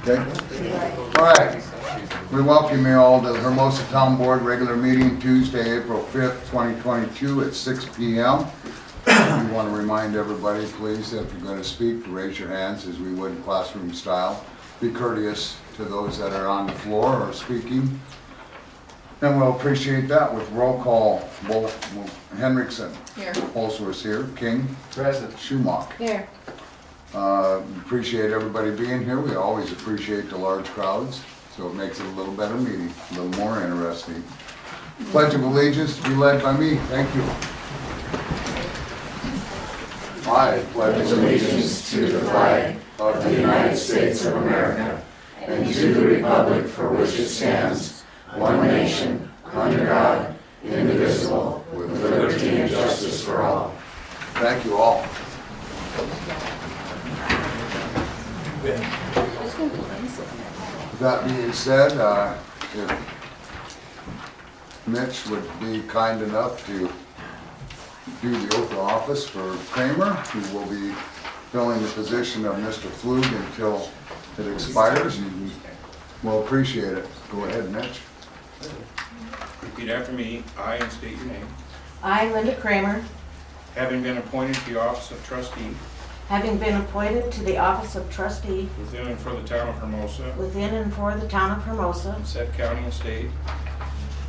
Okay? All right. We welcome you all to the Hermosa Town Board regular meeting Tuesday, April 5th, 2022 at 6 p.m. We want to remind everybody, please, that if you're going to speak, to raise your hands as we would classroom style. Be courteous to those that are on the floor or speaking. And we'll appreciate that with roll call. Henriksen. Here. Holsworth here. King. Present. Schumacher. Here. Appreciate everybody being here. We always appreciate the large crowds, so it makes it a little better meeting, a little more interesting. Pledge of Allegiance to be led by me. Thank you. I pledge allegiance to the flag of the United States of America and to the republic for which it stands, one nation, under God, indivisible, with liberty and justice for all. Thank you all. With that being said, if Mitch would be kind enough to do the oath of office for Kramer, who will be filling the position of Mr. Flug until it expires, we'll appreciate it. Go ahead, Mitch. Repeat after me. I, and state your name. I, Linda Kramer, Having been appointed to the office of trustee having been appointed to the office of trustee within and for the town of Hermosa, within and for the town of Hermosa, in said county and state,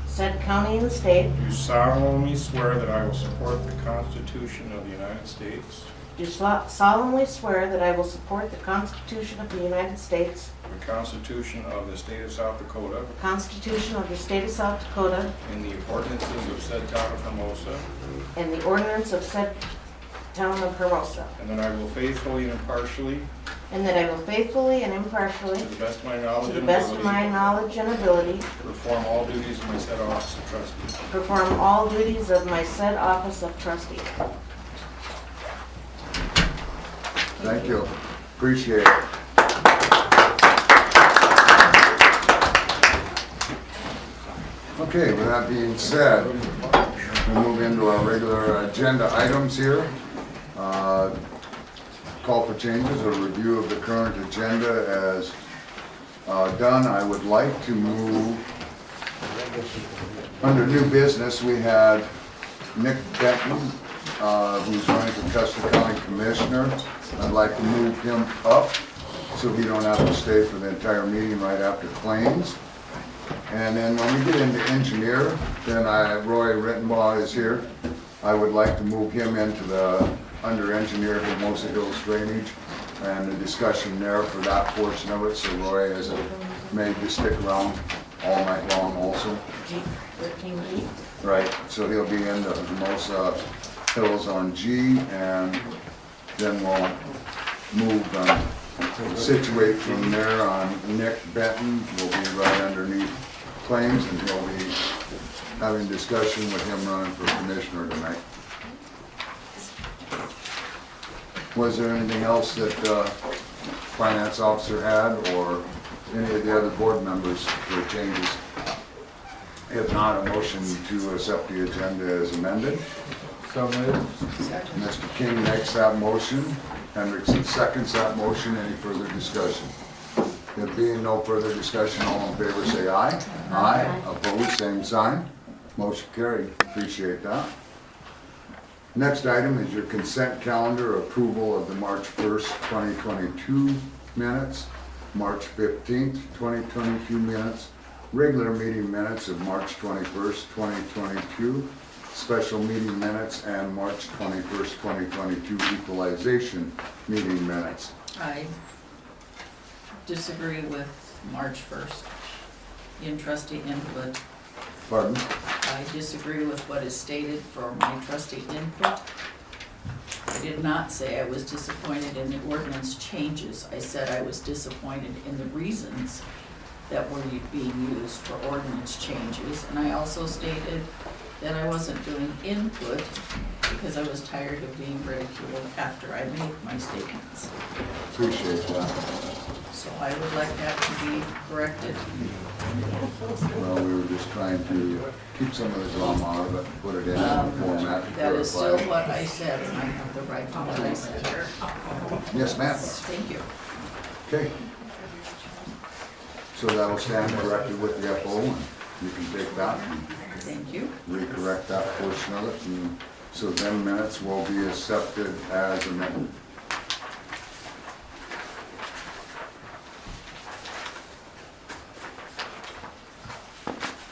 said county and state, do solemnly swear that I will support the Constitution of the United States, do solemnly swear that I will support the Constitution of the United States, the Constitution of the state of South Dakota, the Constitution of the state of South Dakota, and the ordinances of said town of Hermosa, and the ordinance of said town of Hermosa, and that I will faithfully and impartially, and that I will faithfully and impartially, to the best of my knowledge to the and best of my ability, knowledge and ability, perform all duties of my said office of trustee. perform all duties of my said office of trustee. Thank you. Appreciate it. Okay, with that being said, we'll move into our regular agenda items here. Call for changes or review of the current agenda as done. I would like to move, under new business, we had Nick Benton, who's running for Custer County Commissioner. I'd like to move him up so he don't have to stay for the entire meeting right after claims. And then when we get into engineer, then Roy Rittenbaugh is here. I would like to move him into the under engineer Hermosa Hills Drainage and the discussion there for that portion of it. So Roy is made to stick around all night long also. G13G. Right, so he'll be in the Hermosa Hills on G, and then we'll move situate from there on Nick Benton. Will be right underneath claims, and he'll be having discussion with him running for commissioner tonight. Was there anything else that finance officer had, or any of the other board members for changes? If not, a motion to accept the agenda as amended. So moved. Mr. King makes that motion. Hendrickson seconds that motion. Any further discussion? There being no further discussion, all in favor say aye. Aye. Opposed, same sign. Motion carried. Appreciate that. Next item is your consent calendar approval of the March 1st, 2022 minutes, March 15th, 2022 minutes, regular meeting minutes of March 21st, 2022, special meeting minutes, and March 21st, 2022 equalization meeting minutes. I disagree with March 1st in trustee input. Pardon? I disagree with what is stated for my trustee input. I did not say I was disappointed in the ordinance changes. I said I was disappointed in the reasons that were being used for ordinance changes. And I also stated that I wasn't doing input because I was tired of being ridiculed after I made my statements. Appreciate that. So I would like that to be corrected. Well, we were just trying to keep some of the drama out of it, put it in a format to That is still clarify. what I said, and I have the right to what I said. Yes, ma'am. Thank you. Okay. So that'll stand corrected with the FO, and you can take that and Thank you. recorrect that portion of it, and so then minutes will be accepted as amended.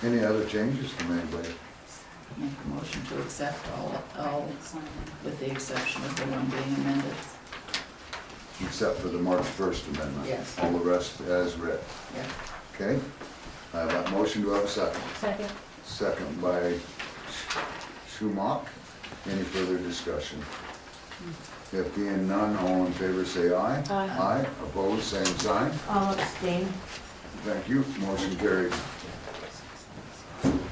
Any other changes from anybody? Make a motion to accept all, with the exception of the one being amended. Except for the March 1st amendment? Yes. All the rest as read. Yeah. Okay? I have that motion, do I have a second? Second. Second by Schumach. Any further discussion? If being none, all in favor say aye. Aye. Aye, opposed, same sign. I'll abstain. Thank you, motion carried.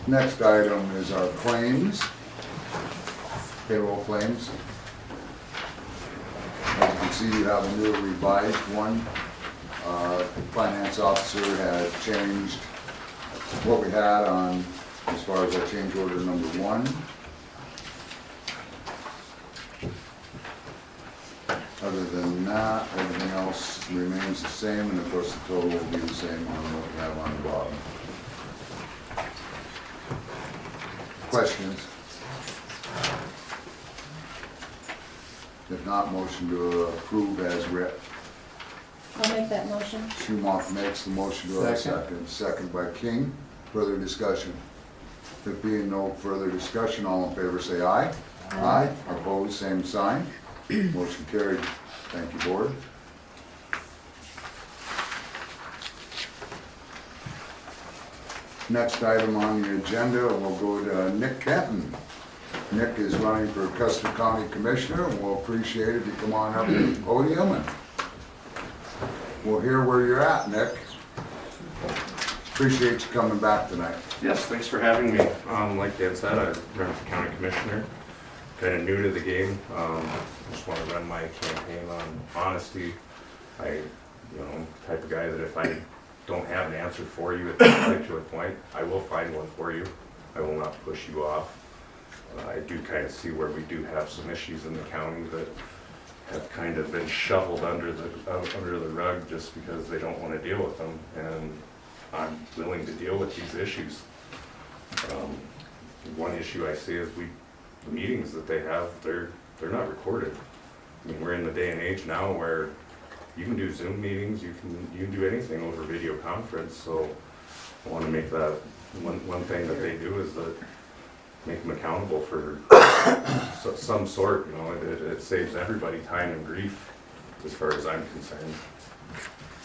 Next item is our claims, payroll claims. As you can see, you have a new revised one. Finance officer had changed what we had on, as far as our change order number 1. Other than that, everything else remains the same, and of course the total will be the same on what we have on the bottom. Questions? If not, motion to approve as read. I'll make that motion. Schumach makes the motion, to have a Second. second. Second by King. Further discussion? There being no further discussion, all in favor say aye. Aye. Opposed, same sign. Motion carried. Thank you, board. Next item on the agenda, we'll go to Nick Kenton. Nick is running for Custer County Commissioner, and we'll appreciate if you come on up to the podium and we'll hear where you're at, Nick. Appreciate you coming back tonight. Yes, thanks for having me. Like Dan said, I run for county commissioner, kind of new to the game. Just want to run my campaign on honesty. Type of guy that if I don't have an answer for you at this particular point, I will find one for you. I will not push you off. I do kind of see where we do have some issues in the county that have kind of been shoveled under the rug just because they don't want to deal with them, and I'm willing to deal with these issues. One issue I see is the meetings that they have, they're not recorded. I mean, we're in the day and age now where you can do Zoom meetings, you can do anything over video conference. So I want to make that one thing that they do is that make them accountable for some sort. It saves everybody time and grief as far as I'm concerned.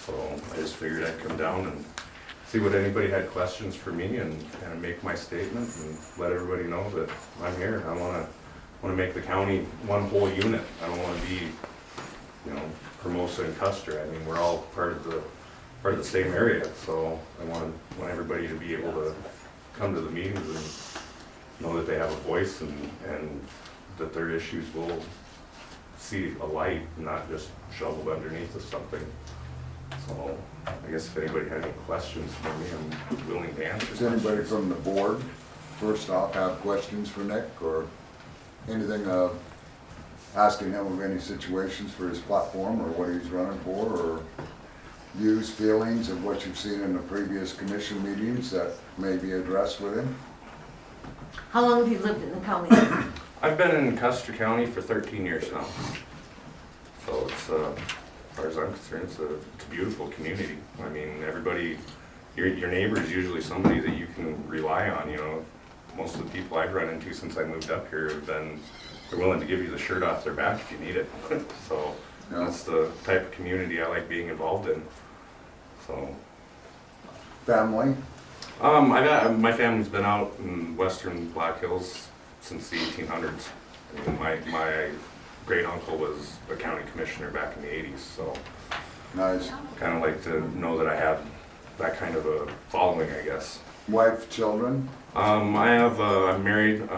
So I just figured I'd come down and see what anybody had questions for me and kind of make my statement and let everybody know that I'm here. I want to make the county one whole unit. I don't want to be, Hermosa and Custer. I mean, we're all part of the same area. So I want everybody to be able to come to the meetings and know that they have a voice and that their issues will see a light, not just shoveled underneath of something. So I guess if anybody had any questions for me, I'm willing to answer. Does anybody from the board, first off, have questions for Nick or anything asking him of any situations for his platform or what he's running for, or views, feelings of what you've seen in the previous commission meetings that may be addressed with him? How long have you lived in the county? I've been in Custer County for 13 years now. So it's, as far as I'm concerned, it's a beautiful community. I mean, everybody, your neighbor is usually somebody that you can rely on. Most of the people I've run into since I moved up here have been, they're willing to give you the shirt off their back if you need it. So that's the type of community I like being involved in. So. Family? My family's been out in western Black Hills since the 1800s. And my great uncle was a county commissioner back in the 80s, so Nice. kind of like to know that I have that kind of a following, I guess. Wife, children? I'm married,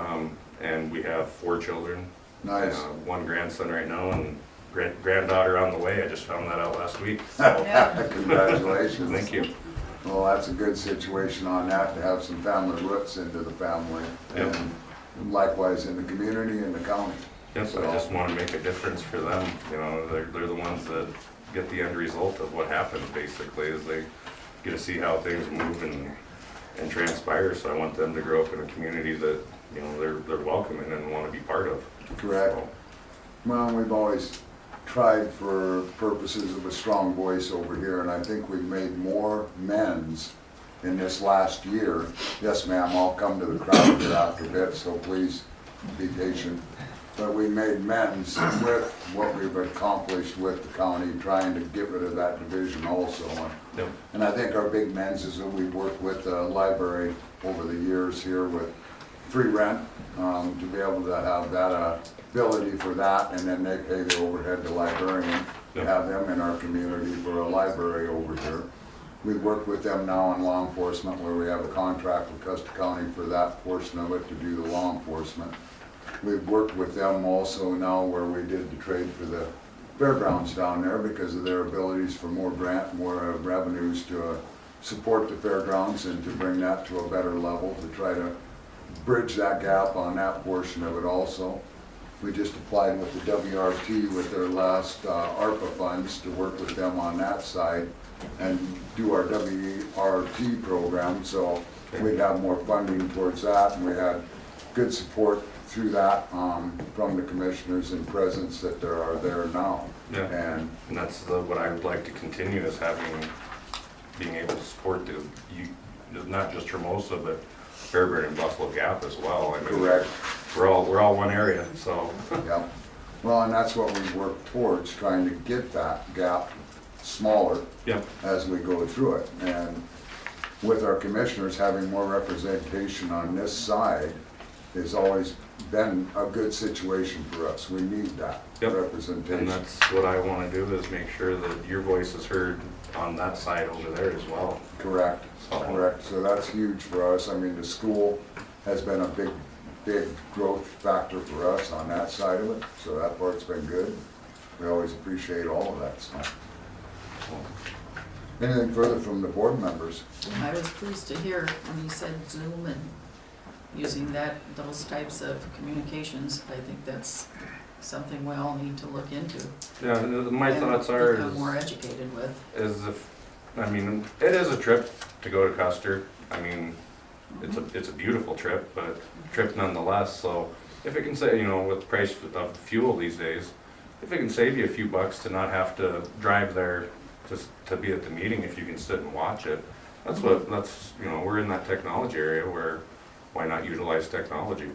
and we have 4 children. Nice. One grandson right now, and granddaughter on the way. I just found that out last week. So Congratulations. thank you. Well, that's a good situation on that, to have some family roots into the family. Yep. And likewise in the community and the county. Yes, I just want to make a difference for them. They're the ones that get the end result of what happens, basically, is they get to see how things move and transpire, so I want them to grow up in a community that, you know, they're welcoming and want to be part of. Correct. So, Well, we've always tried for purposes of a strong voice over here, and I think we've made more amends in this last year. Yes, ma'am, I'll come to the crowd here after a bit, so please be patient. But we made amends with what we've accomplished with the county, trying to get rid of that division also. Yep. And I think our big amends is that we worked with the library over the years here with free rent, to be able to have that ability for that, and then they pay the overhead to librarian, to Yep. have them in our community for a library over here. We've worked with them now on law enforcement, where we have a contract with Custer County for that portion of it to do the law enforcement. We've worked with them also now where we did the trade for the fairgrounds down there because of their abilities for more grant, more revenues to support the fairgrounds and to bring that to a better level, to try to bridge that gap on that portion of it also. We just applied with the WRT with their last ARPA funds to work with them on that side and do our WRT program, so we'd have more funding towards that, and we had good support through that from the commissioners and presidents that there are there now. Yeah. And that's what I would like to continue, is being able to support not just Hermosa, but Fairbury and Buffalo Gap as well. I mean, correct. We're all one area, so. Yeah, well, and that's what we work towards, trying to get that gap smaller Yep. as we go through it. And with our commissioners having more representation on this side has always been a good situation for us. We need that Yep. representation. And that's what I want to do, is make sure that your voice is heard on that side over there as well. Correct, So- correct. So that's huge for us. I mean, the school has been a big growth factor for us on that side of it, so that part's been good. We always appreciate all of that stuff. Anything further from the board members? I was pleased to hear when you said Zoom and using those types of communications. I think that's something we all need to look into. Yeah, my and thoughts are become more educated with. I mean, it is a trip to go to Custer. I mean, it's a beautiful trip, but trip nonetheless. So if it can say, you know, with the price of fuel these days, if it can save you a few bucks to not have to drive there just to be at the meeting, if you can sit and watch it, that's you know, we're in that technology area where why not utilize technology?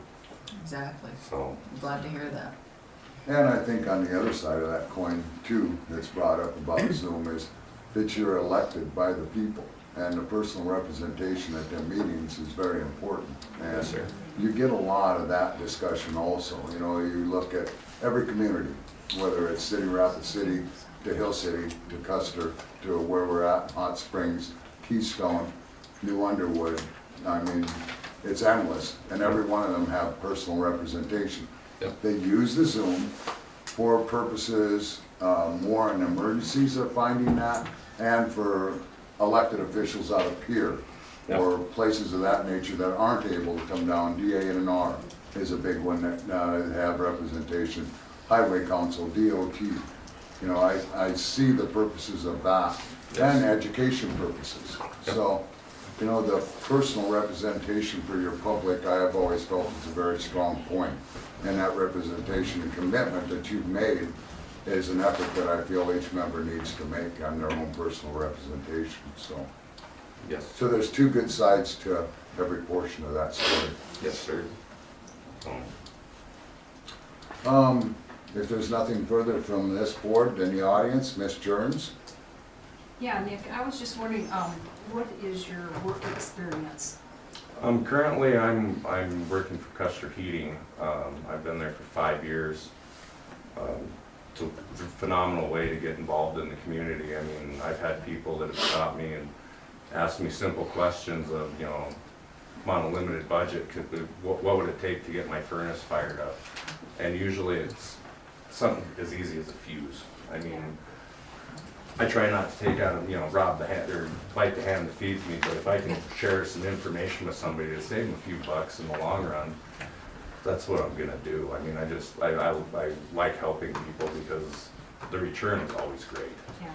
Exactly. So I'm glad to hear that. And I think on the other side of that coin too, that's brought up about Zoom is that you're elected by the people. And the personal representation at their meetings is very important. And yes, sir. you get a lot of that discussion also. You know, you look at every community, whether it's City, Rapid City, to Hill City, to Custer, to where we're at, Hot Springs, Keystone, New Underwood. I mean, it's endless, and every one of them have personal representation. Yep. They use the Zoom for purposes more in emergencies of finding that, and for elected officials out of here, Yep. or places of that nature that aren't able to come down. DA and an R is a big one that have representation. Highway Council, DOT. You know, I see the purposes of that, and education purposes. Yep. So, you know, the personal representation for your public, I have always felt is a very strong point. And that representation and commitment that you've made is an effort that I feel each member needs to make on their own personal representation, so. Yes. So there's two good sides to every portion of that story. Yes, sir. So, If there's nothing further from this board in the audience, Ms. Jerns? Yeah, Nick, I was just wondering, what is your work experience? currently I'm working for Custer Heating. I've been there for 5 years. It's a phenomenal way to get involved in the community. I mean, I've had people that have stopped me and asked me simple questions of, you know, I'm on a limited budget, what would it take to get my furnace fired up? And usually it's something as easy as a fuse. I mean, I try not to take out, you know, rob the hand or bite the hand that feeds me, but if I can share some information with somebody to save them a few bucks in the long run, that's what I'm gonna do. I mean, I like helping people because the return is always great. Yeah.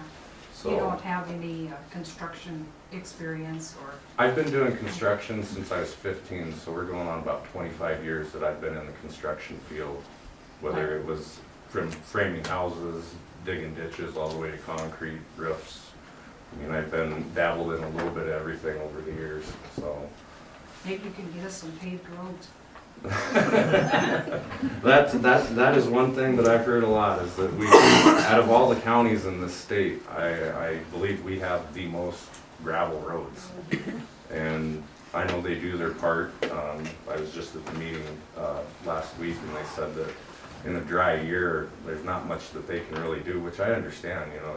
So. You don't have any construction experience or? I've been doing construction since I was 15, so we're going on about 25 years that I've been in the construction field. Whether it was from framing houses, digging ditches, all the way to concrete, roofs. I mean, I've been dabbled in a little bit of everything over the years, so. Maybe you can get us some paved roads. That is one thing that I've heard a lot, is that we, out of all the counties in this state, I believe we have the most gravel roads. And I know they do their part. I was just at the meeting last week, and they said that in a dry year, there's not much that they can really do, which I understand, you know.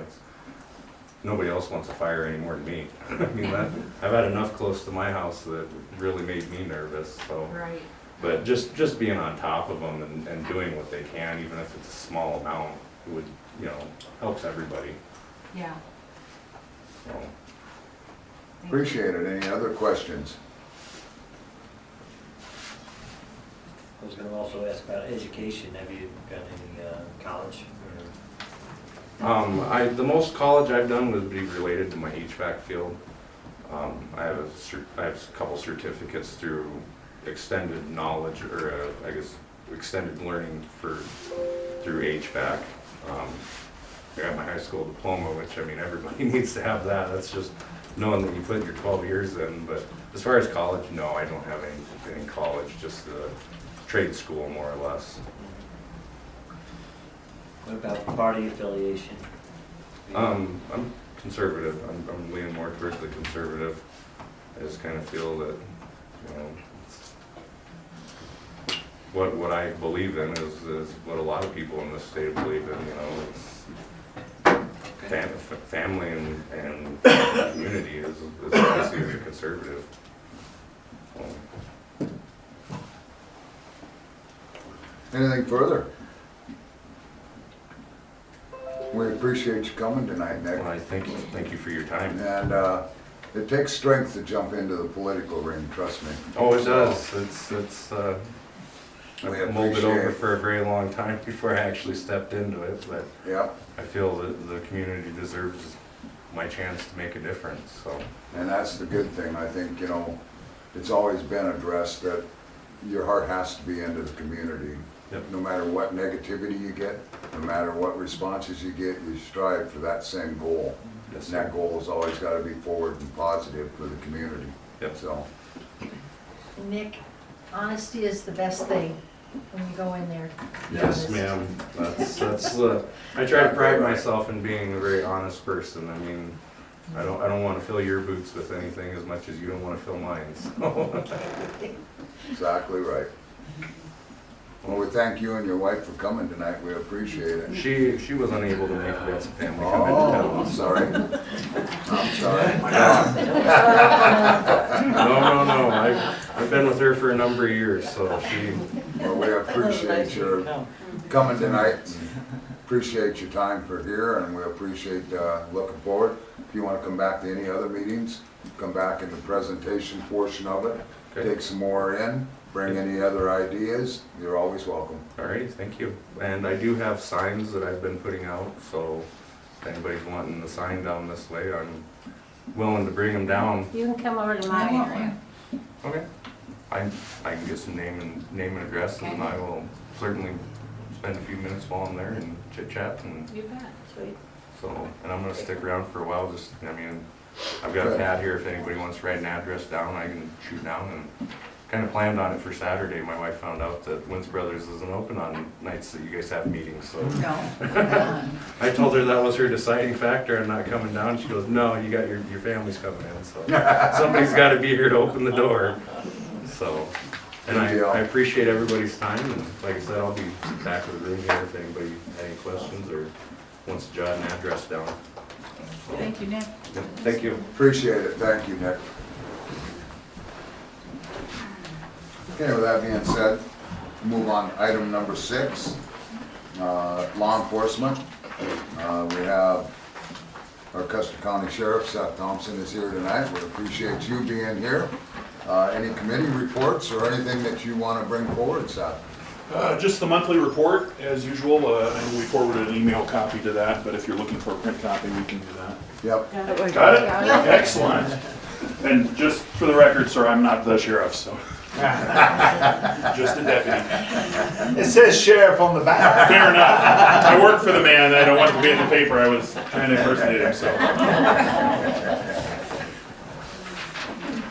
Nobody else wants a fire any more than me. I mean, I've had enough close to my house that really made me nervous, so. Right. But just being on top of them and doing what they can, even if it's a small amount, would, you know, helps everybody, Yeah. so. Thank you. Appreciate it. Any other questions? I was gonna also ask about education. Have you got any college or? The most college I've done would be related to my HVAC field. I have a couple certificates through extended knowledge, or I guess extended learning through HVAC. I got my high school diploma, which, I mean, everybody needs to have that. That's just knowing that you put your 12 years in. But as far as college, no, I don't have anything in college, just a trade school more or less. What about party affiliation? I'm conservative. I'm leaning more towards the conservative. I just kind of feel that, you know, what I believe in is what a lot of people in this state believe in. You know, it's family and community is what I see as a conservative. So. Anything further? We appreciate you coming tonight, Nick. Well, I thank you for your time. And it takes strength to jump into the political ring, trust me. Oh, it does. It's We I've mulled it over appreciate- for a very long time before I actually stepped into it, but Yep, I feel that the community deserves my chance to make a difference, so. and that's the good thing. I think, you know, it's always been addressed that your heart has to be into the community. Yep. No matter what negativity you get, no matter what responses you get, you strive for that same goal. Yes, And that sir. goal has always got to be forward and positive for the community. Yep. So, Nick, honesty is the best thing when you go in there. Yes, ma'am. That's I try to pride myself in being a very honest person. I mean, I don't want to fill your boots with anything as much as you don't want to fill mine, so. exactly right. Well, we thank you and your wife for coming tonight. We appreciate it. She was unable to make it. We had some family come into Oh, town. I'm sorry. I'm sorry. No. I've been with her for a number of years, so she. Well, we appreciate your coming tonight. And appreciate your time for here, and we appreciate looking forward. If you want to come back to any other meetings, come back in the presentation portion of it. Okay. Take some more in, bring any other ideas. You're always welcome. All right, thank you. And I do have signs that I've been putting out, so if anybody's wanting the sign down this way, I'm willing to bring them down. You can come over to my area. Okay. I can get some name and address, and I will certainly spend a few minutes while I'm there and chit chat, and You bet. Sweet. so, and I'm gonna stick around for a while. Just, I mean, I've got a pad here. If anybody wants to write an address down, I can shoot down. And kind of planned on it for Saturday. My wife found out that Wins Brothers isn't open on nights that you guys have meetings, so. No, come on. I told her that was her deciding factor in not coming down. She goes, no, you got your family's coming in, so somebody's got to be here to open the door. So, and I appreciate everybody's time, and like I said, I'll be back in the room here if anybody had any questions or wants to jot an address down. So, Thank you, Nick. yeah, thank you. Appreciate it. Thank you, Nick. Okay, with that being said, move on to item number 6, law enforcement. We have our Custer County Sheriff, Seth Thompson, is here tonight. We appreciate you being here. Any committee reports or anything that you want to bring forward, Seth? Just the monthly report, as usual, and we forwarded an email copy to that, but if you're looking for a print copy, we can do that. Yep. Got it? Excellent. And just for the record, sir, I'm not the sheriff, so. Just a deputy. It says sheriff on the back. Fair enough. I work for the man. I don't want to be in the paper. I was trying to impersonate him, so.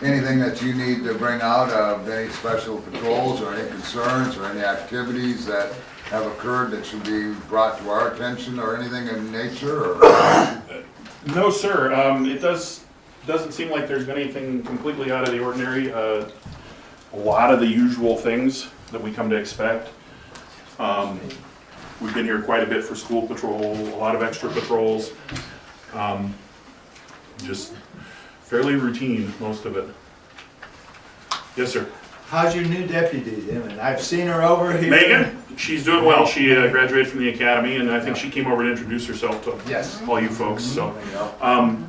Anything that you need to bring out of any special patrols or any concerns or any activities that have occurred that should be brought to our attention or anything in nature or? No, sir. It doesn't seem like there's been anything completely out of the ordinary. A lot of the usual things that we come to expect. We've been here quite a bit for school patrol, a lot of extra patrols. Just fairly routine, most of it. Yes, sir. How's your new deputy doing? I've seen her over here. Megan, she's doing well. She graduated from the academy, and I think she came over to introduce herself to Yes. all you folks. So,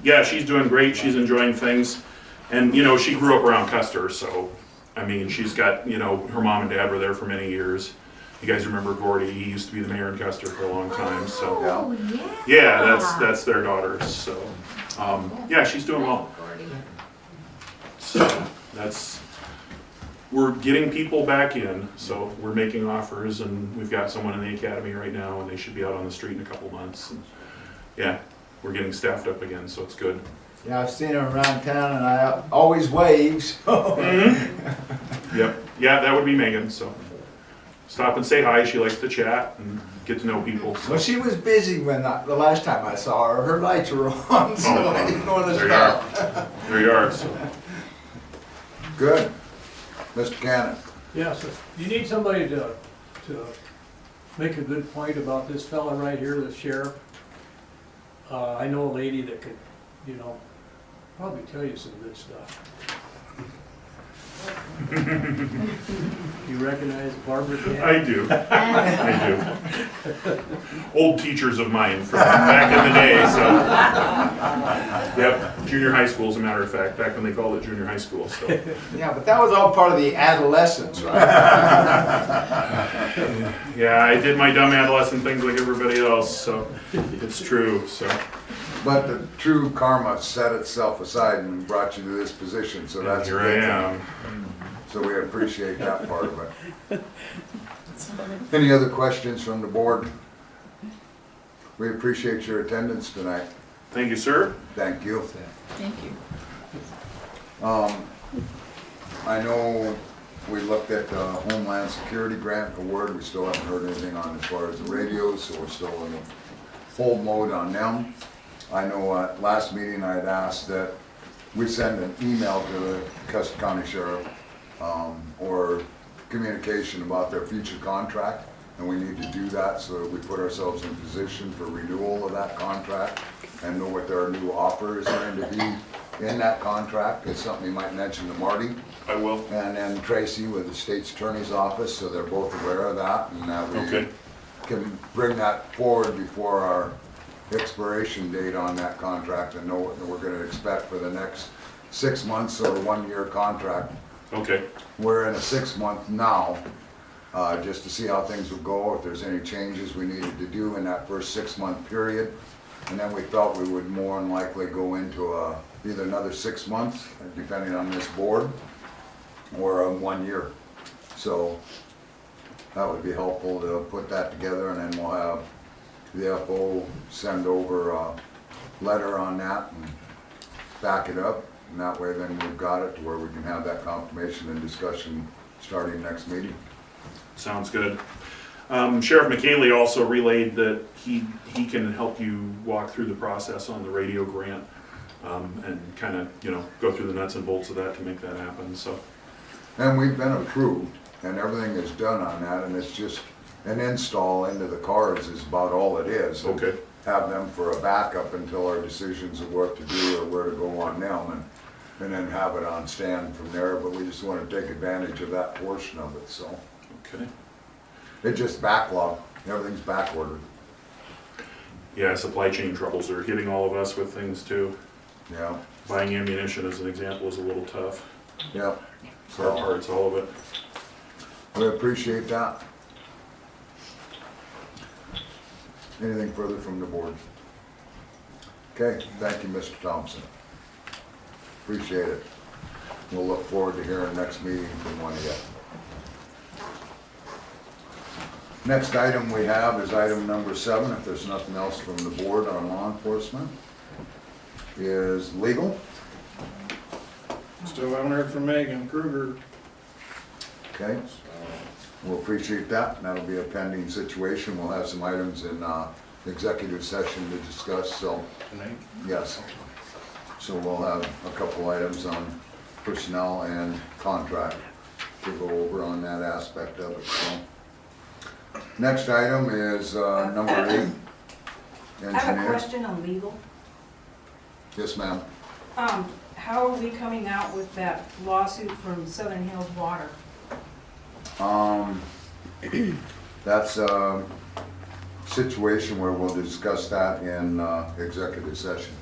yeah, she's doing great. She's enjoying things, and you know, she grew up around Custer, so I mean, she's got, you know, her mom and dad were there for many years. You guys remember Gordy? He used to be the mayor in Custer for a long time. So, yeah, that's their daughters. So, yeah, she's doing well. So we're getting people back in, so we're making offers, and we've got someone in the academy right now, and they should be out on the street in a couple months. And yeah, we're getting staffed up again, so it's good. Yeah, I've seen her around town and I always wave, so. Yep, yeah, that would be Megan, so stop and say hi. She likes to chat and get to know people. So. Well, she was busy when the last time I saw her. Her lights were on, so I didn't want to There you stop. There you are. So. Good. Mr. Cannon. Yes, you need somebody to make a good point about this fella right here, the sheriff. I know a lady that could, you know, probably tell you some good stuff. You recognize Barbara Cannon? I do. I do. Old teachers of mine from back in the day. So, yep, junior high school, as a matter of fact, back when they called it junior high school. So, Yeah, but that was all part of the adolescence, right? yeah, I did my dumb adolescent things like everybody else. So, it's true. So, But the true karma set itself aside and brought you to this position, so that's here good. I am. So we appreciate that part of it. Any other questions from the board? We appreciate your attendance tonight. Thank you, sir. Thank you. Thank you. I know we looked at the Homeland Security Grant award. We still haven't heard anything on as far as the radios, so we're still in hold mode on them. I know at last meeting I had asked that we send an email to the Custer County Sheriff or communication about their future contract, and we need to do that so that we put ourselves in position for renewal of that contract and know what their new offer is going to be in that contract. It's something you might mention to Marty. I will. And then Tracy with the State's Attorney's Office, so they're both aware of that, and that we can bring that forward before our expiration date on that contract and know what we're going to expect for the next 6 months or 1 year contract. Okay. We're in a 6 month now, just to see how things would go, if there's any changes we needed to do in that first 6 month period. And then we felt we would more than likely go into either another 6 months, depending on this board, or a 1 year. So that would be helpful to put that together, and then we'll have the FO send over a letter on that and back it up, and that way then we've got it to where we can have that confirmation and discussion starting next meeting. Sounds good. Sheriff McKaylee also relayed that he can help you walk through the process on the radio grant and kind of, you know, go through the nuts and bolts of that to make that happen. So. And we've been approved, and everything is done on that, and it's just an install into the cards is about all it is. Okay. Have them for a backup until our decisions of what to do or where to go on them, and then have it on stand from there. But we just want to take advantage of that portion of it. So Okay. it just backlog. Everything's back ordered. Yeah, supply chain troubles are hitting all of us with things too. Yeah. Buying ammunition, as an example, is a little tough. Yep. Spare parts, all of it. We appreciate that. Anything further from the board? Okay, thank you, Mr. Thompson. Appreciate it. We'll look forward to hearing next meeting from one of you. Next item we have is item number 7, if there's nothing else from the board on law enforcement, is legal. Still haven't heard from Megan Kruger. Okay, we'll appreciate that, and that'll be a pending situation. We'll have some items in executive session to discuss, so, Tonight? yes. So we'll have a couple items on personnel and contract to go over on that aspect of it, so. Next item is number 8, I have a engineer. question on legal. Yes, ma'am. How are we coming out with that lawsuit from Southern Hills Water? That's a situation where we'll discuss that in executive session.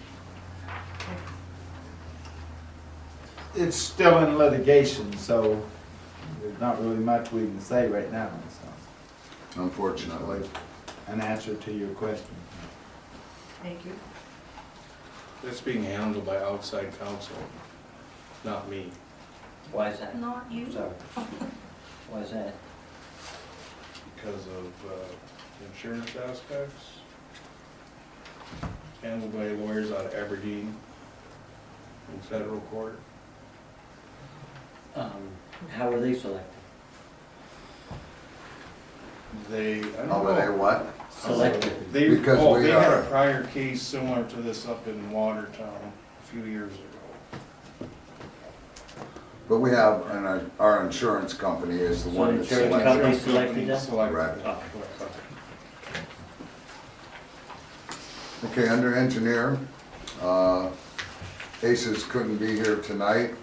It's still in litigation, so there's not really much we can say right now, so. Unfortunately. An answer to your question. Thank you. That's being handled by outside counsel, not me. Why is that? Not you. Sorry. Why is that? Because of insurance aspects. Handled by lawyers out of Aberdeen in federal court. How were they selected? They, I don't Oh, but they know. what? Selected. They, Because oh, we they had are- a prior case similar to this up in Watertown a few years ago. But we have, and our insurance company is the So one that insurance selects. company Insurance selected company them? selected Right. them. Okay, under engineer, Aces couldn't be here tonight.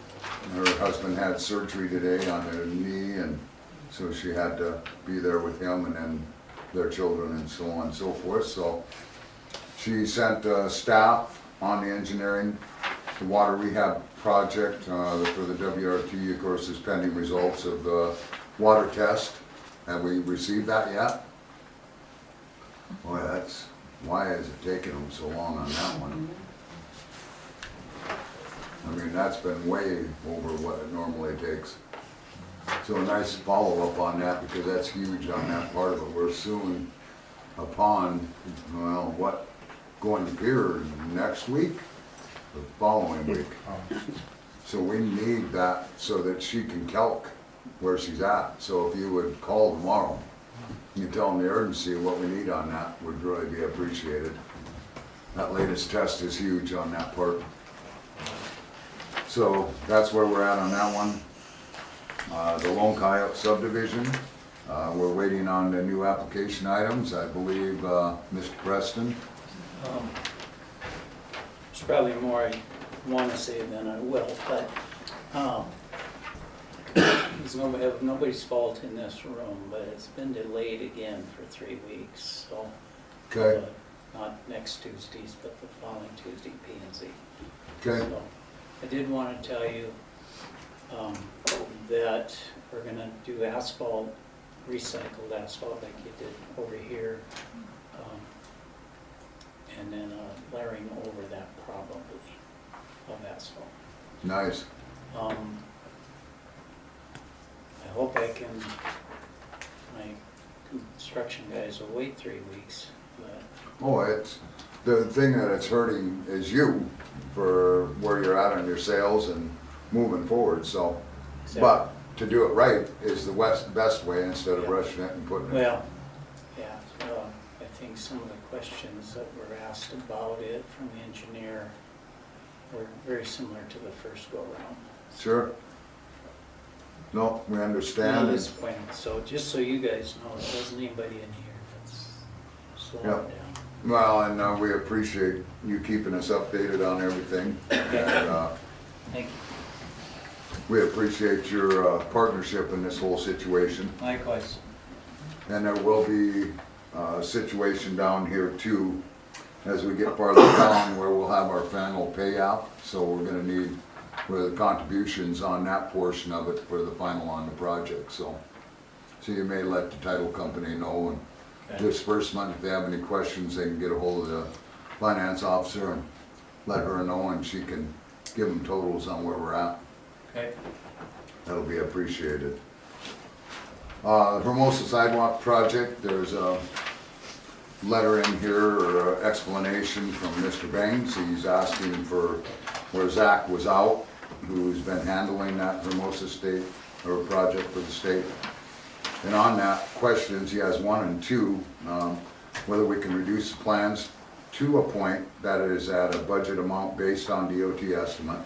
Her husband had surgery today on her knee, and so she had to be there with him and then their children and so on and so forth. So she sent staff on the engineering, the water rehab project for the WRT, of course, is pending results of the water test. Have we received that yet? Boy, that's, why is it taking them so long on that one? I mean, that's been way over what it normally takes. So a nice follow-up on that, because that's huge on that part of it. We're soon upon, well, what, going to pier next week? The following week. So we need that so that she can calc where she's at. So if you would call tomorrow, you tell them the urgency of what we need on that would really be appreciated. That latest test is huge on that part. So that's where we're at on that one. The Lone Coyote subdivision, we're waiting on the new application items. I believe Mr. Preston. There's probably more I want to say than I will, but it's nobody's fault in this room, but it's been delayed again for 3 weeks, so. Okay. Not next Tuesdays, but the following Tuesday, P and Z. Okay. So, I did want to tell you that we're gonna do asphalt, recycled asphalt like you did over here. And then layering over that probably of asphalt. Nice. I hope I can, my construction guys will wait 3 weeks, but. Oh, it's, the thing that it's hurting is you for where you're at on your sales and moving forward, so. But to do it right is the best way instead of Yeah. rushing it and putting it. Well, yeah, I think some of the questions that were asked about it from the engineer were very similar to the first go around. Sure. No, we understand. This point, so just so you guys know, there wasn't anybody in here that's slowing Yeah. down. Well, and we appreciate you keeping us updated on everything. And, Thank you. we appreciate your partnership in this whole situation. Likewise. And there will be a situation down here too, as we get farther down, where we'll have our final payout. So we're gonna need the contributions on that portion of it for the final on the project, so. So you may let the title company know, and Okay. disbursement, if they have any questions, they can get a hold of the finance officer, and let her know and she can give them totals on where we're at. Okay. That'll be appreciated. Hermosa sidewalk project, there's a letter in here or an explanation from Mr. Banks. He's asking for where Zach was out, who's been handling that Hermosa state or project for the state. And on that questions, he has 1 and 2, whether we can reduce the plans to a point that is at a budget amount based on DOT estimate.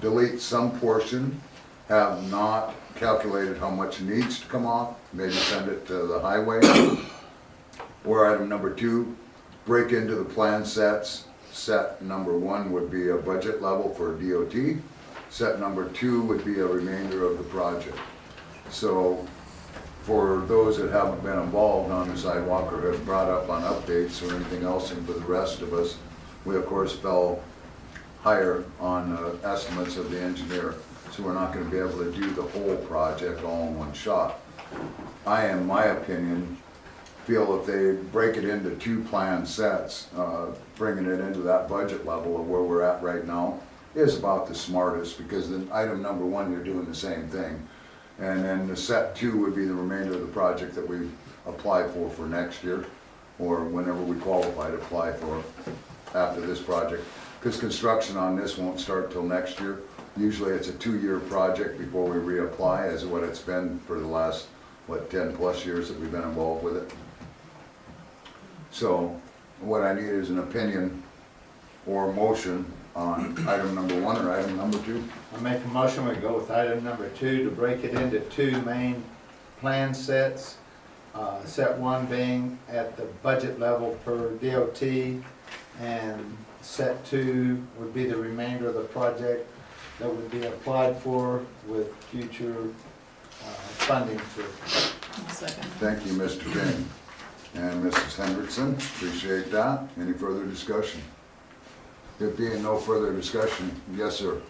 Delete some portion, have not calculated how much needs to come off, maybe send it to the highway. Or item number 2, break into the plan sets. Set number 1 would be a budget level for DOT. Set number 2 would be a remainder of the project. So for those that haven't been involved on the sidewalk or have brought up on updates or anything else, and for the rest of us, we of course fell higher on estimates of the engineer. So we're not going to be able to do the whole project all in one shot. I, in my opinion, feel if they break it into 2 plan sets, bringing it into that budget level of where we're at right now is about the smartest, because then item number 1, you're doing the same thing. And then the set 2 would be the remainder of the project that we apply for next year, or whenever we qualify to apply for after this project. Because construction on this won't start till next year. Usually it's a 2-year project before we reapply, as what it's been for the last, 10 plus years that we've been involved with it. So what I need is an opinion or motion on item number 1 or item number 2. I make a motion, we go with item number 2 to break it into 2 main plan sets. Set 1 being at the budget level per DOT, and set 2 would be the remainder of the project that would be applied for with future funding for. Second. Thank you, Mr. King and Mrs. Hendrickson. Appreciate that. Any further discussion? There being no further discussion, yes, sir.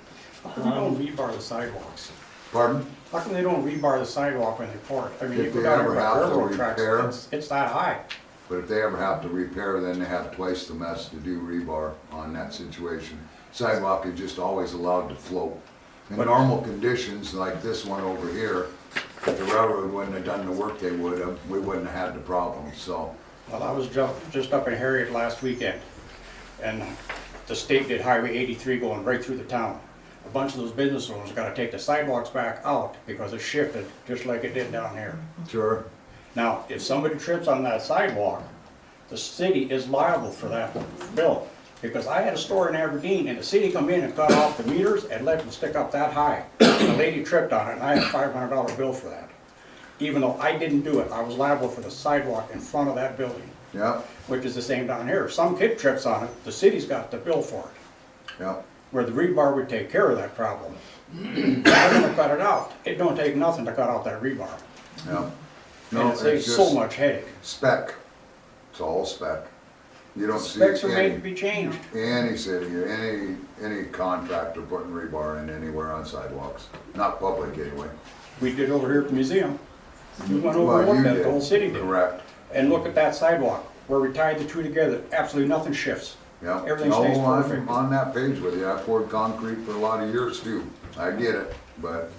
How come they don't rebar the sidewalks? Pardon? How come they don't rebar the sidewalk when they pour it? I mean, you If go they down ever there by have to railroad tracks, repair. it's that high. But if they ever have to repair, then they have twice the mess to do rebar on that situation. Sidewalk is just always allowed to float. In normal conditions, like this one over here, if the railroad wouldn't have done the work they would have, we wouldn't have had the problem, so. Well, I was just up in Harriet last weekend, and the state did Highway 83 going right through the town. A bunch of those business owners gotta take the sidewalks back out because it shifted, just like it did down here. Sure. Now, if somebody trips on that sidewalk, the city is liable for that bill. Because I had a store in Aberdeen, and the city come in and cut off the meters and let them stick up that high. And the lady tripped on it, and I had a $500 bill for that. Even though I didn't do it, I was liable for the sidewalk in front of that building. Yeah, Which is the same down here. If some kid trips on it, the city's got the bill for it. yeah, Where the rebar would take care of that problem. I'm gonna cut it out. It don't take nothing to cut out that rebar. yeah. And No, it it's saves so just much headache. spec. It's all spec. You don't see Specs are made to any, be changed. any city, any contractor putting rebar in anywhere on sidewalks. Not public anyway. We did over here at the museum. We went over Well, and looked you at it, the did. whole city did. Correct, And look at that sidewalk, where we tied the two together, absolutely nothing shifts. yeah. Everything No, stays I'm perfect. on that page with you. I poured concrete for a lot of years too. I get it, but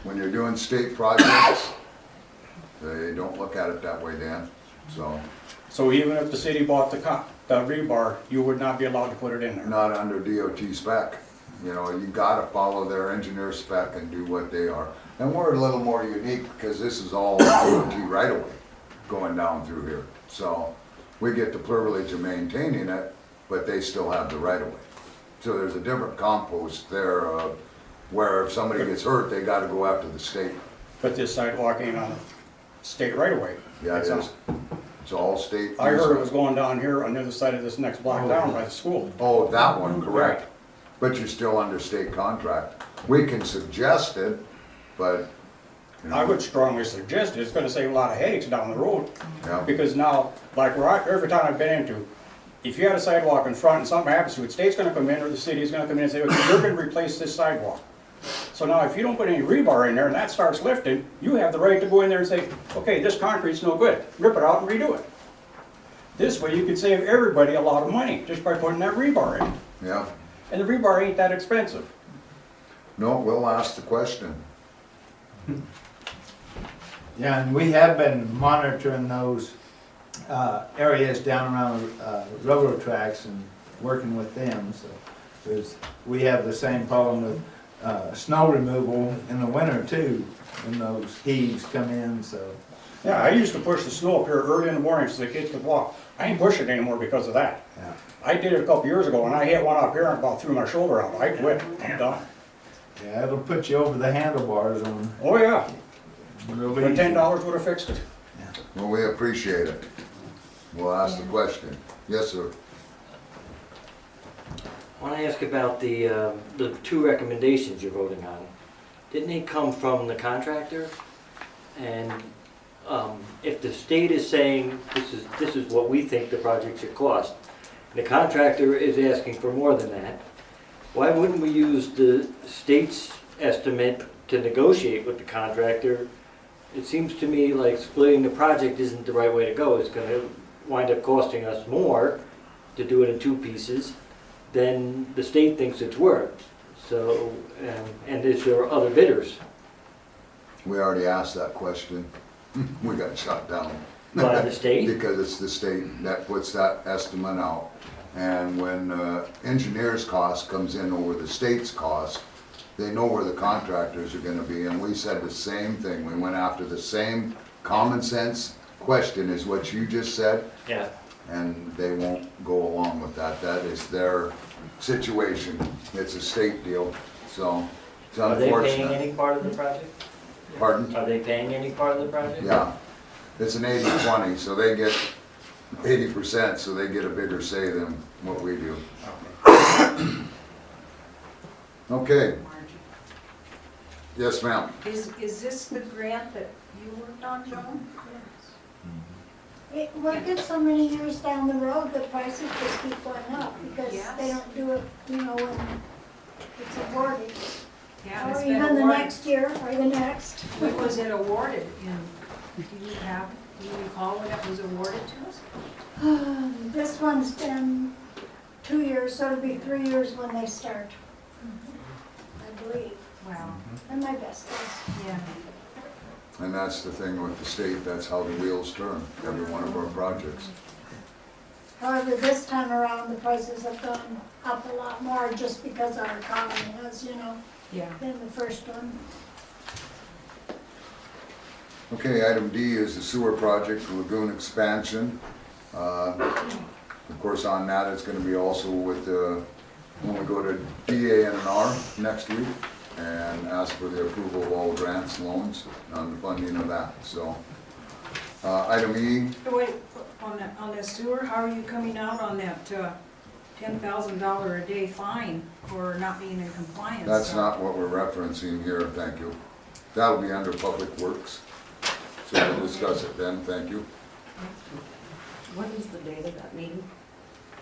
when you're doing state projects, they don't look at it that way, Dan, so. So even if the city bought the rebar, you would not be allowed to put it in there. Not under DOT spec. You know, you gotta follow their engineer spec and do what they are. And we're a little more unique because this is all DOT right away going down through here. So we get the privilege of maintaining it, but they still have the right of way. So there's a different compost there, where if somebody gets hurt, they gotta go after the state. But this sidewalk ain't on state right away. Yeah, it It's on- is. It's all state. I heard it was going down here on the other side of this next block down by the school. Oh, that one, correct. But you're still under state contract. We can suggest it, but, you know. I would strongly suggest it, it's gonna save a lot of headaches down the road. Yeah. Because now, like every town I've been into, if you had a sidewalk in front and something happens to it, the state's gonna come in or the city's gonna come in and say, okay, you're gonna replace this sidewalk. So now if you don't put any rebar in there and that starts lifting, you have the right to go in there and say, okay, this concrete's no good, rip it out and redo it. This way you could save everybody a lot of money just by putting that rebar in. Yeah, And the rebar ain't that expensive. No, we'll ask the question. Yeah, and we have been monitoring those areas down around railroad tracks and working with them, so we have the same problem with snow removal in the winter too, when those heaves come in, so. Yeah, I used to push the snow up here early in the morning so the kids could walk. I ain't pushing it anymore because of that. Yeah. I did it a couple years ago and I hit one up here and about threw my shoulder out. I quit. I'm done. Yeah, it'll put you over the handlebars on Oh, yeah. real But easy. $10 would have fixed it. Well, we appreciate it. We'll ask the question. Yes, sir. I want to ask about the two recommendations you're voting on. Didn't they come from the contractor? And if the state is saying this is what we think the project should cost, and the contractor is asking for more than that, why wouldn't we use the state's estimate to negotiate with the contractor? It seems to me like splitting the project isn't the right way to go. It's going to wind up costing us more to do it in two pieces than the state thinks it's worth. So, and is there other bidders? We already asked that question. We got shut down. By the state? Because it's the state that puts that estimate out. And when engineer's cost comes in over the state's cost, they know where the contractors are gonna be, and we said the same thing. We went after the same common sense question as what you just said, Yeah. and they won't go along with that. That is their situation. It's a state deal, so it's Are they paying unfortunate. any part of the project? Pardon? Are they paying any part of the project? Yeah, it's an 80-20, so they get 80%, so they get a bigger say than what we do. Okay. Yes, ma'am. Is this the grant that you worked on, Joan? Well, get so many years down the road, the prices just keep going up because Yes. they don't do it, when it's awarded. Yeah, it's Or been even the awarded. next year, or the next. When was it awarded? Do you recall when it was awarded to us? This one's been 2 years, so it'll be 3 years when they start, I believe, Wow, and my best guess. yeah. And that's the thing with the state, that's how the wheels turn, every one of our projects. However, this time around, the prices have gone up a lot more just because our economy has, Yeah. been the first one. Okay, item D is the sewer project, lagoon expansion. Of course, on that, it's gonna be also with when we go to DA&R next week and ask for the approval of all grants, loans, on the funding of that, so. Item E, Wait, on the sewer, how are you coming out on that $10,000 a day fine for not being in compliance? that's not what we're referencing here, thank you. That'll be under Public Works, so we'll discuss it then, thank you. What is the date of that meeting?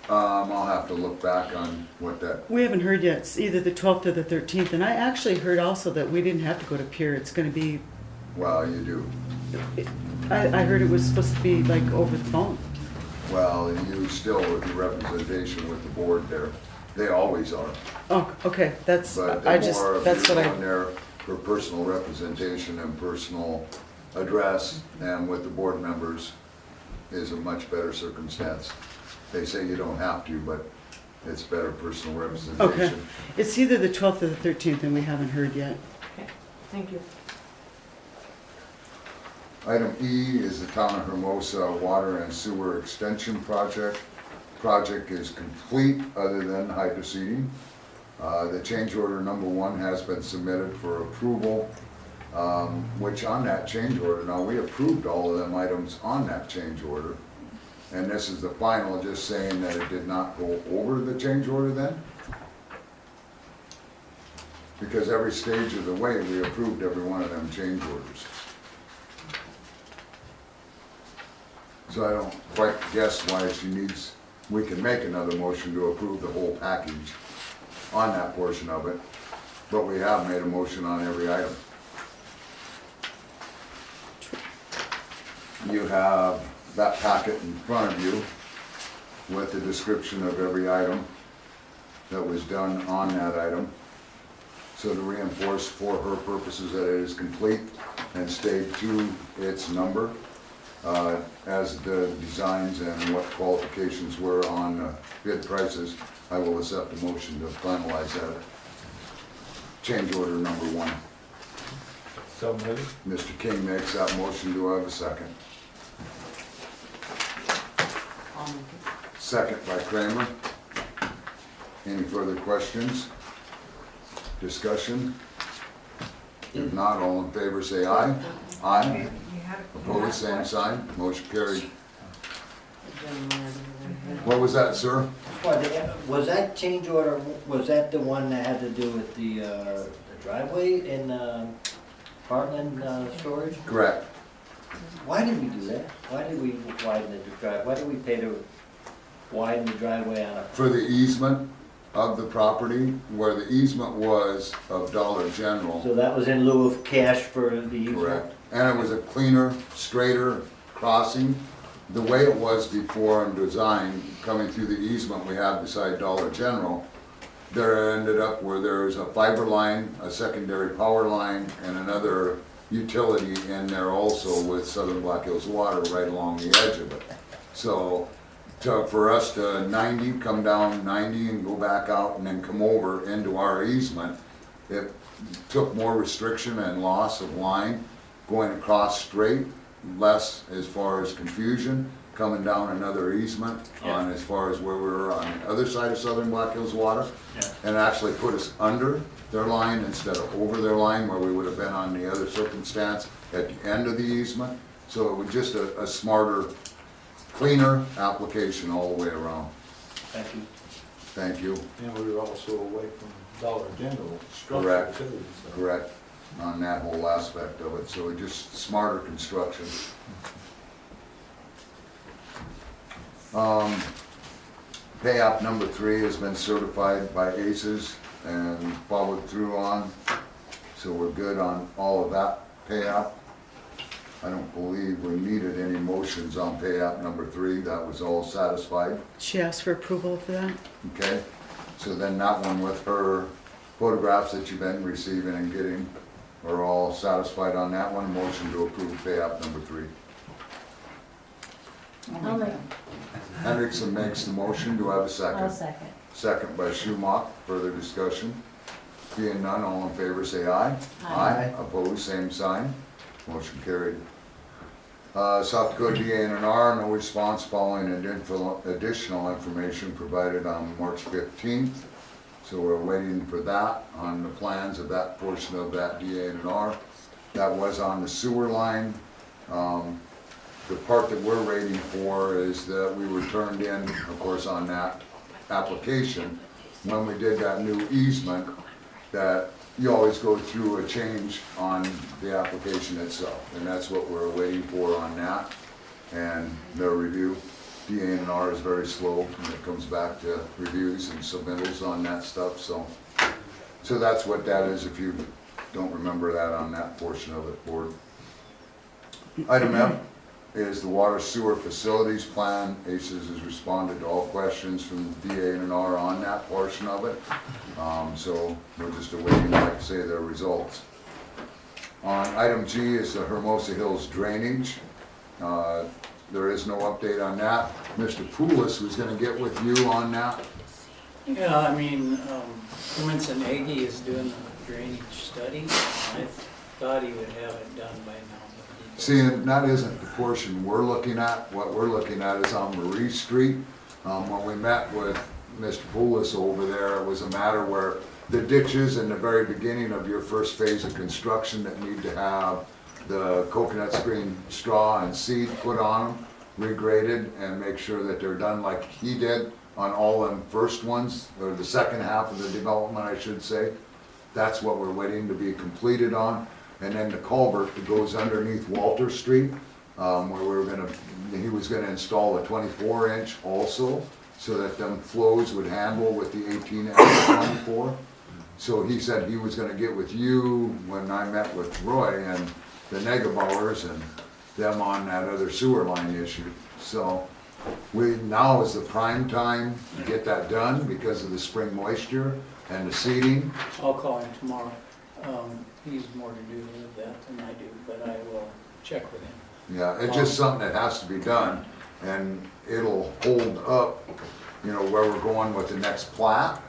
I'll have to look back on what that, We haven't heard yet. It's either the 12th or the 13th, and I actually heard also that we didn't have to go to Pier. It's going to be, well, you do. I heard it was supposed to be like over the phone. Well, you still with the representation with the board there, they always are. Oh, okay, that's, But I the just, more of that's you what on there for personal representation and personal address and with the board members is a much better circumstance. They say you don't have to, but it's better personal representation. Okay, it's either the 12th or the 13th, and we haven't heard yet. Okay, thank you. Item E is the Town of Hermosa Water and Sewer Extension Project. Project is complete other than hydroseeding. The change order number 1 has been submitted for approval, which on that change order, now we approved all of them items on that change order. And this is the final, just saying that it did not go over the change order then? Because every stage of the way, we approved every one of them change orders. So I don't quite guess why she needs, we can make another motion to approve the whole package on that portion of it, but we have made a motion on every item. You have that packet in front of you with the description of every item. that was done on that item. So to reinforce for her purposes that it is complete and stayed to its number, as the designs and what qualifications were on bid prices, I will accept the motion to finalize that. Change order number 1. So moved. Mr. King makes that motion. Do I have a second? Second by Kramer. Any further questions? Discussion? If not, all in favor say aye. Aye. Opposed, same sign. Motion carried. What was that, sir? Was that change order, was that the one that had to do with the driveway in Heartland storage? Correct. Why did we do that? Why did we widen the drive, why did we pay to widen the driveway on a? For the easement of the property, where the easement was of Dollar General. So that was in lieu of cash for the easement? Correct. And it was a cleaner, straighter crossing. The way it was before in design, coming through the easement we had beside Dollar General, there ended up where there's a fiber line, a secondary power line, and another utility in there also with Southern Black Hills Water right along the edge of it. So for us to 90, come down 90 and go back out and then come over into our easement, it took more restriction and loss of line going across straight, less as far as confusion, coming down another easement on as far as where we were on the other side of Southern Black Hills Water, and actually put us under their line instead of over their line where we would have been on the other circumstance at the end of the easement. So it was just a smarter, cleaner application all the way around. Thank you. Thank you. And we were also away from Dollar General structure Correct. too. So. Correct, on that whole aspect of it, so it just smarter construction. Pay app number 3 has been certified by ACES and followed through on, so we're good on all of that pay app. I don't believe we needed any motions on pay app number 3, that was all satisfied. She asked for approval for that. Okay, so then that one with her photographs that you've been receiving and getting are all satisfied on that one. Motion to approve pay app number 3. I'll make, Hendrickson makes the motion. Do I have a second? I'll second. Second by Schumacher. Further discussion? Being none, all in favor say aye. Aye. Opposed, same sign. Motion carried. South Dakota DA&R, no response following additional information provided on March 15th. So we're waiting for that on the plans of that portion of that DA&R. That was on the sewer line. The part that we're waiting for is that we were turned in, of course, on that application. When we did that new easement, that you always go through a change on the application itself. And that's what we're waiting for on that and their review. DA&R is very slow when it comes back to reviews and submittals on that stuff, so that's what that is, if you don't remember that on that portion of it, board. Item F is the water sewer facilities plan. ACES has responded to all questions from DA&R on that portion of it, so we're just awaiting, like I say, their results. On item G is the Hermosa Hills drainage. There is no update on that. Mr. Poulos was gonna get with you on that. Yeah, I mean, Winston Aggie is doing a drainage study. I thought he would have it done by now. See, and that isn't the portion we're looking at. What we're looking at is on Marie Street. When we met with Mr. Poulos over there, it was a matter where the ditches in the very beginning of your first phase of construction that need to have the coconut screen straw and seed put on them, regraded, and make sure that they're done like he did on all them first ones, or the second half of the development, I should say. That's what we're waiting to be completed on. And then the culvert that goes underneath Walter Street, where he was gonna install a 24-inch also, so that them flows would handle with the 18 and 24. So he said he was gonna get with you when I met with Roy and the Negabauers and them on that other sewer line issue. So now is the prime time to get that done because of the spring moisture and the seeding. I'll call him tomorrow. He's more to do with that than I do, but I will check with him. Yeah, it's just something that has to be done, and it'll hold up, you know, where we're going with the next plat,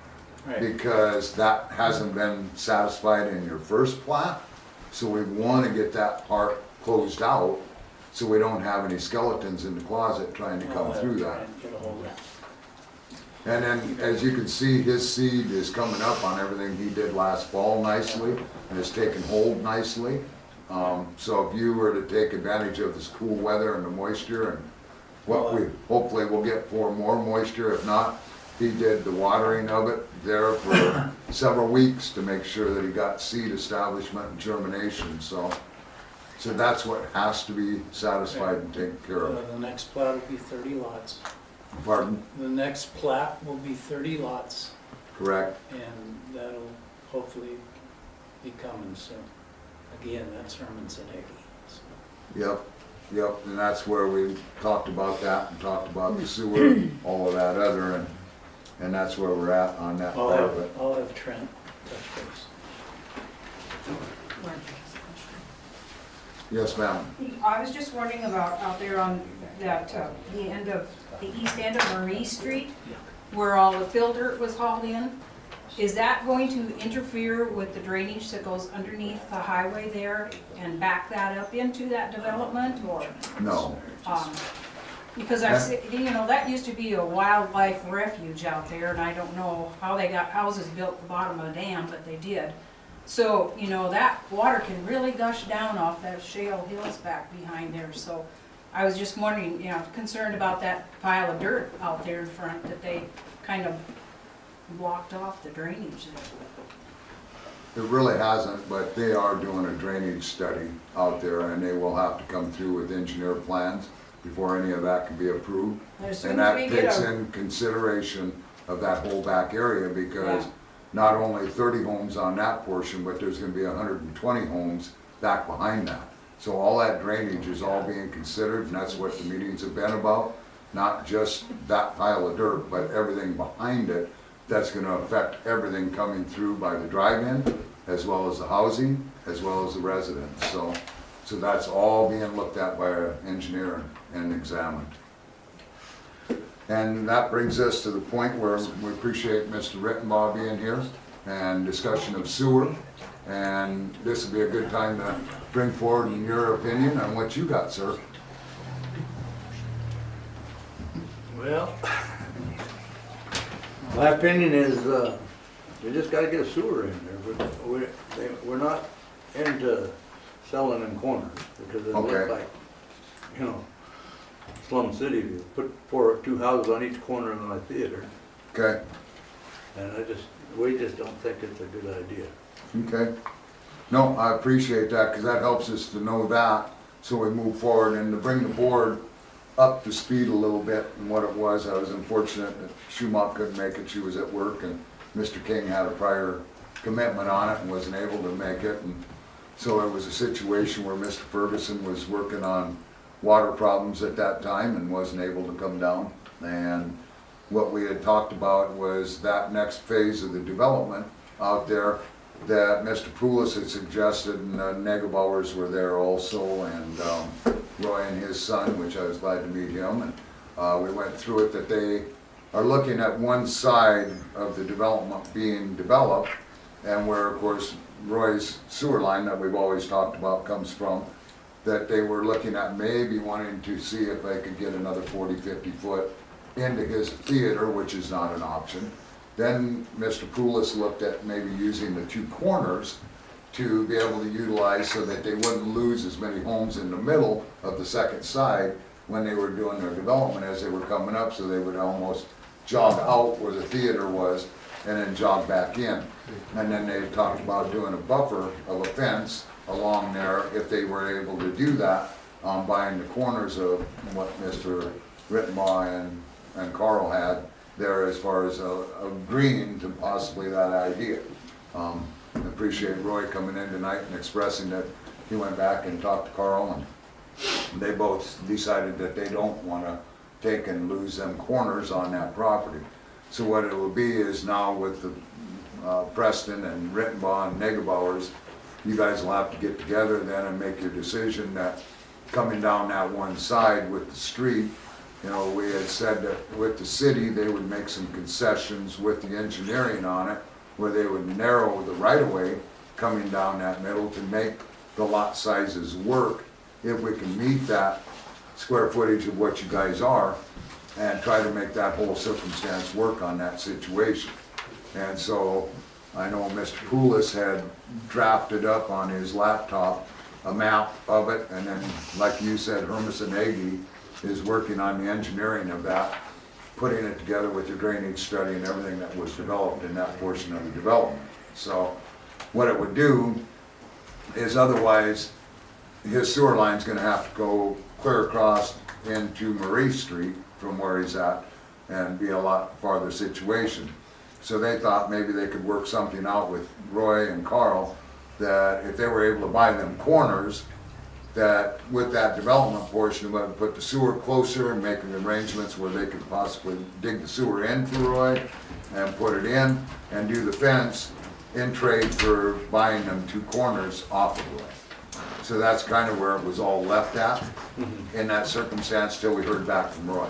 Right. because that hasn't been satisfied in your first plat. So we wanna get that part closed out, so we don't have any skeletons in the closet trying to come through that. Get a hold of it. And then, as you can see, his seed is coming up on everything he did last fall nicely, and it's taken hold nicely. So if you were to take advantage of this cool weather and the moisture, and what we, hopefully we'll get for more moisture, if not, he did the watering of it there for several weeks to make sure that he got seed establishment and germination, so that's what has to be satisfied and taken care of. The next plat will be 30 lots. Pardon? The next plat will be 30 lots, Correct? and that'll hopefully be coming soon. Again, that's Herman's and Eggy. So. Yep, and that's where we talked about that and talked about the sewer, all of that other, and that's where we're at on that part of it. I'll have Trent touch base. Yes, ma'am. I was just wondering about out there on that, the east end of Marie Street, where all the fill dirt was hauled in. Is that going to interfere with the drainage that goes underneath the highway there and back that up into that development, or? No. Because I've seen, you know, that used to be a wildlife refuge out there, and I don't know how they got houses built at the bottom of the dam, but they did. So, you know, that water can really gush down off those shale hills back behind there, so I was just wondering, you know, concerned about that pile of dirt out there in front, that they kind of blocked off the drainage there. It really hasn't, but they are doing a drainage study out there, and they will have to come through with engineer plans before any of that can be approved. As soon And as that we get takes a- in consideration of that whole back area, because not only 30 homes on that portion, but there's gonna be 120 homes back behind that. So all that drainage is all being considered, and that's what the meetings have been about. Not just that pile of dirt, but everything behind it that's gonna affect everything coming through by the drive-in, as well as the housing, as well as the residents. So that's all being looked at by an engineer and examined. And that brings us to the point where we appreciate Mr. Rittenbaugh being here and discussion of sewer. And this would be a good time to bring forward your opinion on what you got, sir. Well, my opinion is, we just gotta get a sewer in there, but we're not into selling in corners, because it Okay. looks like, you know, slum city, you put two houses on each corner of my theater, Okay, and we just don't think it's a good idea. okay. No, I appreciate that, because that helps us to know that, so we move forward, and to bring the board up to speed a little bit in what it was. I was unfortunate that Schumach couldn't make it, she was at work, and Mr. King had a prior commitment on it and wasn't able to make it, and so it was a situation where Mr. Ferguson was working on water problems at that time and wasn't able to come down. And what we had talked about was that next phase of the development out there that Mr. Poulos had suggested, and Negebauers were there also, and Roy and his son, which I was glad to meet him, and we went through it, that they are looking at one side of the development being developed, and where, of course, Roy's sewer line that we've always talked about comes from, that they were looking at maybe wanting to see if they could get another 40, 50 foot into his theater, which is not an option. Then Mr. Poulos looked at maybe using the two corners to be able to utilize so that they wouldn't lose as many homes in the middle of the second side when they were doing their development as they were coming up, so they would almost jog out where the theater was and then jog back in. And then they talked about doing a buffer of a fence along there if they were able to do that, buying the corners of what Mr. Rittenbaugh and Carl had there as far as agreeing to possibly that idea. I appreciate Roy coming in tonight and expressing that he went back and talked to Carl, and they both decided that they don't want to take and lose them corners on that property. So what it will be is now with the Preston and Rittenbaugh and Negebauers, you guys will have to get together then and make your decision that coming down that one side with the street, you know, we had said that with the city, they would make some concessions with the engineering on it, where they would narrow the right-of-way coming down that middle to make the lot sizes work, if we can meet that square footage of what you guys are, and try to make that whole circumstance work on that situation. And so, I know Mr. Poulos had drafted up on his laptop a map of it, and then, like you said, Hermosa is working on the engineering of that, putting it together with your drainage study and everything that was developed in that portion of the development. So, what it would do is otherwise, his sewer line's gonna have to go clear across into Marie Street from where he's at, and be a lot farther situation. So they thought maybe they could work something out with Roy and Carl, that if they were able to buy them corners, that with that development portion, we would put the sewer closer and making arrangements where they could possibly dig the sewer in for Roy and put it in and do the fence in trade for buying them 2 corners off of Roy. So that's kind of where it was all left at in that circumstance till we heard back from Roy.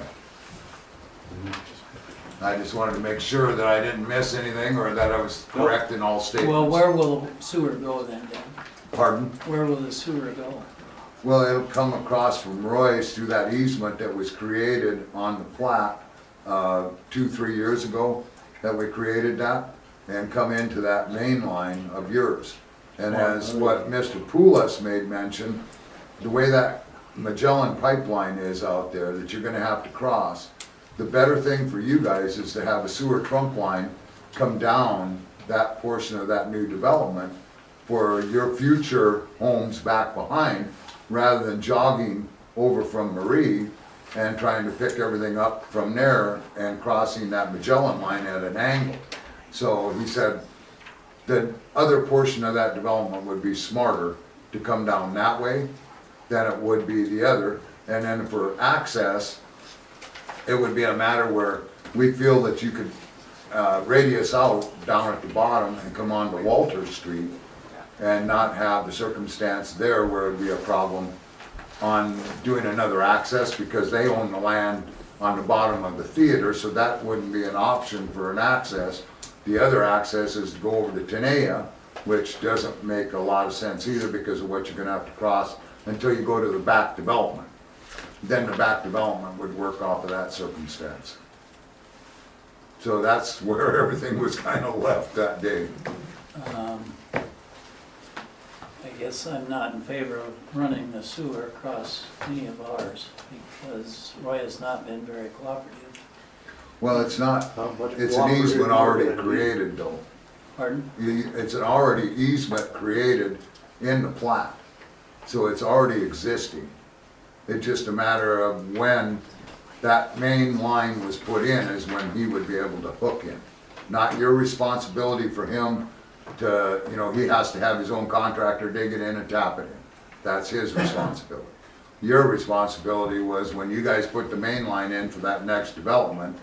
I just wanted to make sure that I didn't miss anything or that I was correct in all statements. Well, where will the sewer go then, Dan? Pardon? Where will the sewer go? Well, it'll come across from Roy's through that easement that was created on the plat 2-3 years ago that we created that, and come into that main line of yours. And as what Mr. Poulos made mention, the way that Magellan pipeline is out there that you're gonna have to cross, the better thing for you guys is to have a sewer trunk line come down that portion of that new development for your future homes back behind, rather than jogging over from Marie and trying to pick everything up from there and crossing that Magellan line at an angle. So he said the other portion of that development would be smarter to come down that way than it would be the other. And then for access, it would be a matter where we feel that you could radius out down at the bottom and come on to Walter Street and not have the circumstance there where it'd be a problem on doing another access, because they own the land on the bottom of the theater, so that wouldn't be an option for an access. The other access is to go over to Tenaya, which doesn't make a lot of sense either because of what you're gonna have to cross until you go to the back development. Then the back development would work off of that circumstance. So that's where everything was kind of left that day. I guess I'm not in favor of running the sewer across any of ours because Roy has not been very cooperative. Well, it's not, it's an easement already created though. Pardon? It's an already easement created in the plat, so it's already existing. It's just a matter of when that main line was put in is when he would be able to hook in. Not your responsibility for him to, you know, he has to have his own contractor dig it in and tap it in. That's his responsibility. Your responsibility was when you guys put the main line in for that next development,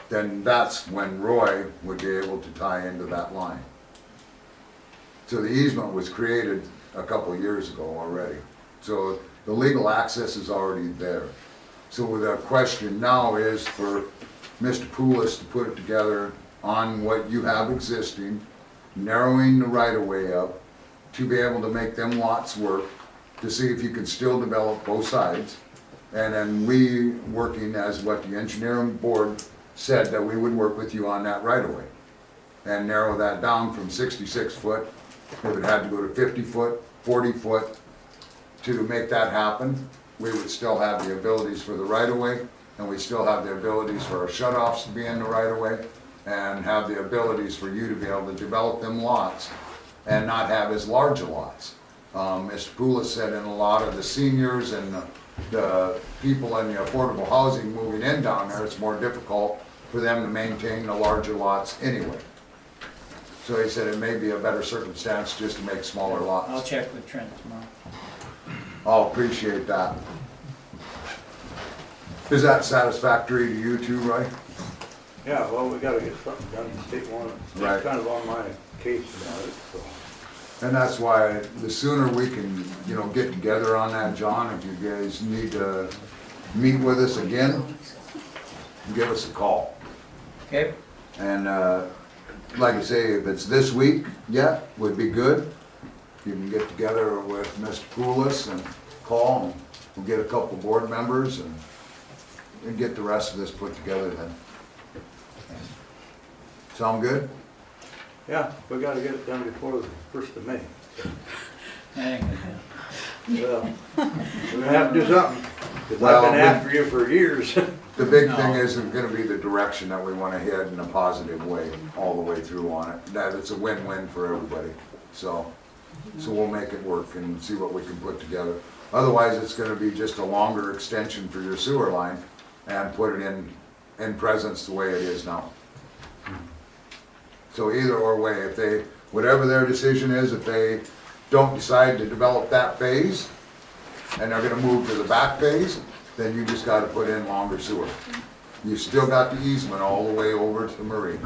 then that's when Roy would be able to tie into that line. So the easement was created a couple of years ago already. So the legal access is already there. So the question now is for Mr. Poulos to put it together on what you have existing, narrowing the right-of-way up to be able to make them lots work, to see if you can still develop both sides. And then we working as what the engineering board said that we would work with you on that right-of-way and narrow that down from 66 foot, if it had to go to 50 foot, 40 foot, to make that happen. We would still have the abilities for the right-of-way, and we still have the abilities for our shut-offs to be in the right-of-way, and have the abilities for you to be able to develop them lots and not have as large a lots. Mr. Poulos said in a lot of the seniors and the people in the affordable housing moving in down there, it's more difficult for them to maintain the larger lots anyway. So he said it may be a better circumstance just to make smaller lots. I'll check with Trent tomorrow. I'll appreciate that. Is that satisfactory to you too, Roy? Yeah, well, we gotta get something done, the state wanted, Right. it's kind of on my case about it, so. And that's why the sooner we can, get together on that, John, if you guys need to meet with us again, give us a call. Okay. And, like I say, if it's this week yet, would be good. You can get together with Mr. Poulos and call, and we'll get a couple board members and get the rest of this put together then. Sound good? Yeah, we gotta get it done before the 1st of May. Hang on. Well, we're gonna have to do something, cause Well, I've been after you for years. The big thing is gonna be the direction that we wanna head in a positive way, all the way through on it. That it's a win-win for everybody, so we'll make it work and see what we can put together. Otherwise, it's gonna be just a longer extension for your sewer line and put it in presence the way it is now. So either or way, if they, whatever their decision is, if they don't decide to develop that phase and they're gonna move to the back phase, then you just gotta put in longer sewer. You still got the easement all the way over to Marie.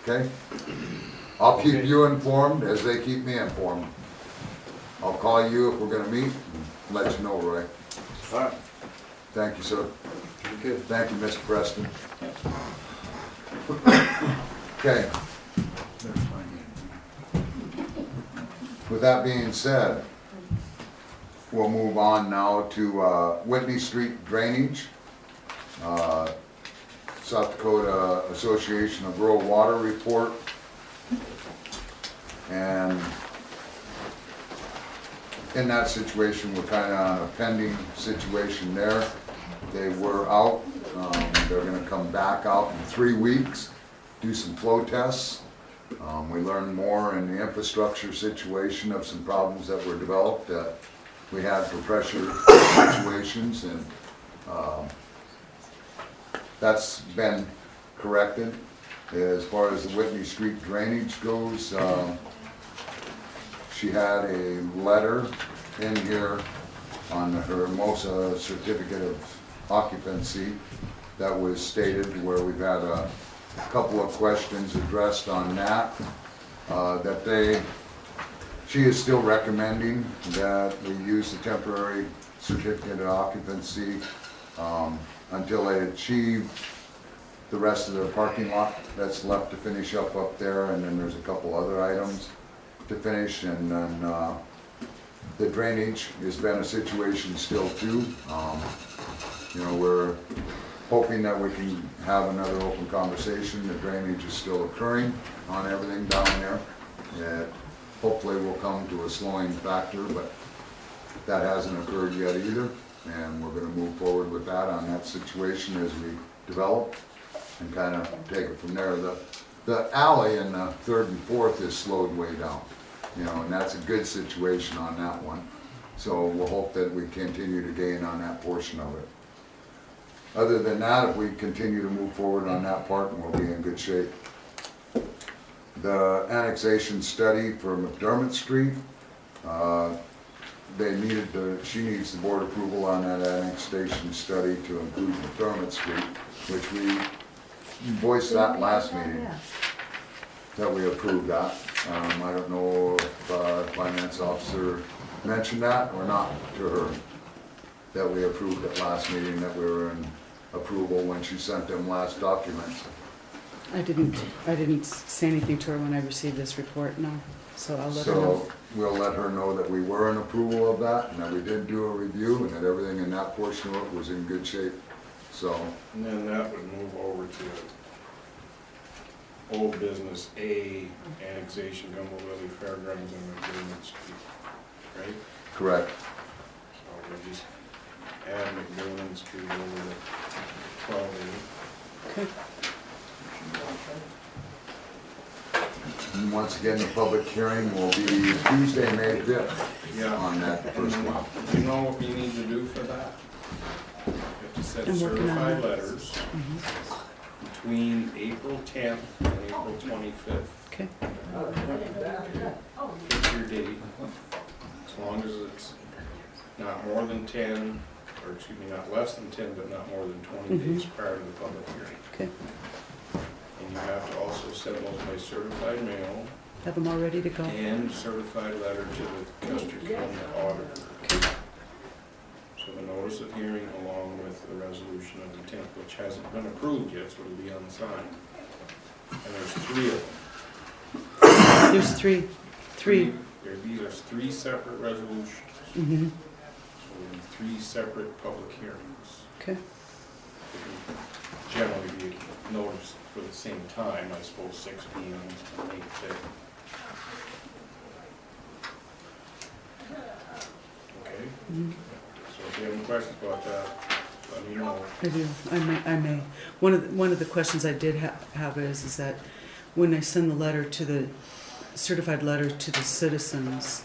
Okay? I'll keep you informed as they keep me informed. I'll call you if we're gonna meet and let you know, Roy. All right. Thank you, sir. Okay. Thank you, Mr. Preston. Okay. With that being said, we'll move on now to Whitney Street drainage. South Dakota Association of Rural Water report. And in that situation, we're kind of on a pending situation there. They were out. They're gonna come back out in 3 weeks, do some flow tests. We learned more in the infrastructure situation of some problems that were developed that we had for pressure situations, and that's been corrected. As far as the Whitney Street drainage goes, she had a letter in here on the Hermosa certificate of occupancy that was stated, where we've had a couple of questions addressed on that, she is still recommending that we use the temporary certificate of occupancy until they achieve the rest of their parking lot that's left to finish up there, and then there's a couple other items to finish, and then the drainage has been a situation still too. We're hoping that we can have another open conversation. The drainage is still occurring on everything down there. It hopefully will come to a slowing factor, but that hasn't occurred yet either. And we're gonna move forward with that on that situation as we develop and kind of take it from there. The alley in the 3rd and 4th is slowed way down, and that's a good situation on that one. So we'll hope that we continue to gain on that portion of it. Other than that, if we continue to move forward on that part, we'll be in good shape. The annexation study for McDermott Street, she needs the board approval on that annexation study to include McDermott Street, which we voiced that last meeting, that we approved that. I don't know if the finance officer mentioned that or not to her, that we approved at last meeting, that we were in approval when she sent them last documents. I didn't say anything to her when I received this report, no, so I'll let her know. So we'll let her know that we were in approval of that, and that we did do a review, and that everything in that portion of it was in good shape, so. And then that would move over to old business A, annexation, Gumbo Lily Fairgrounds and McDermott Street, right? Correct. So we'll just add McDermott Street over to 12A. Okay. And once again, the public hearing will be Tuesday, May 5th. Yeah. On that first one. You know what you need to do for that? You have to set I'm working on certified it. letters between April 10th and April 25th. Okay. Pick your date, as long as it's not more than 10, or excuse me, not less than 10, but not more than 20 days prior to the public hearing. Okay, And you have to also send those by certified mail have them all ready to go. and certified letter to the Custer County auditor. So the notice of hearing along with the resolution of intent, which hasn't been approved yet, so it'll be on the sign. And there's 3 of them. There's three. These are 3 separate resolutions. Mm-hmm, So there'll be 3 separate public hearings. okay. They can generally be noticed for the same time, I suppose, 6 p.m. and 8 p.m. Okay? Mhm. So if you have any questions about that, let me know. I do, I may. One of the questions I did have is that when I send the letter to the, certified letter to the citizens,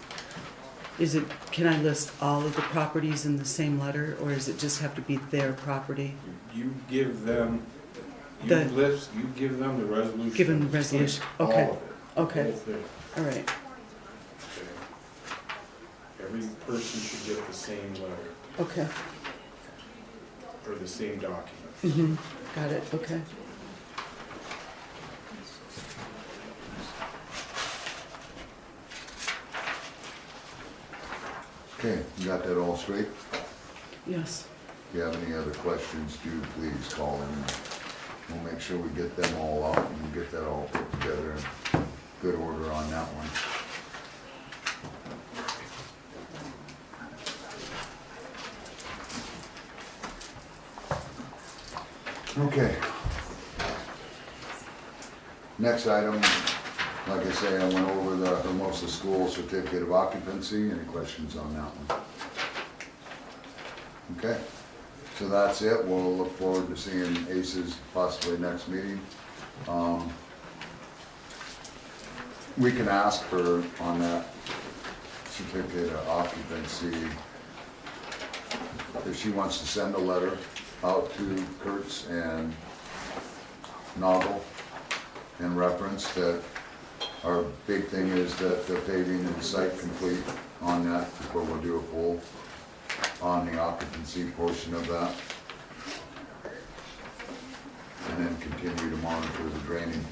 can I list all of the properties in the same letter, or does it just have to be their property? You give them, you give them the resolution. Give them the resolution, okay. All of it. Okay. The whole thing. All right, Okay. Every person should get the same letter, okay. or the same document. Mm-hmm, got it, okay. Okay, you got that all straight? Yes. If you have any other questions, do please call in. We'll make sure we get them all out and get that all put together in good order on that one. Okay. Next item, like I say, I went over the Hermosa School Certificate of Occupancy. Any questions on that one? Okay, so that's it. We'll look forward to seeing ACES possibly next meeting. We can ask her on that certificate of occupancy if she wants to send a letter out to Kurtz and Noggle in reference that our big thing is that the paving and site complete on that before we'll do a poll on the occupancy portion of that. And then continue to monitor the draining.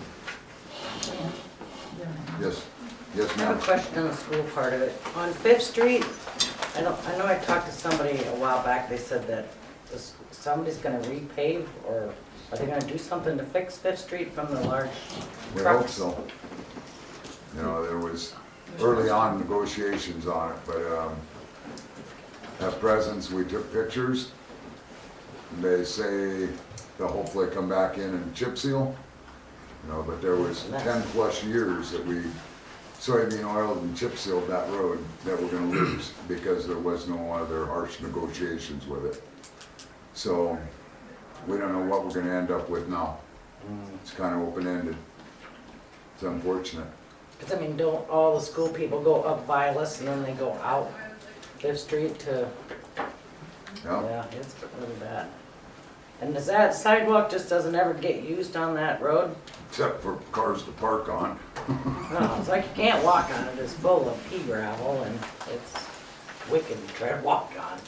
Yes, yes, I have ma'am. a question on the school part of it. On Fifth Street, I know I talked to somebody a while back, they said that somebody's gonna repave, or are they gonna do something to fix Fifth Street from the large We hope trucks? so. You know, there was early on negotiations on it, but at present, we took pictures. They say they'll hopefully come back in and chip seal. You know, but there was 10+ years that we soybean oiled and chip sealed that road that we're gonna lose because there was no other harsh negotiations with it. So we don't know what we're gonna end up with now. It's kind of open-ended. It's unfortunate. Cause I mean, don't all the school people go up Violet and then they go out Fifth Street to, yeah, it's really bad. And does that sidewalk just doesn't ever get used on that road? Except for cars to park on. No, it's like you can't walk on it, it's full of pea gravel and it's wicked to try to walk on.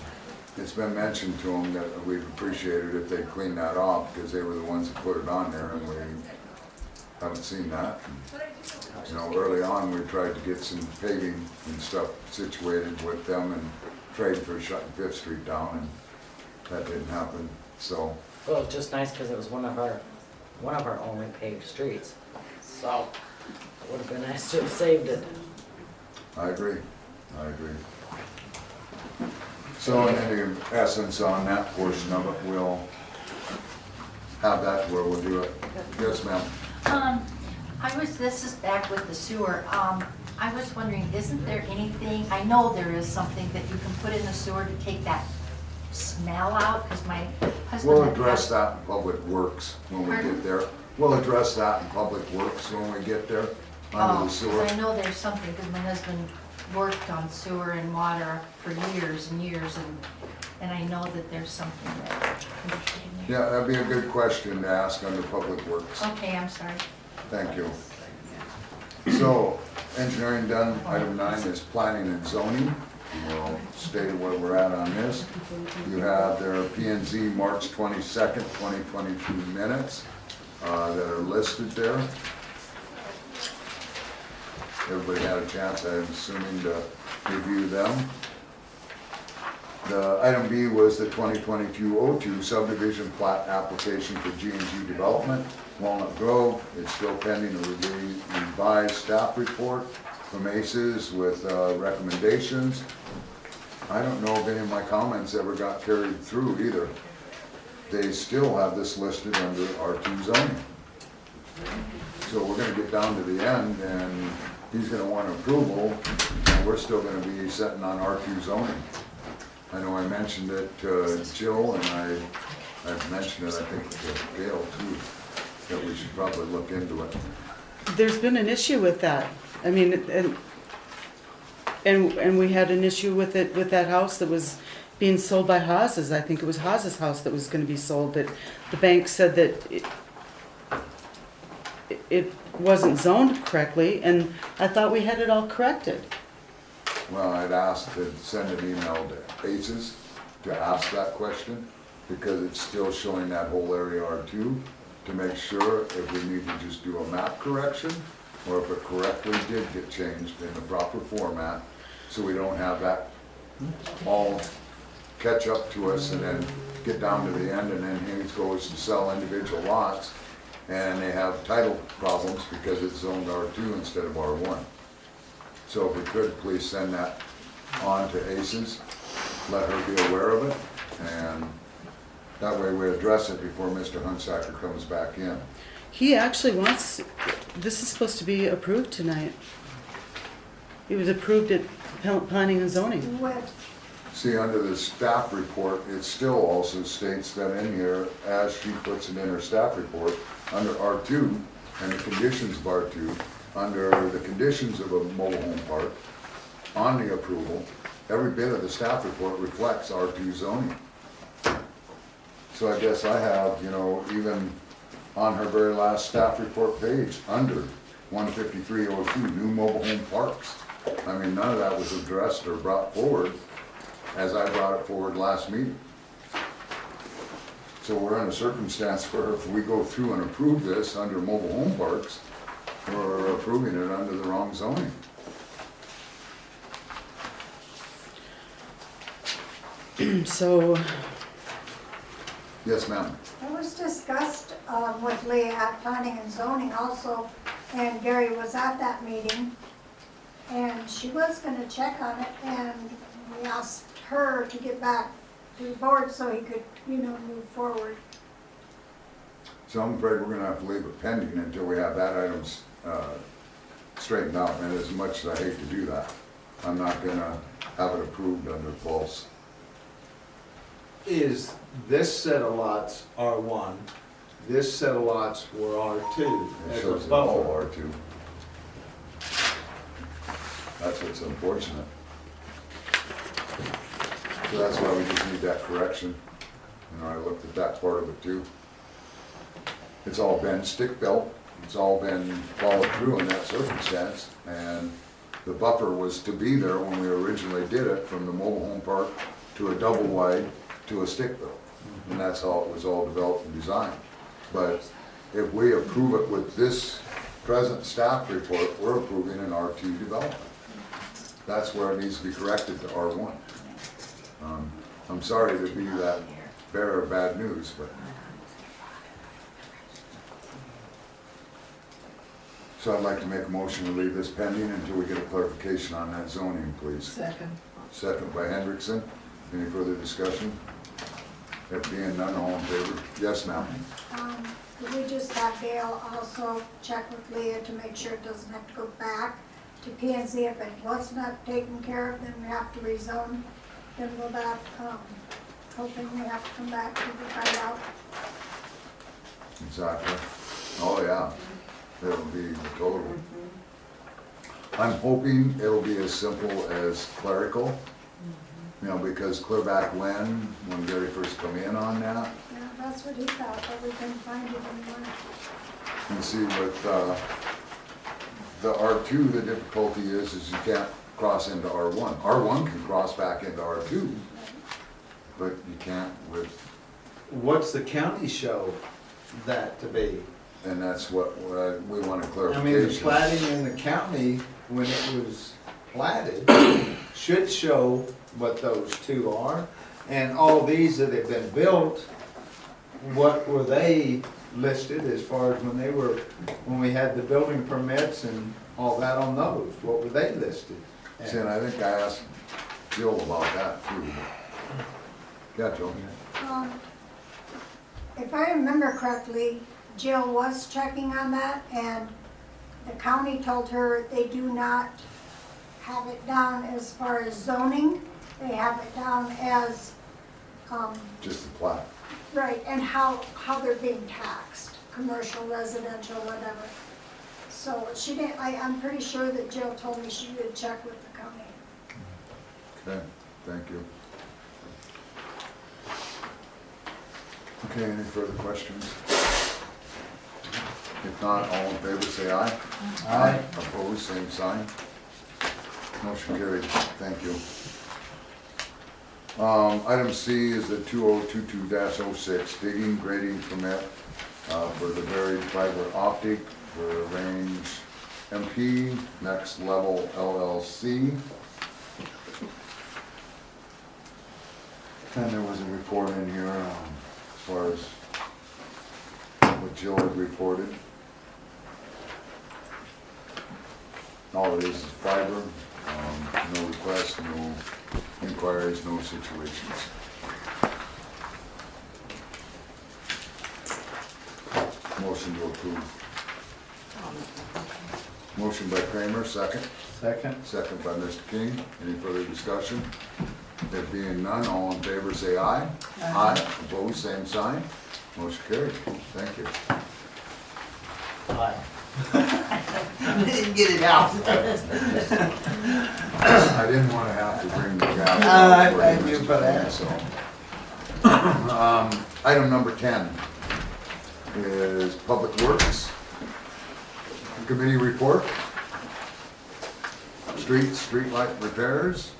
It's been mentioned to them that we'd appreciate it if they'd clean that off because they were the ones that put it on there and we haven't seen that. You know, early on, we tried to get some paving and stuff situated with them and trade for shutting Fifth Street down, and that didn't happen, so. Well, it's just nice because it was one of our only paved streets. So, it would have been nice to have saved it. I agree. So in any essence on that portion of it, we'll have that where we'll do it. Yes, ma'am. This is back with the sewer. I was wondering, isn't there anything, I know there is something that you can put in the sewer to take that smell out, because my husband. We'll address that in Public Works when we get there. We'll address that in Public Works when we get there, under the sewer. Because I know there's something, because my husband worked on sewer and water for years and years, and I know that there's something that. Yeah, that'd be a good question to ask under Public Works. Okay, I'm sorry. Thank you. So, engineering done, item 9 is planning and zoning. we'll state where we're at on this. You have their P and Z March 22nd, 2022 minutes that are listed there. Everybody had a chance, I'm assuming, to review them. The item B was the 2022-02 subdivision plat application for G&G Development, Walnut Grove. It's still pending a revised staff report from ACES with recommendations. I don't know if any of my comments ever got carried through either. They still have this listed under R2 zoning. So we're gonna get down to the end and he's gonna want approval and we're still gonna be sitting on R2 zoning. I know I mentioned it to Jill and I've mentioned it, I think, to Gail too, that we should probably look into it. There's been an issue with that. I mean, and we had an issue with it, with that house that was being sold by Haas's. I think it was Haas's house that was gonna be sold, that the bank said that it wasn't zoned correctly, and I thought we had it all corrected. Well, I'd asked to send an email to ACES to ask that question, because it's still showing that whole area R2, to make sure if we need to just do a map correction, or if it correctly did get changed in the proper format, so we don't have that all catch up to us and then get down to the end and then Haynes goes to sell individual lots and they have title problems because it's zoned R2 instead of R1. So if we could, please send that on to ACES, let her be aware of it, and that way we address it before Mr. Hunsaker comes back in. He actually wants, this is supposed to be approved tonight. It was approved at planning and zoning. What? See, under the staff report, it still also states that in here, as she puts it in her staff report, under R2 and the conditions of R2, under the conditions of a mobile home park, on the approval, every bit of the staff report reflects R2 zoning. So I guess I have, you know, even on her very last staff report page, under 15302, new mobile home parks. I mean, none of that was addressed or brought forward as I brought it forward last meeting. So we're in a circumstance where if we go through and approve this under mobile home parks, we're approving it under the wrong zoning. So, Yes, ma'am. It was discussed with Leah at planning and zoning also, and Gary was at that meeting. And she was gonna check on it, and we asked her to get back to the board so he could, you know, move forward. So I'm afraid we're gonna have to leave it pending until we have that item straightened out, and as much as I hate to do that, I'm not gonna have it approved under false. Is this set of lots R1, this set of lots were R2 It as a shows it all buffer. R2. That's what's unfortunate. So that's why we just need that correction. You know, I looked at that part of it too. It's all been stick built, it's all been followed through in that circumstance, and the buffer was to be there when we originally did it, from the mobile home park to a double wide to a stick built. And that's how it was all developed and designed. But if we approve it with this present staff report, we're approving an R2 development. That's where it needs to be corrected to R1. I'm sorry to be that bearer of bad news, but. So I'd like to make a motion to leave this pending until we get a clarification on that zoning, please. Second. Second by Hendrickson. Any further discussion? If being none, all in favor? Yes, ma'am. Could we just have Gail also check with Leah to make sure it doesn't have to go back to P and Z? If it was not taken care of, then we have to rezone. Then we'll back, hoping we have to come back to find out. Exactly. Oh, yeah. It'll be the total. I'm hoping it'll be as simple as clerical, you know, because clear back when Gary first come in on that, Yeah, that's what he thought, but we couldn't find it anywhere. and see with the R2, the difficulty is you can't cross into R1. R1 can cross back into R2, but you can't with, What's the county show that to be? and that's what we want a I clarification. mean, the plating in the county, when it was platted, should show what those two are. And all these that have been built, what were they listed as far as when we had the building permits and all that on those? What were they listed? See, and I think I asked Jill about that too. Yeah, Jill? If I remember correctly, Jill was checking on that, and the county told her they do not have it down as far as zoning. They have it down as, Just the plat. right, and how they're being taxed, commercial, residential, whatever. So she didn't, I'm pretty sure that Jill told me she would check with the county. Okay, thank you. Okay, any further questions? If not, all in favor say aye. Aye. Opposed, same sign. Motion carried, thank you. Item C is the 2022-06 digging grading permit for the buried fiber optic for Range MP, Next Level LLC. And there was a report in here as far as what Jill had reported. All it is fiber, no requests, no inquiries, no situations. Motion to approve. Motion by Kramer, second. Second? Second by Mr. King. Any further discussion? There being none, all in favor say aye. Aye. Opposed, same sign. Motion carried. Thank you. Didn't get it out. I didn't want to have to bring the gavel. Thank you for that. So, item number 10 is Public Works Committee report. Streetlight repairs.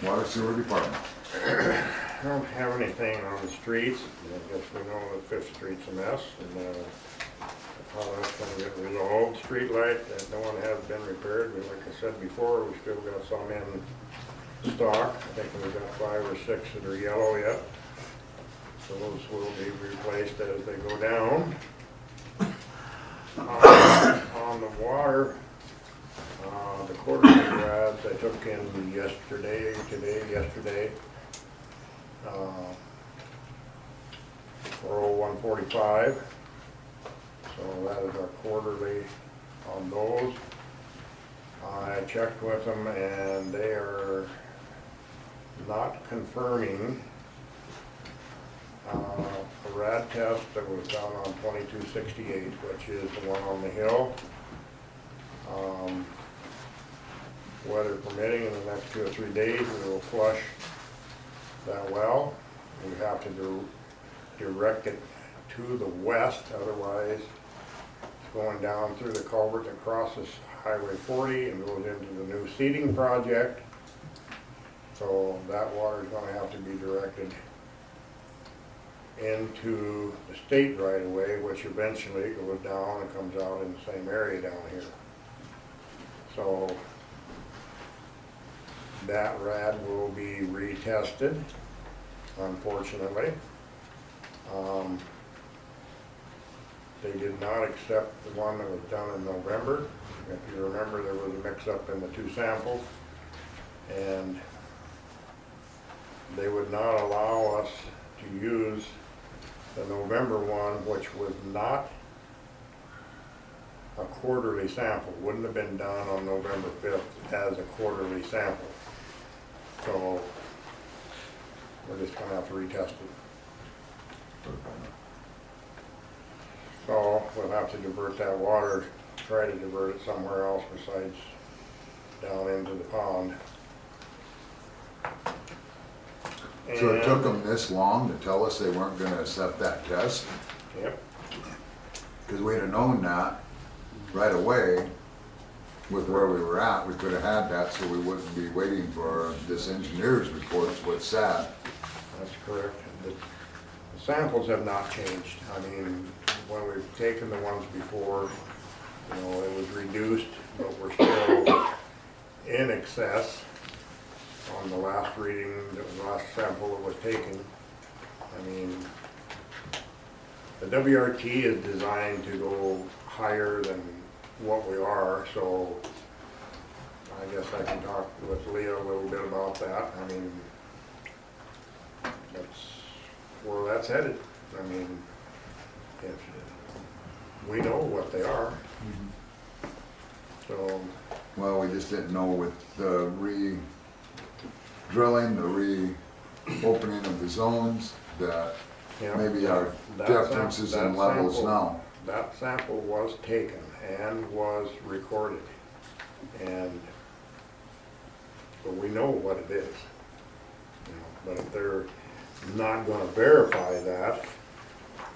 Water Sewer Department. I don't have anything on the streets. I guess we know that Fifth Street's a mess, and how that's gonna get resolved. Streetlight, that one has been repaired, but like I said before, we still got some in stock. I think we've got 5 or 6 that are yellow yet. So those will be replaced as they go down. On the water, the quarterly grads I took in yesterday, for 0145. So that is our quarterly on those. I checked with them and they are not confirming a rad test that was done on 2268, which is the one on the hill. Weather permitting, in the next 2 or 3 days, we will flush that well. We have to direct it to the west, otherwise it's going down through the culvert that crosses Highway 40 and goes into the new seeding project. So that water is going to have to be directed into the state right away, which eventually goes down and comes out in the same area down here. So that rad will be retested, unfortunately. They did not accept the one that was done in November. If you remember, there was a mix-up in the 2 samples, and they would not allow us to use the November one, which was not a quarterly sample, wouldn't have been done on November 5th as a quarterly sample. So we're just gonna have to retest it. So we'll have to divert that water, try to divert it somewhere else besides down into the pond. So it took them this long to tell us they weren't gonna accept that test? Yep. Because we'd have known that right away, with where we were at, we could have had that, so we wouldn't be waiting for this engineer's report, is what's sad. That's correct. The samples have not changed. I mean, when we've taken the ones before, you know, it was reduced, but we're still in excess on the last reading, the last sample that was taken. I mean, the WRT is designed to go higher than what we are, so I guess I can talk with Leah a little bit about that. I mean, that's where that's headed. I mean, if we know what they are. So, Well, we just didn't know with the re-drilling, the re-opening of the zones, that yeah, maybe our that differences that in levels sample- now. That sample was taken and was recorded, and so we know what it is. You know, but if they're not gonna verify that,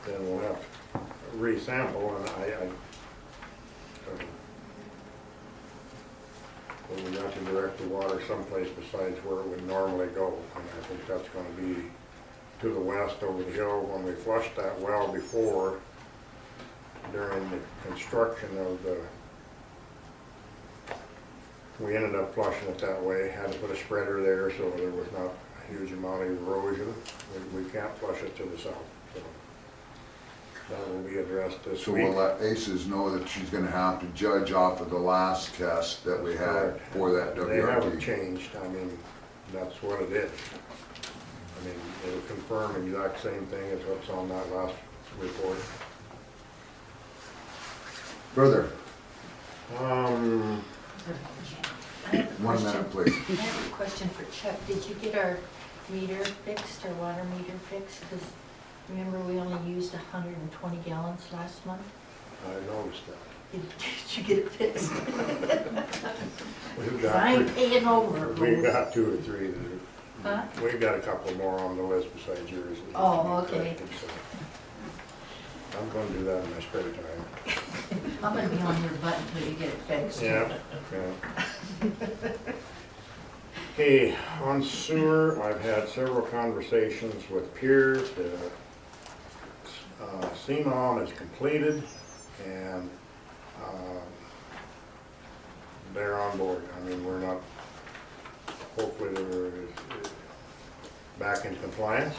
then we'll have to resample, and well, we got to direct the water someplace besides where it would normally go, and I think that's gonna be to the west over the hill. When we flushed that well before, during the construction of the, we ended up flushing it that way, had to put a spreader there so there was not a huge amount of erosion. We can't flush it to the south, so that will be addressed this So week. we'll let ACES know that she's gonna have to judge off of the last test that we had for that They haven't WRT. changed, I mean, that's what it is. I mean, it'll confirm the exact same thing as what's on that last report. Further, I have a 1 question. minute, please. I have a question for Chuck. Did you get our meter fixed, our water meter fixed? Because remember, we only used 120 gallons last month? I noticed that. Did you get it fixed? We've 'Cause got I ain't three- paying over. We've got 2 or 3 that Huh? are, we've got a couple more on the list besides yours. that Oh, need to be okay. corrected, so I'm gonna do that in my spare time. I'm gonna be on your butt until you get it fixed. Yeah, yeah. Okay, on sewer, I've had several conversations with Piers. CMOM is completed, and they're on board. I mean, we're not, hopefully they're back in compliance.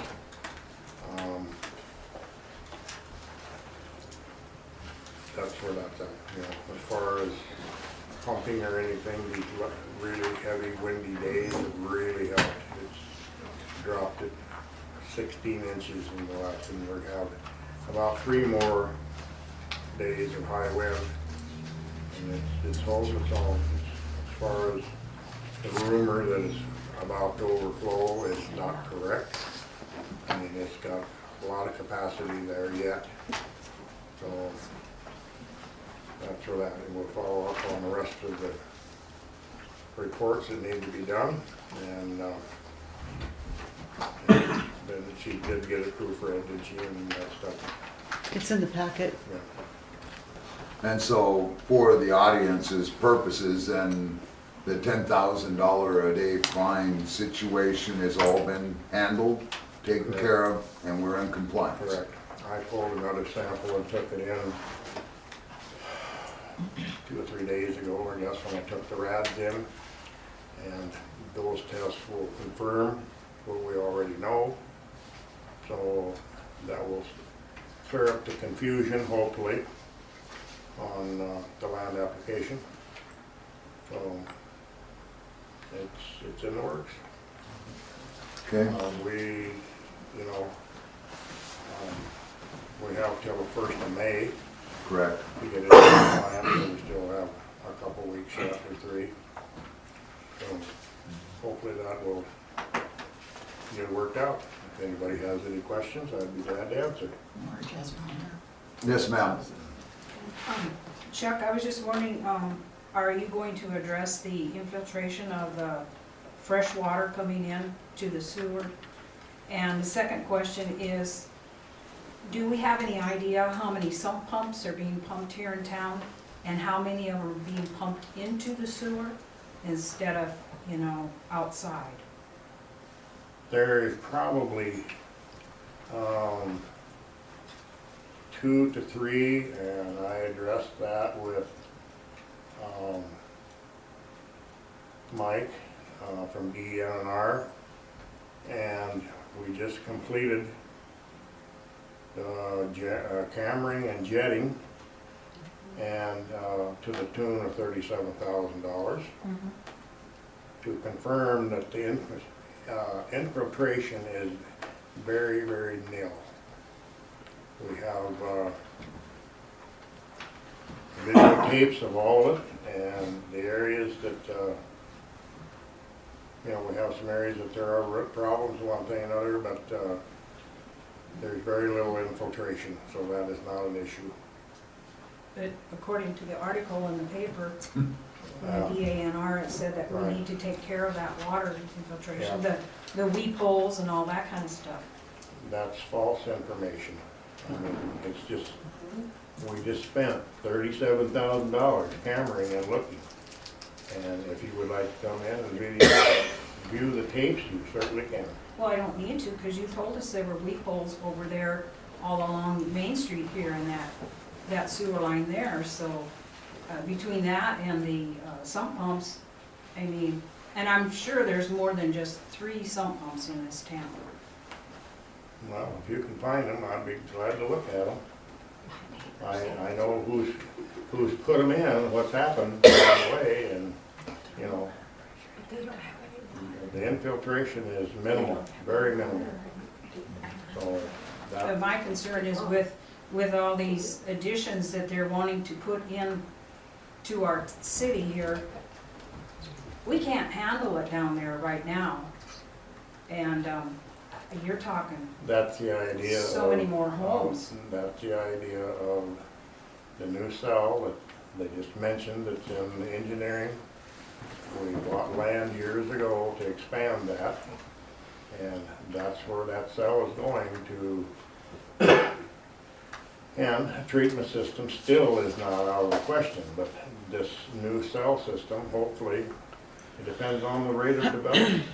That's where that's at, you know, as far as pumping or anything, these really heavy windy days have really helped. It's dropped it 16 inches in the last, and we're having about 3 more days of high wind. And it's holding its own. As far as the rumor that it's about to overflow is not correct. I mean, it's got a lot of capacity there yet. So that's where that, and we'll follow up on the rest of the reports that need to be done. And then she did get it proofread, did she, and that stuff. It's in the packet. Yeah. And so for the audience's purposes, then the $10,000 a day fine situation has all been handled, taken Correct. care of, and we're in compliance. Correct. I pulled another sample and took it in 2 or 3 days ago, I guess, when I took the rads in. And those tests will confirm what we already know. So that will clear up the confusion, hopefully, on the land application. So it's in the works. Okay, We, you know, we have till the 1st of May correct. to get it in the plan, so we still have a couple weeks yet or 3. So hopefully that will get worked out. If anybody has any questions, I'd be glad to answer. Marge has one Yes, ma'am. Chuck, I was just wondering, are you going to address the infiltration of the fresh water coming in to the sewer? And the second question is, do we have any idea how many sump pumps are being pumped here in town? and how many of them are being pumped into the sewer instead of, you know, outside? There is probably 2 to 3, and I addressed that with Mike from DNR, and we just completed cammering and jetting, and to the tune of $37,000 to confirm that the infiltration is very, very nil. We have videotapes of all of it, and the areas that, you know, we have some areas that there are root problems, one thing and another, but there's very little infiltration, so that is not an issue. But according to the article in the paper, from the DANR, it said that we need to take care of that water infiltration, the weep holes and all that kind of stuff. That's false information. I mean, it's just, we just spent $37,000 cammering and looking. And if you would like to come in and view the tapes, you certainly can. Well, I don't need to, because you told us there were weep holes over there all along Main Street here in that sewer line there, so between that and the sump pumps, I mean, and I'm sure there's more than just 3 sump pumps in this town. Well, if you can find them, I'd be glad to look at them. I know who's put them in, what's happened along the way, and, you know, the infiltration is minimal, very minimal. So that, My concern is with all these additions that they're wanting to put in to our city here, we can't handle it down there right now. And you're talking that's the idea. so many more homes. That's the idea of the new cell that they just mentioned, that's in the engineering. We bought land years ago to expand that, and that's where that cell is going to. And a treatment system still is not out of the question, but this new cell system, hopefully, it depends on the rate of development.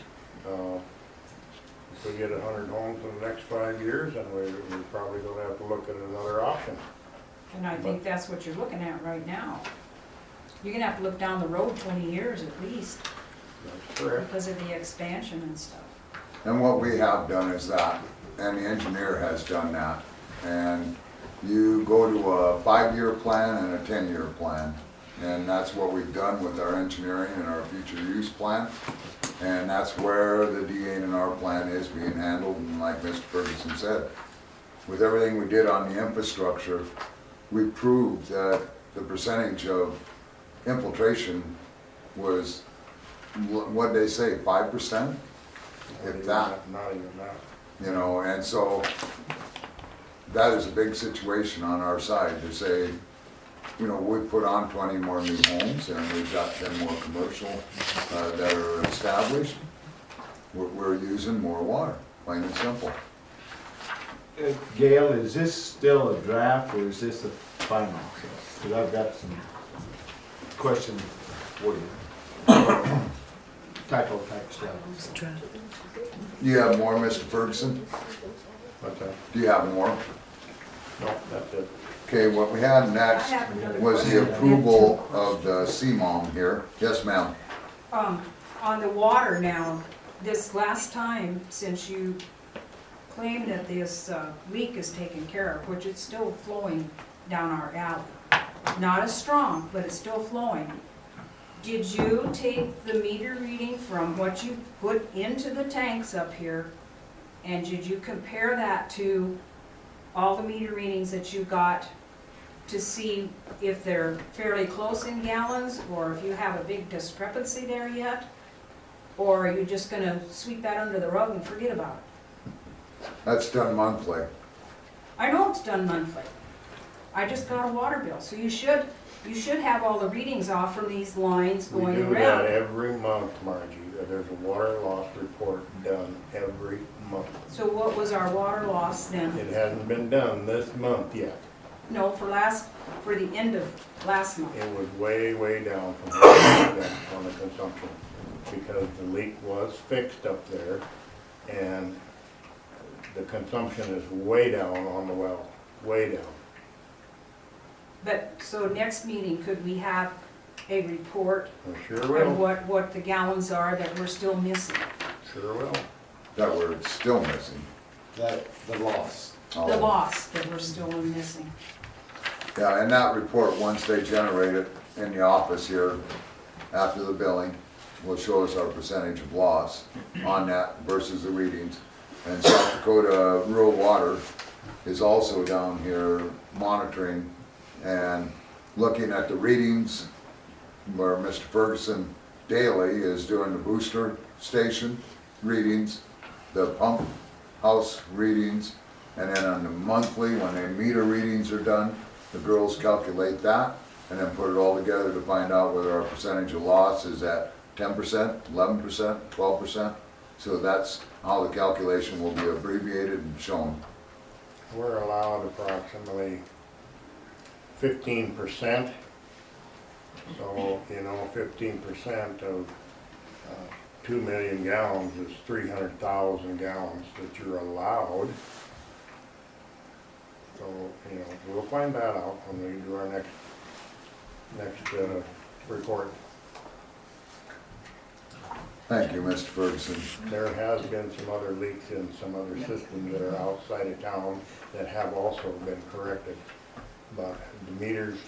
If we get 100 homes in the next 5 years, then we're probably going to have to look at another option. And I think that's what you're looking at right now. You're gonna have to look down the road 20 years at least. That's correct. Because of the expansion and stuff. And what we have done is that, and the engineer has done that, and you go to a 5-year plan and a 10-year plan. And that's what we've done with our engineering and our future use plan. And that's where the DA&R plan is being handled, and like Mr. Ferguson said, with everything we did on the infrastructure, we proved that the percentage of infiltration was, what'd they say, 5%? If that. Not even that. You know, and so that is a big situation on our side to say, you know, we put on 20 more new homes and we've got 10 more commercial that are established. We're using more water, plain and simple. Gail, is this still a draft or is this the final? Because I've got some questions for you. Typo type stuff. Do you have more, Mr. Ferguson? What's that? Do you have more? No, that's it. Okay, what we had next was the approval of the CMOM here. Yes, ma'am. On the water now, this last time, since you claimed that this leak is taken care of, which it's still flowing down our alley. Not as strong, but it's still flowing. Did you take the meter reading from what you put into the tanks up here, and did you compare that to all the meter readings that you got to see if they're fairly close in gallons, or if you have a big discrepancy there yet? Or are you just gonna sweep that under the rug and forget about it? That's done monthly. I know it's done monthly. I just got a water bill, so you should have all the readings off from these lines We going do around. that every month, Margie. There's a water loss report done every month. So what was our water loss then? It hasn't been done this month yet. No, for the end of last month. It was way, way down from on the consumption, because the leak was fixed up there, and the consumption is way down on the well, way down. But, so next meeting, could we have a report I sure of will, what the gallons are that we're still missing? sure will. That we're still missing. That, the loss. The Oh. loss that we're still missing. Yeah, and that report, once they generate it in the office here, after the billing, will show us our percentage of loss on that versus the readings. And South Dakota Rural Water is also down here monitoring and looking at the readings where Mr. Ferguson daily is doing the booster station readings, the pump house readings, and then on the monthly, when the meter readings are done, the girls calculate that and then put it all together to find out whether our percentage of loss is at 10%, 11%, 12%. So that's how the calculation will be abbreviated and shown. We're allowed approximately 15%. So, 15% of 2 million gallons is 300,000 gallons that you're allowed. So, we'll find that out when we do our next report. Thank you, Mr. Ferguson. There has been some other leaks in some other systems that are outside of town that have also been corrected. But the meters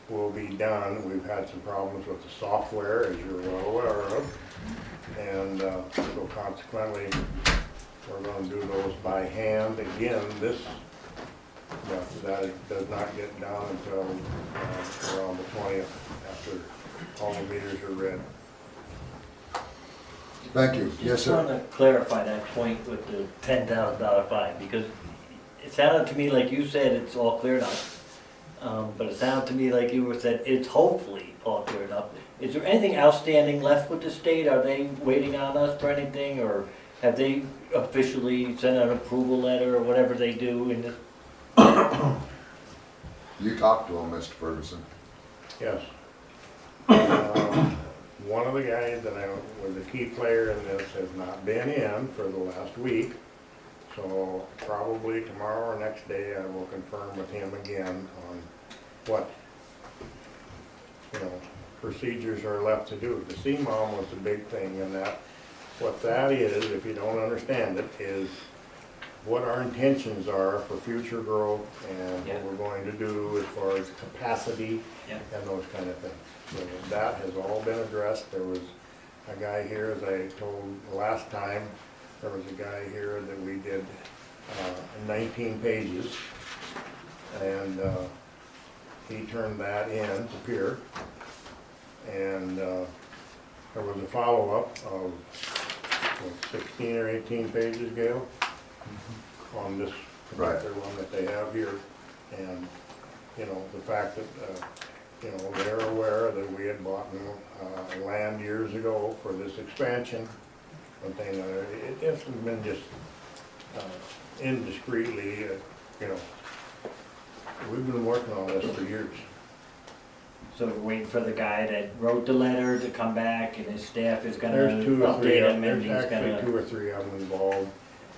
will be done. We've had some problems with the software, as you're well aware of. And so consequently, we're going to do those by hand. Again, that does not get done until around the 20th, after all the meters are read. Thank you. Yes, Just want sir. to clarify that point with the $10,000 fine, because it sounded to me like you said it's all cleared up. But it sounded to me like you were said it's hopefully all cleared up. Is there anything outstanding left with the state? Are they waiting on us for anything, or have they officially sent an approval letter or whatever they do in this? You talked to him, Mr. Ferguson. Yes. One of the guys that was a key player in this has not been in for the last week. So probably tomorrow or next day I will confirm with him again on what, procedures are left to do. The CMOM was the big thing in that. What that is, if you don't understand it, is what our intentions are for future growth and what we're going to do as far as capacity and those kind of things. So that has all been addressed. There was a guy here, as I told last time, there was a guy here that we did 19 pages, and he turned that in to Pierre, and there was a follow-up of 16 or 18 pages, Gail, on this particular one that they have here, and the fact that they're aware that we had bought land years ago for this expansion. One thing, it's been just indiscreetly, we've been working on this for years. So we're waiting for the guy that wrote the letter to come back, and his staff is gonna There's two or three update of him, them, and there's he's actually gonna. 2 or 3 of them involved,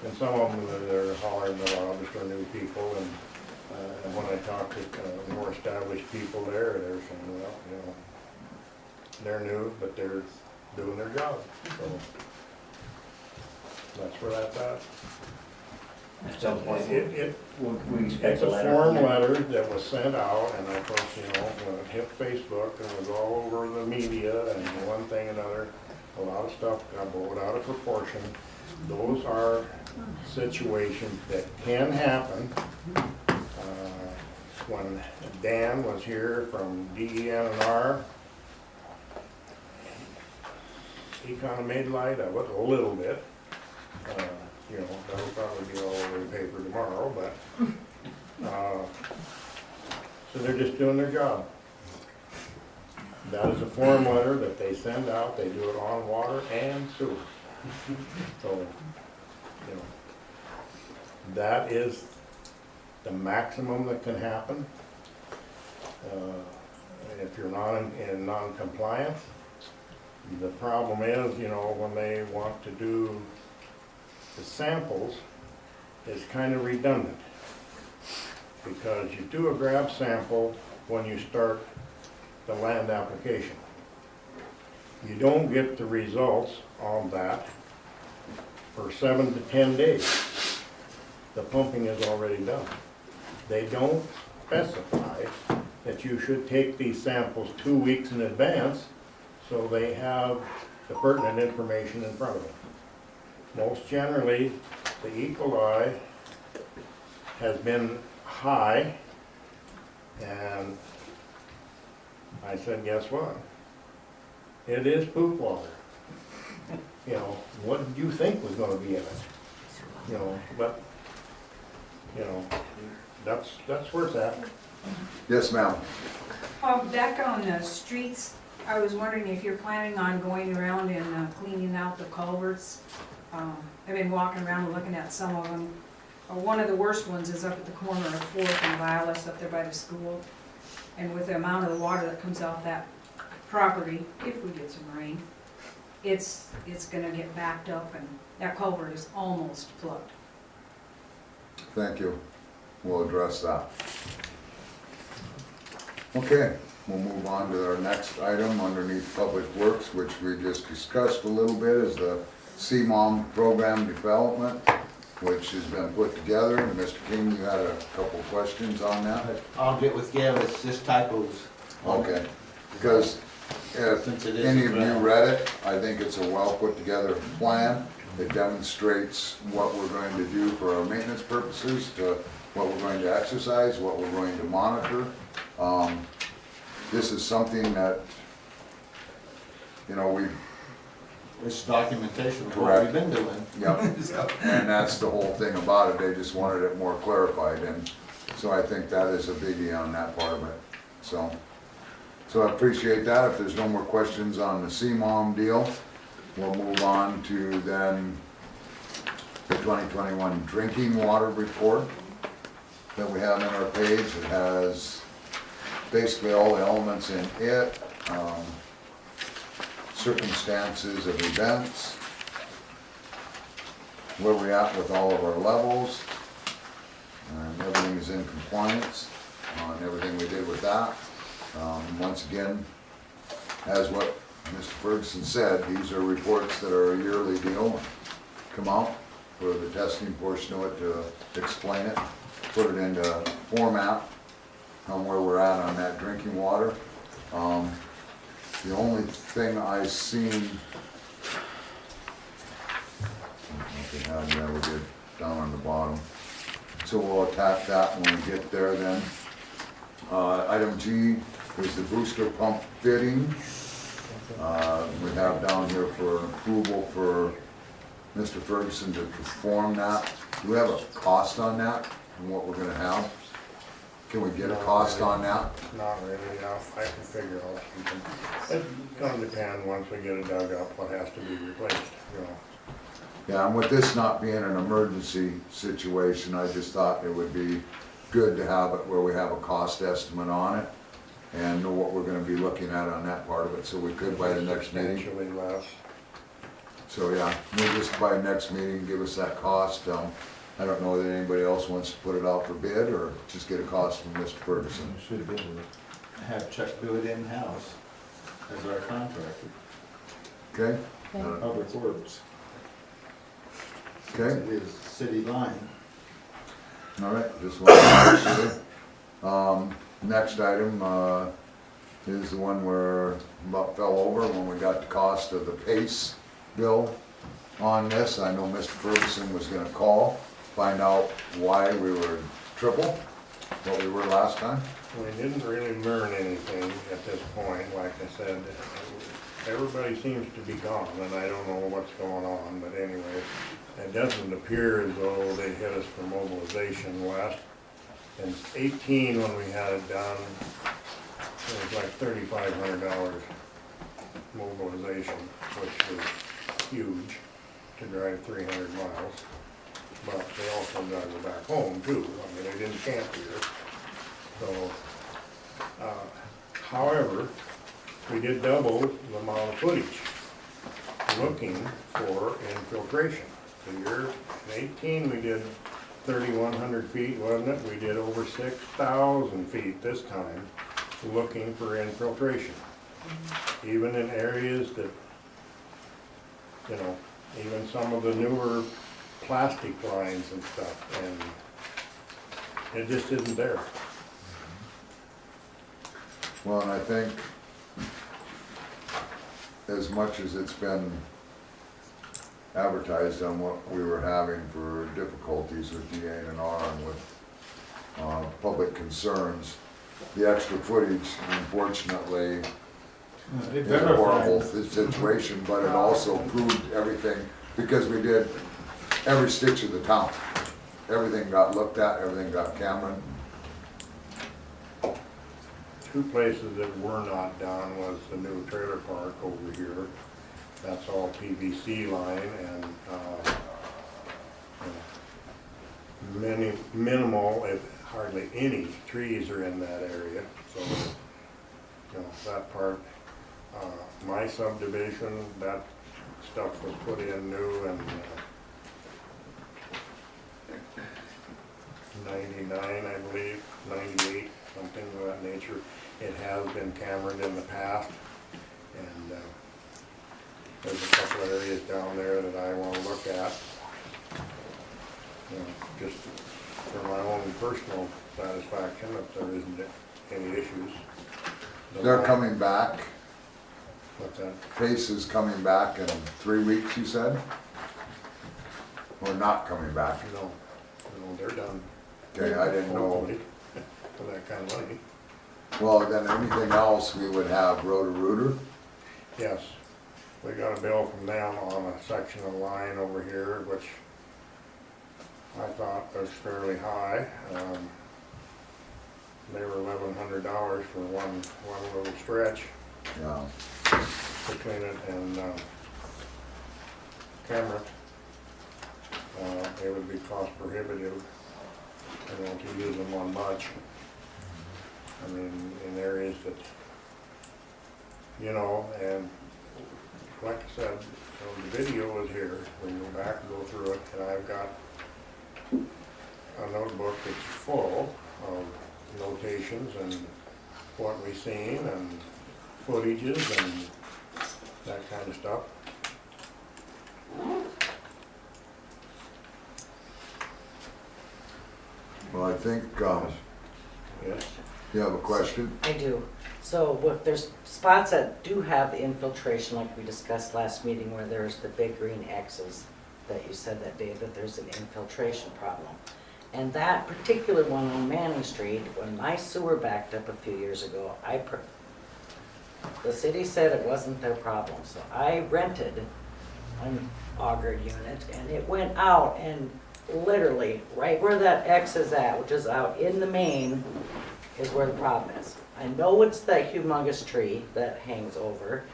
and some of them that are hollering the loudest are new people, and when I talk to more established people there, they're saying, well, they're new, but they're doing their job, so that's where that's at. At some point, we expect It's a a letter. form from them. letter that was sent out, and of course, when it hit Facebook and was all over the media and one thing and another, a lot of stuff got blown out of proportion. Those are situations that can happen. When Dan was here from DENR, he kind of made light of it a little bit. That'll probably be all over the paper tomorrow, but, so they're just doing their job. That is a form letter that they send out, they do it on water and sewer. So, that is the maximum that can happen. If you're not in non-compliance, the problem is, you know, when they want to do the samples, it's kind of redundant. Because you do a grab sample when you start the land application. You don't get the results on that for 7 to 10 days. The pumping is already done. They don't specify that you should take these samples 2 weeks in advance so they have the pertinent information in front of them. Most generally, the E. coli has been high, and I said, guess what? It is poop water. You know, what did you think was gonna be in it? You know, but, you know, that's where it's at. Yes, ma'am. Back on the streets, I was wondering if you're planning on going around and cleaning out the culverts. I've been walking around and looking at some of them. One of the worst ones is up at the corner of 4th and Violet, up there by the school. And with the amount of the water that comes off that property, if we get some rain, it's gonna get backed up, and that culvert is almost plugged. Thank you. We'll address that. Okay, we'll move on to our next item underneath Public Works, which we just discussed a little bit, is the CMOM program development, which has been put together. And Mr. King, you had a couple questions on that? I'll get with Gail, it's just typos. Okay, because if Since it is any a of you draft. read it, I think it's a well put together plan. It demonstrates what we're going to do for our maintenance purposes, to what we're going to exercise, what we're going to monitor. This is something that, you know, It's documentation of what Correct. we've been doing. Yep, and that's the whole thing about it, they just wanted it more clarified, and so I think that is a biggie on that part of it, so. So I appreciate that. If there's no more questions on the CMOM deal, we'll move on to then the 2021 drinking water report that we have in our page. It has basically all the elements in it, circumstances of events, where we're at with all of our levels, and everything is in compliance on everything we did with that. Once again, as what Mr. Ferguson said, these are reports that are a yearly deal, come out for the testing portion of it to explain it, put it into format on where we're at on that drinking water. The only thing I seen, yeah, we did down on the bottom. So we'll attack that when we get there then. Item G is the booster pump fitting. We have down here for approval for Mr. Ferguson to perform that. Do we have a cost on that and what we're gonna have? Can we get a cost on that? Not really enough, I can figure out something. It's gonna depend, once we get it dug up, what has to be replaced, you know. Yeah, and with this not being an emergency situation, I just thought it would be good to have it where we have a cost estimate on it and know what we're gonna be looking at on that part of it, so we could by the next meeting. Substantially less. So, yeah, maybe just by next meeting, give us that cost. I don't know that anybody else wants to put it out for bid, or just get a cost from Mr. Ferguson. Should have been, have Chuck do it in-house as our contractor. Okay? Public Works. Okay? It is city line. All right, just want to make sure. Next item, is the one where about fell over when we got the cost of the PACE bill on this. I know Mr. Ferguson was gonna call, find out why we were triple what we were last time. We didn't really learn anything at this point, like I said. Everybody seems to be gone, and I don't know what's going on, but anyway, it doesn't appear as though they hit us for mobilization last. In 18, when we had it done, it was like $3,500 mobilization, which was huge to drive 300 miles. but they also gotta go back home too. I mean, they didn't camp here. So, however, we did double the amount of footage looking for infiltration. The year in 18, we did 3,100 feet, wasn't it? We did over 6,000 feet this time looking for infiltration. Even in areas that, you know, even some of the newer plastic lines and stuff, and it just isn't there. Well, and I think as much as it's been advertised on what we were having for difficulties with the A&R and with public concerns, the extra footage, unfortunately, is a horrible situation, but it also proved everything, because we did every stitch of the town. Everything got looked at, everything got cameraed. Two places that were not done was the new trailer park over here. That's all PVC line and minimal, if hardly any trees are in that area. So, you know, that part, my subdivision, that stuff was put in new and 99, I believe, 98, something of that nature. It has been cambered in the past, and there's a couple of areas down there that I want to look at, you know, just for my own personal satisfaction, if there isn't any issues. They're coming back. What's that? Pace is coming back in 3 weeks, you said? Or not coming back? No, they're done. Okay, I didn't know. Hopefully, for that kind of money. Well, then anything else, we would have Roto-Rooter? Yes, we got a bill from them on a section of line over here, which I thought was fairly high. They were $1,100 for one little stretch. Yeah. Between it and Cameron. It would be cost prohibitive, you know, to use them on much. I mean, in areas that, you know, and like I said, so the video is here. We can go back and go through it, and I've got a notebook that's full of notations and what we've seen and footages and that kind of stuff. Well, I think, Yes. you have a question? I do. So if there's spots that do have the infiltration, like we discussed last meeting, where there's the big green X's that you said that day, that there's an infiltration problem. And that particular one on Manning Street, when my sewer backed up a few years ago, the city said it wasn't their problem. So I rented an auger unit, and it went out, and literally right where that X is at, which is out in the main, is where the problem is. I know it's that humongous tree that hangs over,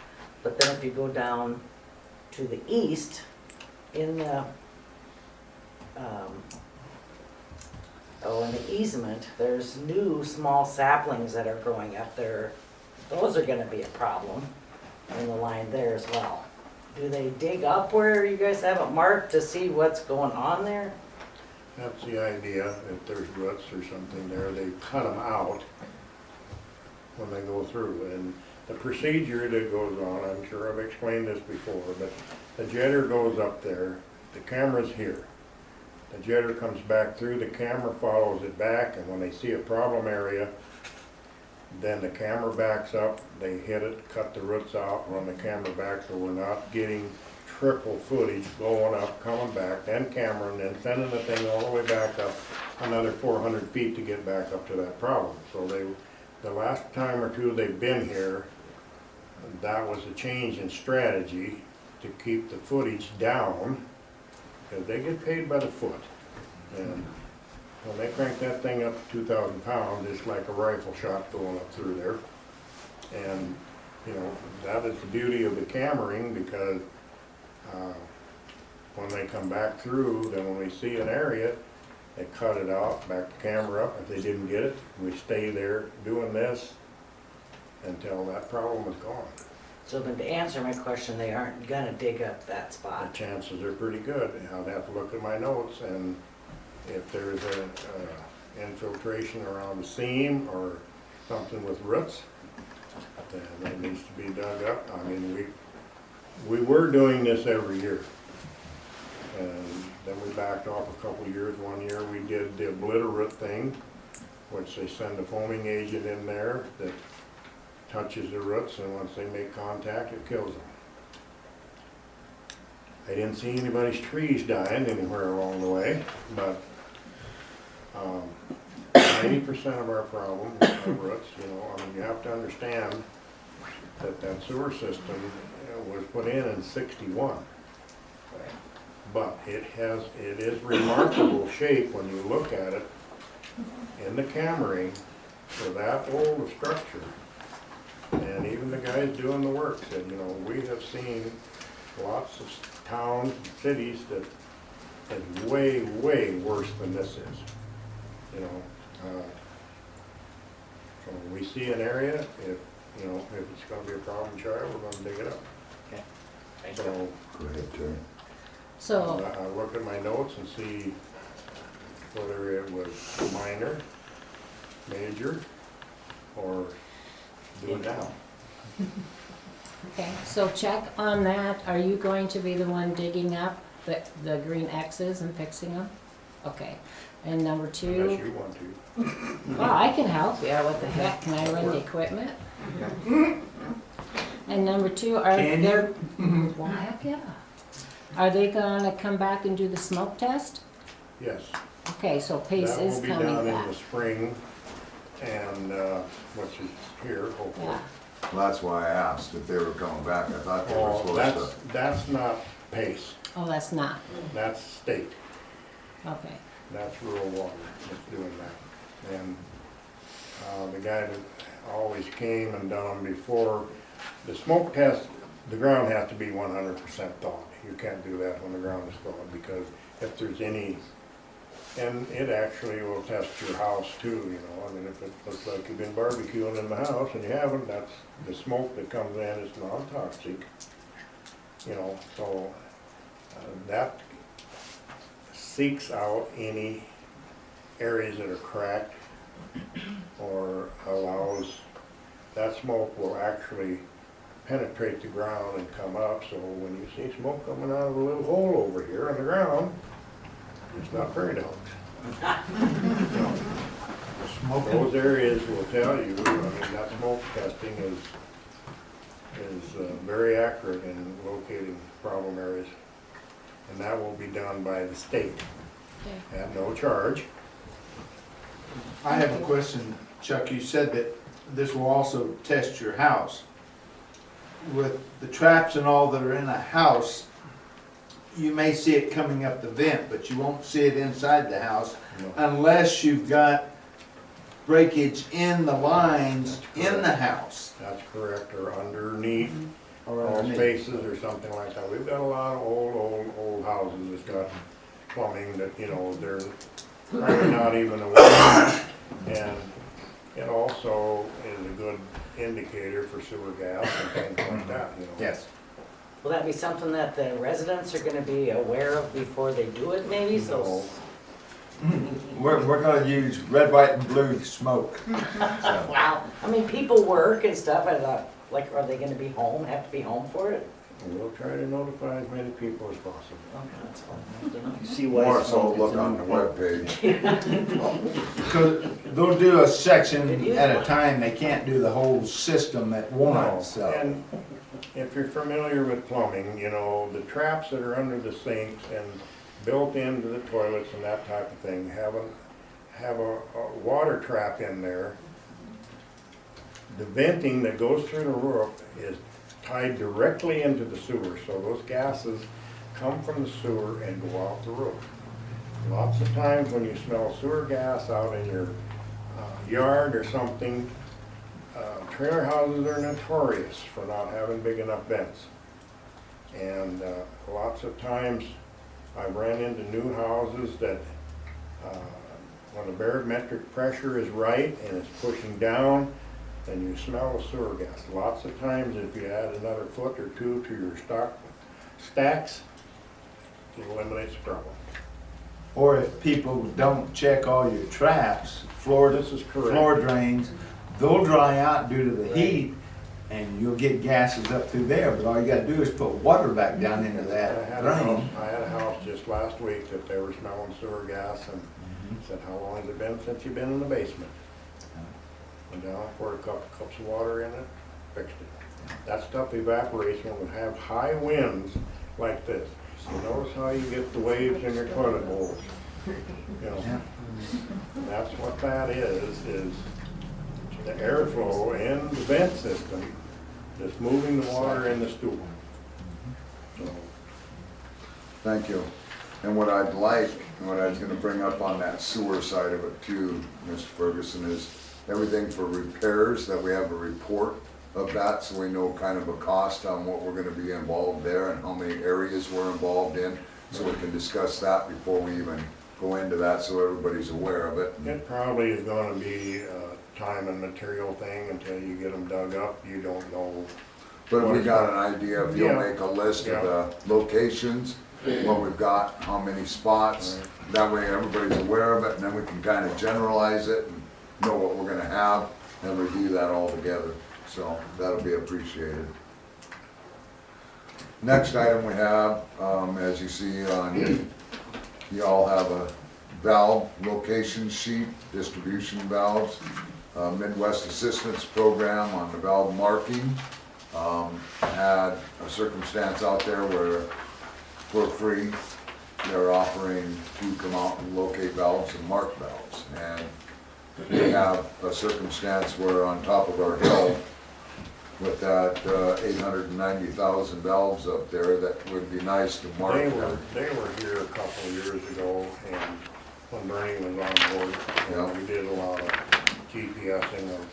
but then if you go down to the east, in the in the easement, there's new small saplings that are growing up there. Those are gonna be a problem in the line there as well. Do they dig up where you guys have it marked to see what's going on there? That's the idea. If there's roots or something there, they cut them out when they go through. And the procedure that goes on, I'm sure I've explained this before, but the jetter goes up there, the camera's here. The jetter comes back through, the camera follows it back, and when they see a problem area, then the camera backs up, they hit it, cut the roots out, run the camera back, so we're not getting triple footage going up, coming back, then camera, and then sending the thing all the way back up another 400 feet to get back up to that problem. So the last time or two they've been here, that was a change in strategy to keep the footage down, because they get paid by the foot. And when they crank that thing up to 2,000 pounds, it's like a rifle shot going up through there. And, you know, that is the beauty of the cameraing, because when they come back through, then when we see an area, they cut it out, back the camera up. If they didn't get it, we stay there doing this until that problem is gone. So then to answer my question, they aren't gonna dig up that The spot. chances are pretty good. I'll have to look at my notes, and if there's an infiltration around the seam or something with roots, then it needs to be dug up. I mean, we were doing this every year. And then we backed off a couple of years. One year we did the obliterate thing, which they send a foaming agent in there that touches the roots, and once they make contact, it kills them. I didn't see anybody's trees dying anywhere along the way, but 90% of our problem are roots. You know, I mean, you have to understand that sewer system was put in '61. But it is remarkable shape when you look at it in the Camry for that old a structure. And even the guys doing the work said, you know, we have seen lots of towns, cities that is way, way worse than this is. You know, so we see an area, if it's gonna be a problem child, we're gonna dig it up. Okay. Thank So, you. Go ahead, Terry. So, I look at my notes and see whether it was minor, major, or do it now. okay, so check on that. Are you going to be the one digging up the green X's and fixing them? Okay. And number Unless two, you want to. well, I can help. Yeah, what the heck? Can I run the equipment? And number two, are Can there? Well, heck yeah. Are they gonna come back and do the smoke test? Yes. Okay, so Pace That is will be coming down in back. the spring, and, which is here, hopefully. Yeah. Well, that's why I asked if they were coming back. I thought they were Oh, supposed to. that's not Pace, Oh, that's not. that's state, Okay. that's rural water that's doing that. And, the guy that always came and done them before, the smoke test, the ground has to be 100% thawed. You can't do that when the ground is thawed, because if there's any, and it actually will test your house too, you know. I mean, if it looks like you've been barbecuing in the house and you haven't, that's the smoke that comes in is non-toxic. You know, so that seeks out any areas that are cracked, or allows, that smoke will actually penetrate the ground and come up. So when you see smoke coming out of a little hole over here on the ground, it's not prairie dogs. Those areas will tell you. I mean, that smoke testing is very accurate in locating problem areas, and that will be done by the state at no charge. I have a question, Chuck. You said that this will also test your house. With the traps and all that are in a house, you may see it coming up the vent, but you won't see it inside the house unless you've got breakage in the lines in the house. That's correct, or underneath Or all underneath. spaces or something like that. We've got a lot of old houses that's got plumbing that, you know, they're probably not even aware. And it also is a good indicator for sewer gas and things like that, you know. Yes. Will that be something that the residents are gonna be aware of before they do it maybe? So We're gonna use red, white, and blue smoke. wow, I mean, people work and stuff. I thought, like, are they gonna be home, have to be home for it? And we'll try to notify as many people as possible. Okay, that's all I need to know. You see why More so smoke is look an on the webpage. Because they'll do a section at a time. They can't do the whole system at once, so. And if you're familiar with plumbing, you know, the traps that are under the sinks and built into the toilets and that type of thing have a water trap in there. The venting that goes through the roof is tied directly into the sewer, so those gases come from the sewer and go out the roof. Lots of times when you smell sewer gas out in your yard or something, trailer houses are notorious for not having big enough vents. And lots of times I've ran into new houses that, when the barometric pressure is right and it's pushing down, then you smell the sewer gas. Lots of times if you add another foot or two to your stacks, it eliminates the problem. Or if people don't check all your traps, This is correct. floor drains, they'll dry out due to the heat, and you'll get gases up through there, but all you gotta do is put water back down into that drain. I had a house just last week that they were smelling sewer gas and said, how long has it been since you've been in the basement? Went down, poured a couple cups of water in it, fixed it. That stuff evaporates when we have high winds like this. So notice how you get the waves in your toilet bowls. You know, that's what that is the airflow in the vent system that's moving the water in the stool. So, Thank you. And what I'd like, and what I was gonna bring up on that sewer side of it too, Mr. Ferguson, is everything for repairs, that we have a report of that, so we know kind of a cost on what we're gonna be involved there and how many areas we're involved in, so we can discuss that before we even go into that, so everybody's aware of it. it probably is gonna be a time and material thing until you get them dug up. You don't know. But we got an idea, if you'll Yeah. make a list of the locations, what we've got, how many spots, that way everybody's aware of it, and then we can kind of generalize it and know what we're gonna have, and review that all together, so that'll be appreciated. Next item we have, as you see on, you all have a valve location sheet, distribution valves, Midwest Assistance Program on the valve marking. Had a circumstance out there where for free, they're offering to come out and locate valves and mark valves. And we have a circumstance where on top of our hill, with that 890,000 valves up there, that would be nice to mark them. They were here a couple of years ago, and when Bernie was on board, we did a lot of GPSing of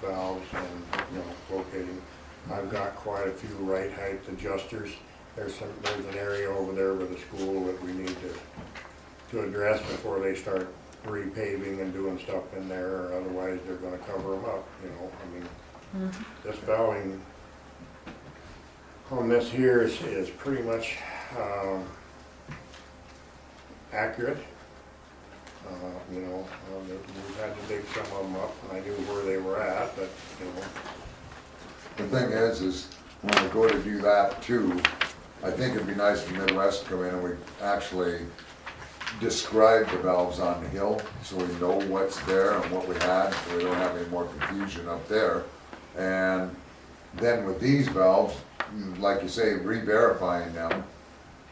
valves and, locating. I've got quite a few right height adjusters. There's an area over there with the school that we need to address before they start repaving and doing stuff in there, or otherwise they're gonna cover them up, this valving on this here is pretty much, accurate. We've had to dig some of them up, and I knew where they were at, but, The thing is when we go to do that too, I think it'd be nice for Midwest to come in and we actually describe the valves on the hill, so we know what's there and what we had, so we don't have any more confusion up there. And then with these valves, like you say, re-verifying them,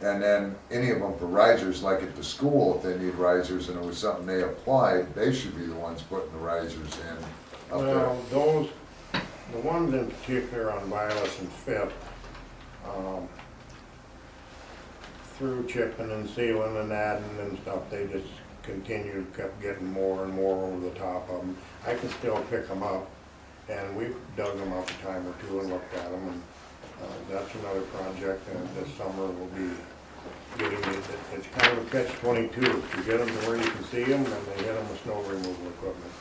and then any of them for risers, like at the school, if they need risers and it was something they applied, they should be the ones putting the risers in up there. well, the ones in particular on Violet and Fifth, through chipping and sealing and adding and stuff, they just kept getting more and more over the top of them. I can still pick them up, and we've dug them up a time or two and looked at them, and that's another project, and this summer we'll be getting it. It's kind of a catch-22. You get them to where you can see them, and they hit them with snow removal equipment.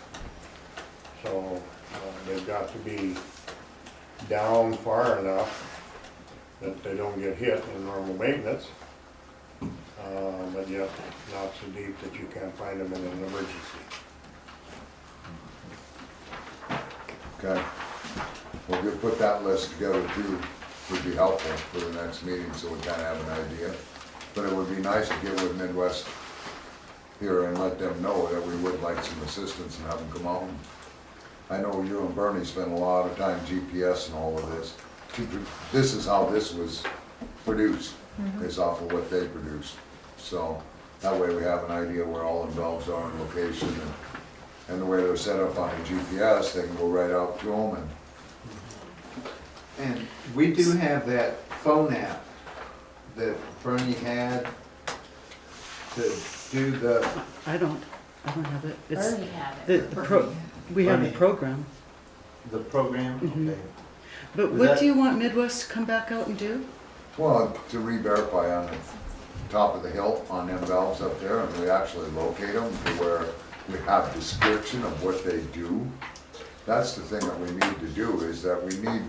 So they've got to be down far enough that they don't get hit in normal maintenance, but yet not so deep that you can't find them in an emergency. Okay, well, we'll put that list together too, would be helpful for the next meeting, so we kind of have an idea. But it would be nice to get with Midwest here and let them know that we would like some assistance and have them come out. I know you and Bernie spent a lot of time GPS and all of this. This is how this was produced, is off of what they produced. So that way we have an idea where all the valves are in location, and the way they're set up on the GPS, they can go right out to them. And we do have that phone app that Bernie had to do the. I don't have it. It's Bernie had it. We have the Bernie. program. The program? Mhm. Okay. But Was what that- do you want Midwest to come back out and do? Well, to re-verify on it. top of the hill on them valves up there, and we actually locate them to where we have description of what they do. That's the thing that we need to do, is that we need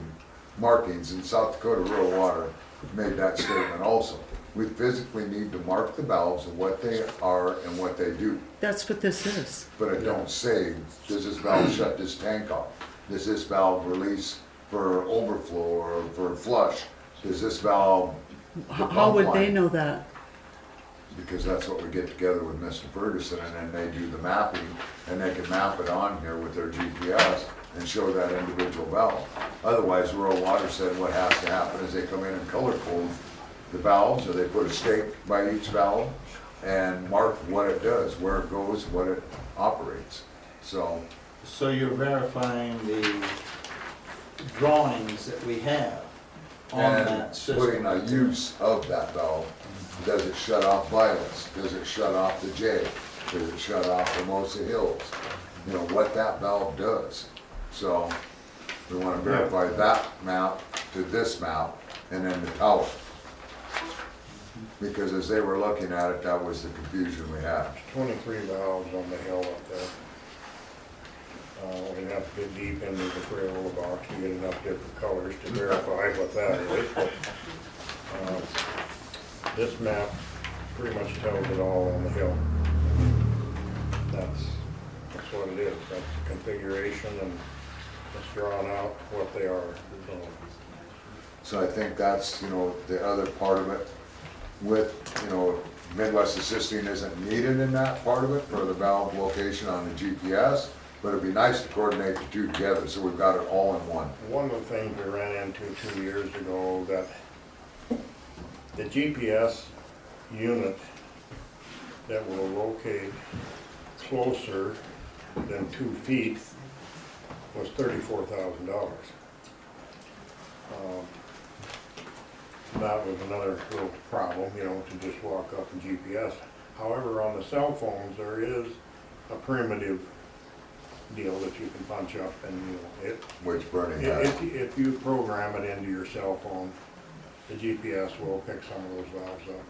markings, and South Dakota Rural Water made that statement also. We physically need to mark the valves and what they are and what they do. That's what this is. But it don't say, does this valve shut this tank off? Does this valve release for overflow or for flush? Does this valve, the How pump would they line? know that? Because that's what we get together with Mr. Ferguson, and then they do the mapping, and they can map it on here with their GPS and show that individual valve. Otherwise, Rural Water said what has to happen is they come in and color code the valves, or they put a stake by each valve and mark what it does, where it goes, what it operates. So, So you're verifying the drawings that we have on and that system? putting a use of that valve. Does it shut off Violets? Does it shut off the J? Does it shut off Hermosa Hills? You know, what that valve does. So, we wanna verify that map to this map, and then the tower. Because as they were looking at it, that was the confusion we had. 23 valves on the hill up there. We'd have to get deep into the Crayola box to get enough different colors to verify what that is. But, this map pretty much tells it all on the hill. That's what it is. That's the configuration, and it's drawn out what they are. So I think that's, you know, the other part of it with, you know, Midwest Assisting isn't needed in that part of it for the valve location on the GPS, but it'd be nice to coordinate the two together, so we've got it all in one. One of the things we ran into 2 years ago, that the GPS unit that will locate closer than 2 feet was $34,000. That was another little problem, you know, to just walk up and GPS. However, on the cell phones, there is a primitive deal that you can punch up, and, you know, it. Which Bernie has. If you program it into your cell phone, the GPS will pick some of those valves up.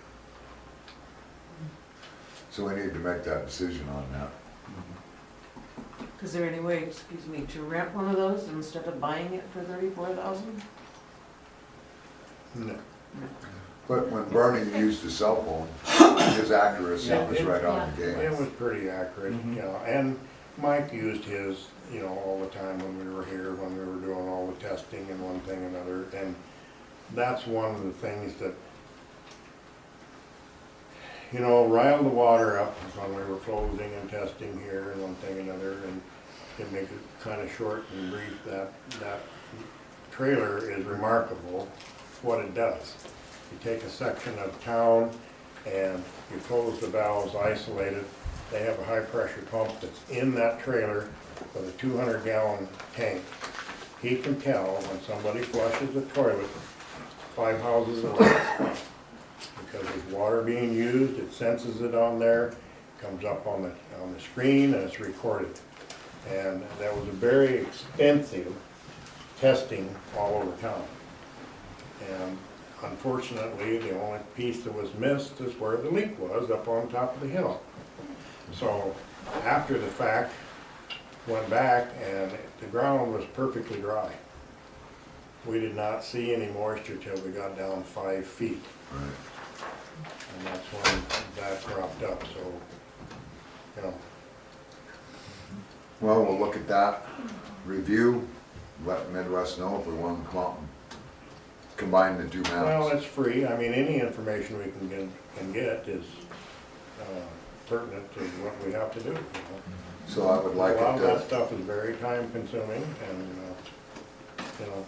So we need to make that decision on that. Is there any way, excuse me, to rent one of those instead of buying it for $34,000? No. But when Bernie used his cell phone, his accuracy was right on the It game. was pretty accurate, you know, and Mike used his, you know, all the time when we were here, when we were doing all the testing and one thing and another, and that's one of the things that, you know, riled the water up when we were closing and testing here and one thing and another, and to make it kind of short and brief, that trailer is remarkable what it does. You take a section of town and you close the valves, isolate it. They have a high pressure pump that's in that trailer with a 200-gallon tank. He can tell when somebody flushes a toilet 5 houses away. Because there's water being used, it senses it on there, comes up on the screen, and it's recorded. And that was a very expensive testing all over town. And unfortunately, the only piece that was missed is where the leak was, up on top of the hill. So after the fact, went back and the ground was perfectly dry. We did not see any moisture till we got down 5 feet. Right. And that's when that dropped up, so, you know. Well, we'll look at that, review, let Midwest know if we want to come out and combine the two maps. Well, it's free. I mean, any information we can get is pertinent to what we have to do, you know. So I would like A lot it of that to, stuff is very time consuming, and, you know.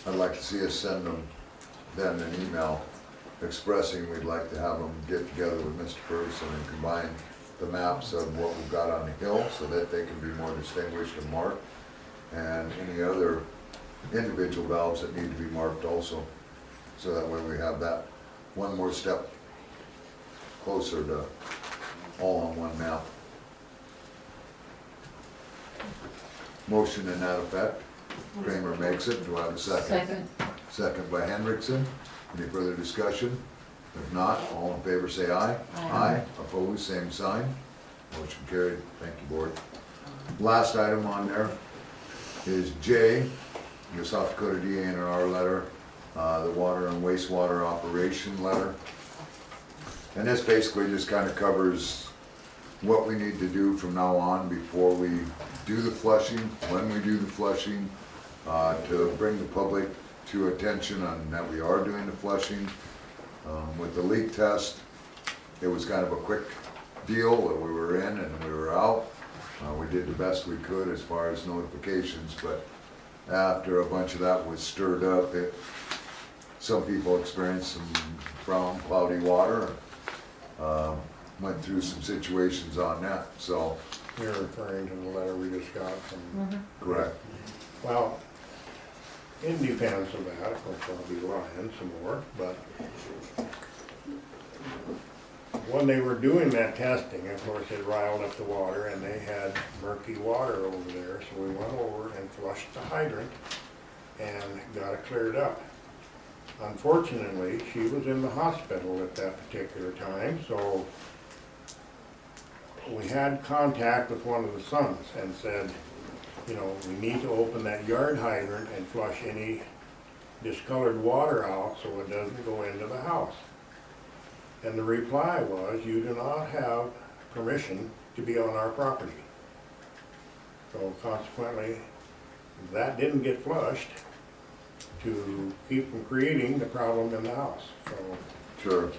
I'd like to see us send them then an email expressing we'd like to have them get together with Mr. Ferguson and combine the maps of what we've got on the hill so that they can be more distinguished and marked, and any other individual valves that need to be marked also. So that way we have that one more step closer to all on one map. Motion in that effect. Kramer makes it. Do I have a second? Second. Second by Hendrickson. Any further discussion? If not, all in favor say aye. Aye. Opposed, same sign. Motion carried. Thank you, board. Last item on there is J, the South Dakota DNR letter, the water and wastewater operation letter. And this basically just kind of covers what we need to do from now on before we do the flushing, when we do the flushing, to bring the public to attention on that we are doing the flushing. With the leak test, it was kind of a quick deal that we were in and we were out. We did the best we could as far as notifications, but after a bunch of that was stirred up, some people experienced some brown, cloudy water. Went through some situations on that, so. You're referring to the letter we just got from. Correct. Well, in defense of that, of course I'll be lying some more, but when they were doing that testing, of course it riled up the water and they had murky water over there, so we went over and flushed the hydrant and got it cleared up. Unfortunately, she was in the hospital at that particular time, so we had contact with one of the sons and said, you know, we need to open that yard hydrant and flush any discolored water out so it doesn't go into the house. And the reply was, you do not have permission to be on our property. So consequently, that didn't get flushed to keep from creating the problem in the house. So, sure.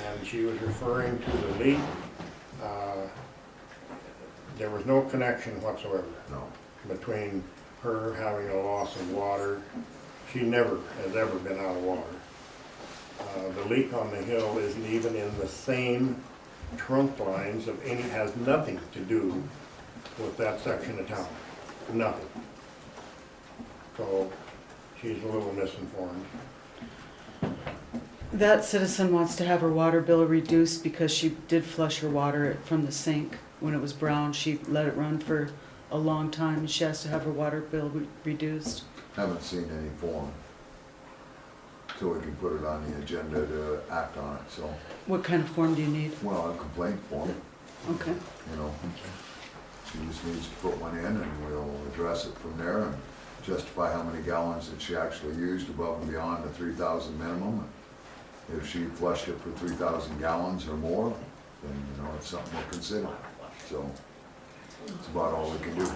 And she was referring to the leak. There was no connection whatsoever. No. Between her having a loss of water. She never has ever been out of water. The leak on the hill isn't even in the same trunk lines of any, has nothing to do with that section of town. Nothing. So she's a little misinformed. That citizen wants to have her water bill reduced because she did flush her water from the sink when it was brown. She let it run for a long time and she has to have her water bill reduced. Haven't seen any form, so we can put it on the agenda to act on it, so. What kind of form do you need? Well, a complaint form, Okay. you know. She just needs to put one in and we'll address it from there and justify how many gallons that she actually used above and beyond the 3,000 minimum. If she flushed it for 3,000 gallons or more, then, you know, it's something we'll consider. So, it's about all we can do.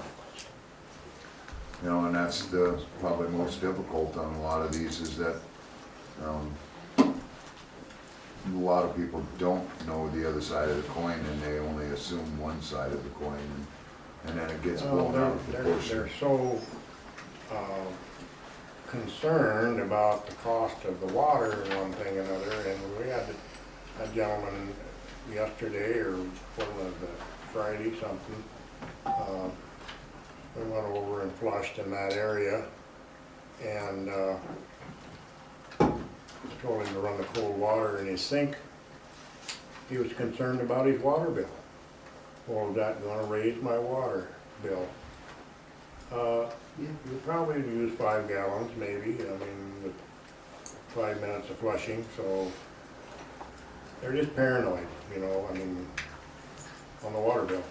You know, and that's the probably most difficult on a lot of these is that a lot of people don't know the other side of the coin and they only assume one side of the coin and then it gets blown out of proportion. They're so concerned about the cost of the water and one thing and another, and we had a gentleman yesterday or one of the Friday something, we went over and flushed in that area and told him to run the cold water in his sink. He was concerned about his water bill. Well, is that gonna raise my water bill? You probably use 5 gallons maybe, I mean, with 5 minutes of flushing, so they're just paranoid, you know, I mean, on the water bill.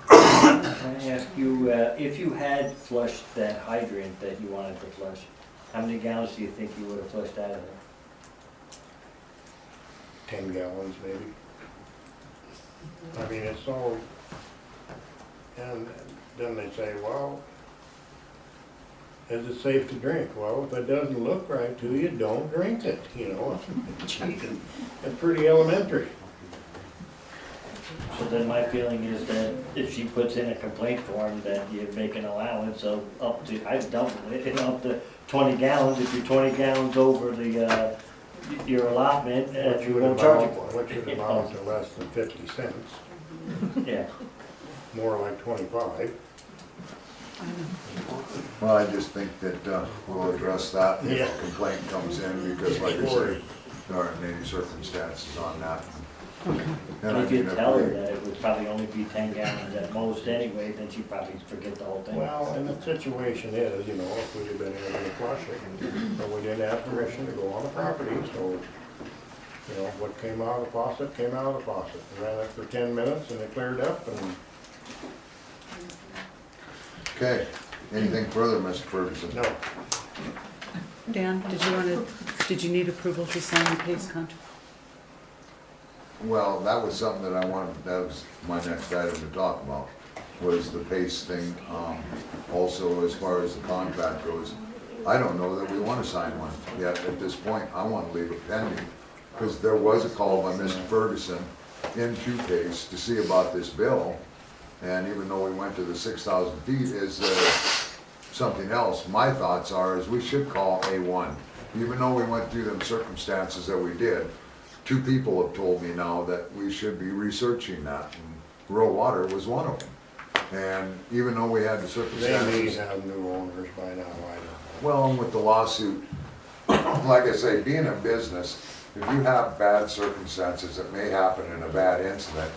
Can I ask you, if you had flushed that hydrant that you wanted to flush, how many gallons do you think you would have flushed out of there? 10 gallons maybe. I mean, it's so, and then they say, well, is it safe to drink? Well, if it doesn't look right to you, don't drink it, you know. It's pretty elementary. So then my feeling is that if she puts in a complaint form, that you make an allowance of up to, I've doubled it, up to 20 gallons. If you're 20 gallons over the, your allotment, you won't charge you for it. Which would amount to less than 50 cents. Yeah. More like 25. Well, I just think that we'll address that if Yeah. a complaint comes in because like I say, there aren't any circumstances on that. And I If you mean, tell her we- that it would probably only be 10 gallons at most anyway, then she'd probably forget the whole thing. Well, and the situation is, you know, if we'd have been able to flush it, but we didn't have permission to go on the property, so, you know, what came out of the faucet, came out of the faucet. We ran it for 10 minutes and it cleared up and Okay, anything further, Mr. Ferguson? no. Dan, did you need approval to sign the PACE contract? Well, that was something that I wanted, that was my next item to talk about, was the PACE thing. Also, as far as the contract goes, I don't know that we want to sign one yet at this point. I want to leave it pending, because there was a call by Mr. Ferguson into PACE to see about this bill, and even though we went to the 6,000 feet, is there something else? My thoughts are, is we should call A1, even though we went through them circumstances that we did. 2 people have told me now that we should be researching that, and rural water was one of them. And even though we had the They circumstances. may have new owners by now, I don't know. Well, and with the lawsuit, like I say, being in business, if you have bad circumstances that may happen in a bad incident,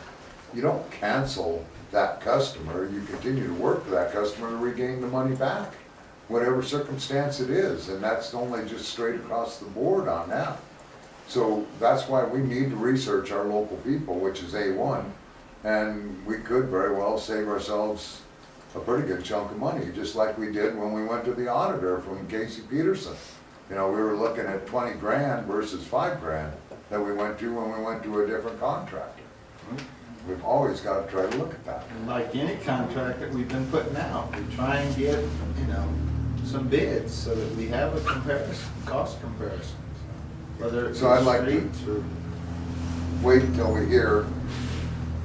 you don't cancel that customer, you continue to work for that customer to regain the money back, whatever circumstance it is, and that's only just straight across the board on that. So that's why we need to research our local people, which is A1, and we could very well save ourselves a pretty good chunk of money, just like we did when we went to the auditor from Casey Peterson. You know, we were looking at 20 grand versus 5 grand that we went to when we went to a different contractor. We've always got to try to look at that. And like any contract that we've been putting out, we try and get, you know, some bids so that we have a comparison, cost comparison. Whether it's So I'd like to streets or wait until we hear,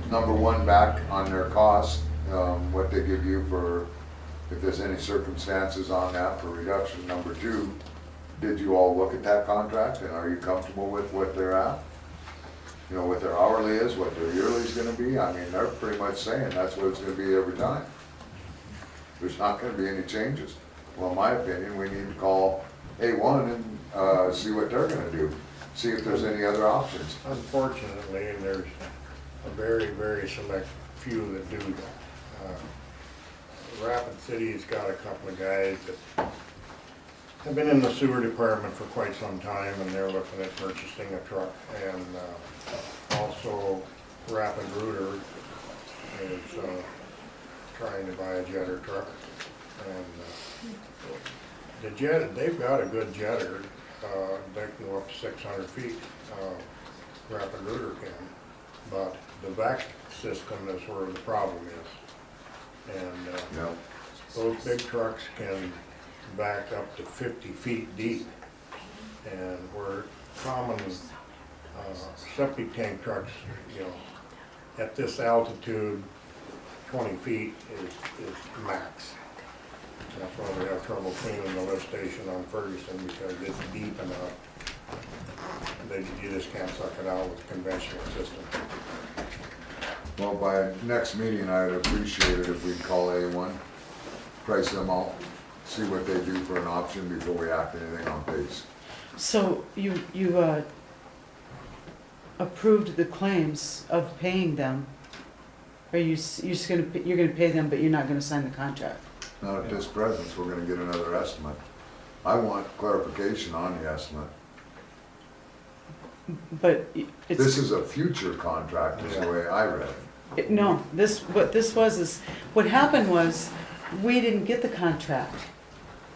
number one, back on their cost, what they give you for, if there's any circumstances on that for reduction. Number 2, did you all look at that contract, and are you comfortable with what they're at? You know, what their hourly is, what their yearly is gonna be. I mean, they're pretty much saying that's what it's gonna be every time. There's not gonna be any changes. Well, in my opinion, we need to call A1 and see what they're gonna do. See if there's any other options. Unfortunately, there's a very, very select few that do that. Rapid City's got a couple of guys that have been in the sewer department for quite some time, and they're looking at purchasing a truck. And also Rapid Rooter is trying to buy a jetter truck. And the jet, they've got a good jetter. They can go up to 600 feet. Rapid Rooter can, but the vac system is where the problem is. And Yep. those big trucks can back up to 50 feet deep. And where common septic tank trucks, you know, at this altitude, 20 feet is max. That's why we have trouble cleaning the lift station on Ferguson, because it's deep enough. You just can't suck it out with a conventional system. Well, by next meeting, I'd appreciate it if we'd call A1, price them out, see what they do for an option before we act anything on PACE. So you approved the claims of paying them. Are you're gonna pay them, but you're not gonna sign the contract? Not at this present, we're gonna get another estimate. I want clarification on the estimate. But it's. This is a future contract, is the way I read it. No, what this was is, what happened was, we didn't get the contract.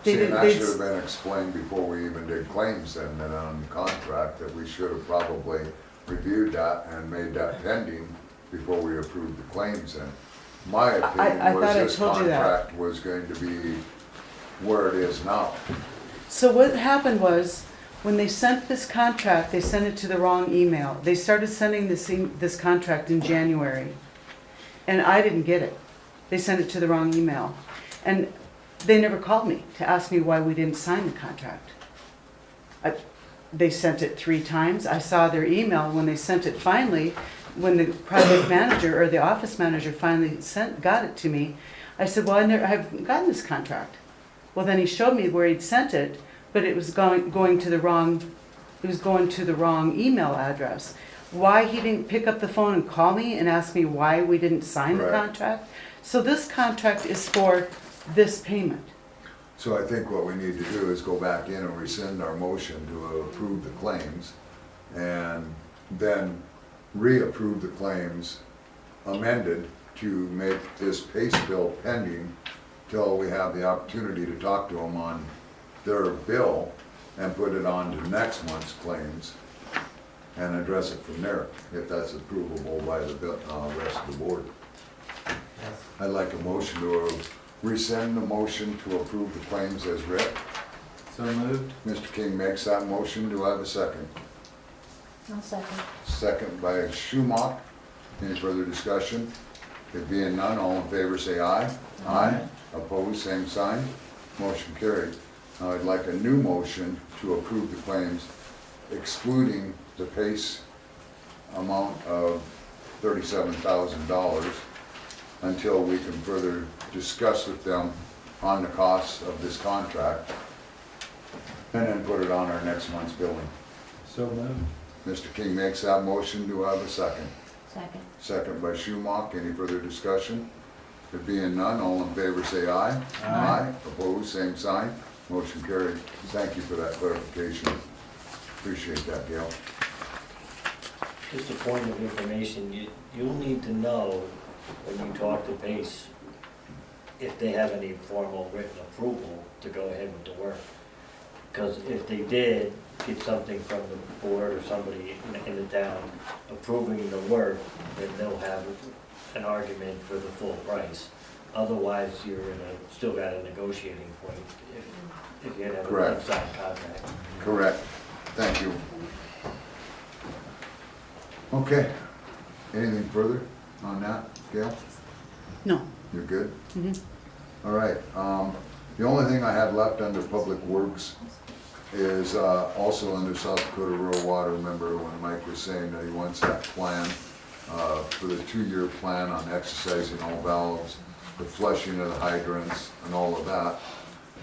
They See, and didn't, that should have been explained before we even did claims then on the contract, that we should have probably reviewed that and made that pending before we approved the claims then. My I opinion was thought I this told you that. contract was going to be where it is now. So what happened was, when they sent this contract, they sent it to the wrong email. They started sending this contract in January, and I didn't get it. They sent it to the wrong email. And they never called me to ask me why we didn't sign the contract. They sent it 3 times. I saw their email when they sent it finally, when the project manager or the office manager finally got it to me. I said, well, I haven't gotten this contract. Well, then he showed me where he'd sent it, but it was going to the wrong email address. why he didn't pick up the phone and call me and ask me why we didn't sign the Right. contract. So this contract is for this payment. So I think what we need to do is go back in and rescind our motion to approve the claims, and then reapprove the claims amended to make this PACE bill pending till we have the opportunity to talk to them on their bill and put it on to next month's claims and address it from there, if that's approvable by the rest of the board. I'd like a motion to rescind the motion to approve the claims as read. So moved. Mr. King makes that motion. Do I have a second? I'll second. Second by Schumacher. Any further discussion? There being none, all in favor say aye. Aye. Opposed, same sign. Motion carried. Now I'd like a new motion to approve the claims excluding the PACE amount of $37,000 until we can further discuss with them on the costs of this contract, and then put it on our next month's billing. So moved. Mr. King makes that motion. Do I have a second? Second. Second by Schumacher. Any further discussion? There being none, all in favor say aye. Aye. Opposed, same sign. Motion carried. Thank you for that clarification. Appreciate that, Gail. Just a point of information, you'll need to know when you talk to Pace if they have any formal written approval to go ahead with the work. Because if they did get something from the board or somebody in the town approving the work, then they'll have an argument for the full price. Otherwise, you're still got a negotiating point if you have an Correct. unsigned contract. Correct. Thank you. Okay. Anything further on that, Gail? No. You're good? Mhm. All right. The only thing I had left under Public Works is also under South Dakota Rural Water. Remember when Mike was saying that he wants that plan for the 2-year plan on exercising all valves, the flushing of the hydrants and all of that.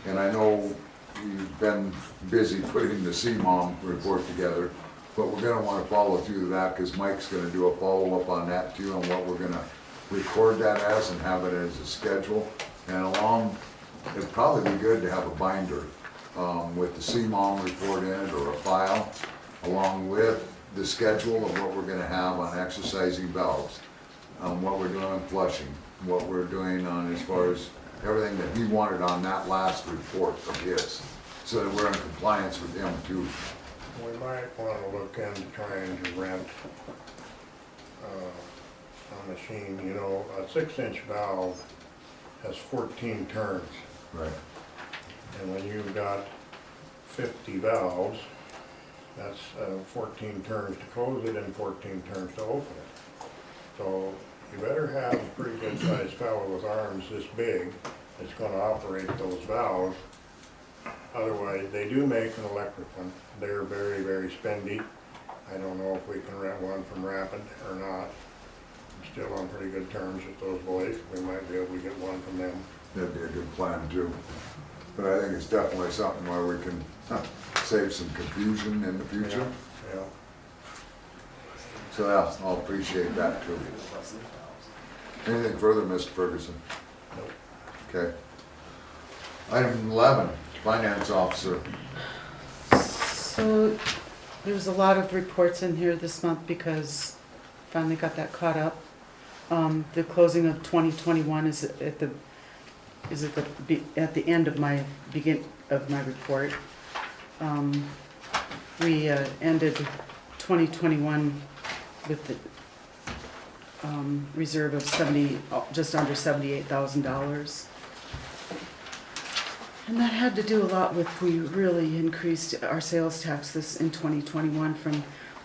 And I know you've been busy putting the CMOM report together, but we're gonna wanna follow through that because Mike's gonna do a follow-up on that too, on what we're gonna record that as and have it as a schedule. And along, it'd probably be good to have a binder with the CMOM report in it, or a file, along with the schedule of what we're gonna have on exercising valves, what we're doing on flushing, what we're doing on as far as everything that he wanted on that last report of his, so that we're in compliance with him too. We might want to look into trying to rent a machine, you know, a 6-inch valve has 14 turns. Right. And when you've got 50 valves, that's 14 turns to close it and 14 turns to open it. So you better have a pretty good sized fellow with arms this big that's gonna operate those valves. Otherwise, they do make an electric one. They're very, very spendy. I don't know if we can rent one from Rapid or not. I'm still on pretty good terms with those boys. We might be able to get one from them. That'd be a good plan too. But I think it's definitely something where we can save some confusion in the future. Yeah. So yeah, I'll appreciate that too. Anything further, Mr. Ferguson? Nope. Okay. Item 11, Finance Officer. So there's a lot of reports in here this month because finally got that caught up. The closing of 2021 is at the end of my report. We ended 2021 with the reserve of just under $78,000. And that had to do a lot with, we really increased our sales tax in 2021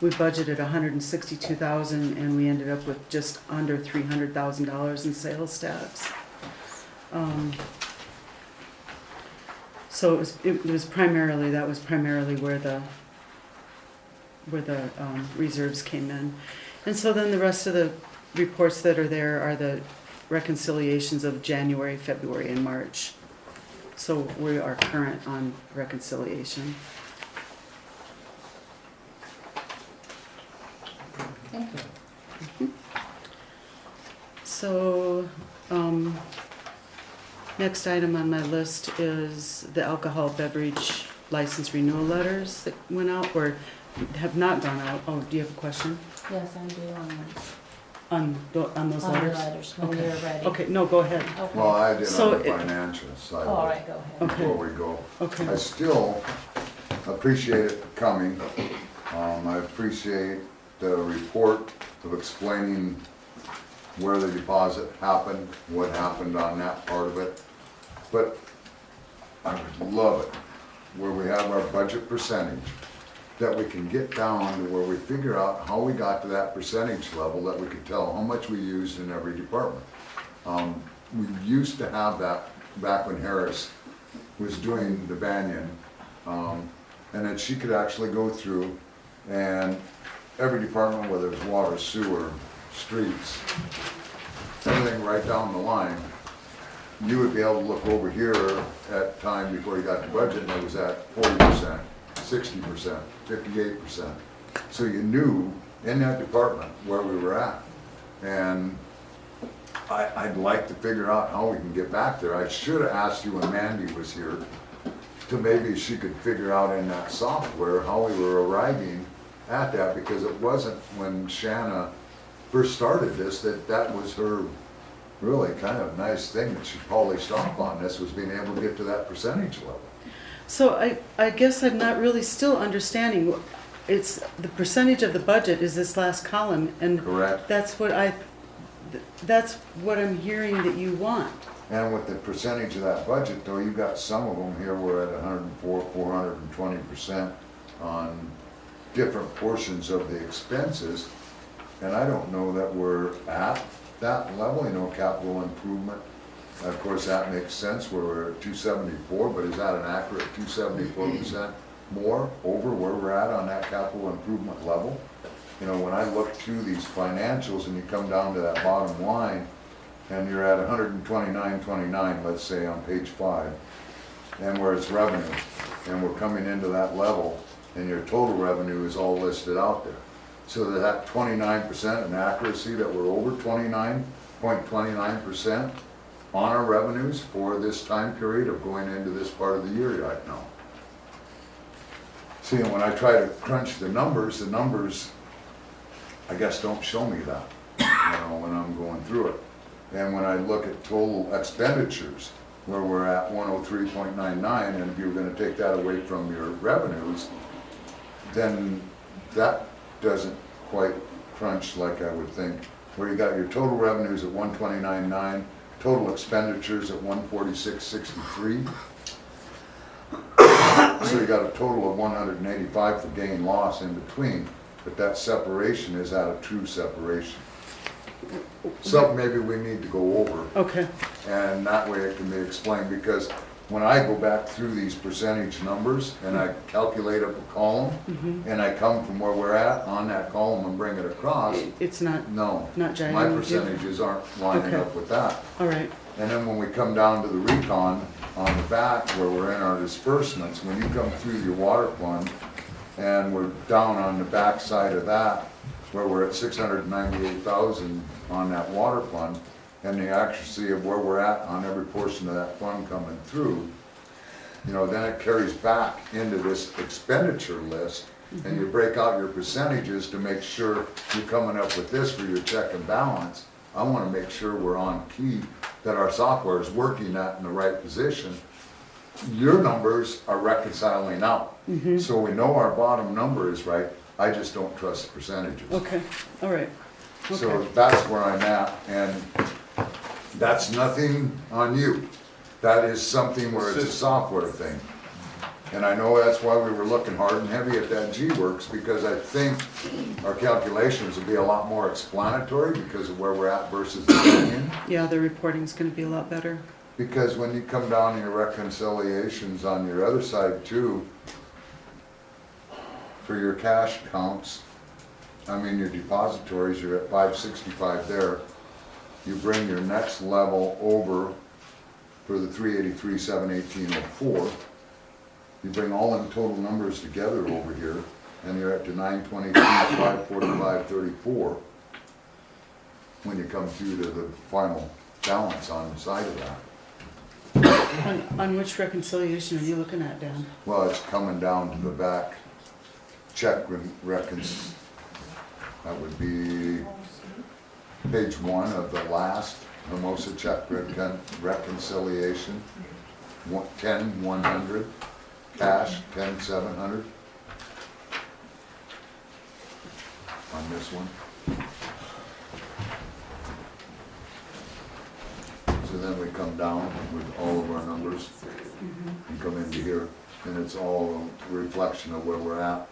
we budgeted $162,000 and we ended up with just under $300,000 in sales tax. So that was primarily where the reserves came in. And so then the rest of the reports that are there are the reconciliations of January, February, and March. So we are current on reconciliation. Thank you. So, next item on my list is the alcohol beverage license renewal letters that went out or have not gone out. Oh, do you have a question Yes, I do on those on letters? the letters, when Okay. you're ready. Okay, no, go ahead. Okay. Well, I did So on the it- financial side. All right, go ahead. Okay. Before we go. Okay. I still appreciate it coming. I appreciate the report of explaining where the deposit happened, what happened on that part of it. But I would love it where we have our budget percentage, that we can get down to where we figure out how we got to that percentage level, that we could tell how much we used in every department. We used to have that back when Harris was doing the Banyan, and that she could actually go through and every department, whether it's water, sewer, streets, everything right down the line, you would be able to look over here at time before you got the budget and it was at 40%, 60%, 58%. So you knew in that department where we were at. And I'd like to figure out how we can get back there. I should have asked you when Mandy was here to maybe she could figure out in that software how we were arriving at that, because it wasn't when Shanna first started this that was her really kind of nice thing that she polished off on this, was being able to get to that percentage level. So I guess I'm not really still understanding. It's the percentage of the budget is this last column, and Correct. that's what I'm hearing that you want. And with the percentage of that budget, though, you've got some of them here, we're at 104, 420% on different portions of the expenses. And I don't know that we're at that level, you know, capital improvement. Of course, that makes sense, where we're at 274, but is that an accurate 274% more over where we're at on that capital improvement level? You know, when I look through these financials and you come down to that bottom line, and you're at 129.29, let's say on page 5, and where it's revenue, and we're coming into that level, and your total revenue is all listed out there. So that 29% in accuracy, that we're over 29.29% on our revenues for this time period of going into this part of the year right now. See, and when I try to crunch the numbers, I guess don't show me that, you know, when I'm going through it. And when I look at total expenditures, where we're at 103.99, and if you were gonna take that away from your revenues, then that doesn't quite crunch like I would think. Where you got your total revenues at 129.9, total expenditures at 146.63. So you got a total of 185 for gain loss in between, but that separation is at a true separation. Something maybe we need to go over. Okay. And that way it can be explained, because when I go back through these percentage numbers and I calculate up a column, and I come from where we're at on that column and bring it across, It's not, no, not giant. my percentages aren't lining Okay. up with that. All right. And then when we come down to the recon on the back where we're in our disbursements, when you come through your water fund and we're down on the back side of that, where we're at 698,000 on that water fund, and the accuracy of where we're at on every portion of that fund coming through, you know, then it carries back into this expenditure list, and you break out your percentages to make sure you're coming up with this for your check and balance. I wanna make sure we're on key, that our software is working that in the right position. Your numbers are reconciling out, so we know our bottom number is right. I just don't trust the percentages. Okay, all right. So Okay. that's where I'm at, and that's nothing on you. That is something where it's a software thing. And I know that's why we were looking hard and heavy at that G-Works, because I think our calculations will be a lot more explanatory because of where we're at versus the opinion. Yeah, the reporting's gonna be a lot better. Because when you come down to your reconciliations on your other side too, for your cash counts, I mean, your depositories, you're at 565 there. You bring your next level over for the 383, 718.04. You bring all them total numbers together over here, and you're at the 922, 545, 34. When you come through to the final balance on the side of that. On which reconciliation are you looking at, Dan? Well, it's coming down to the back check reckons, that would be page 1 of the last Hermosa check reconciliation. 10,100, cash 10,700 on this one. So then we come down with all of our numbers and come into here, and it's all a reflection of where we're at.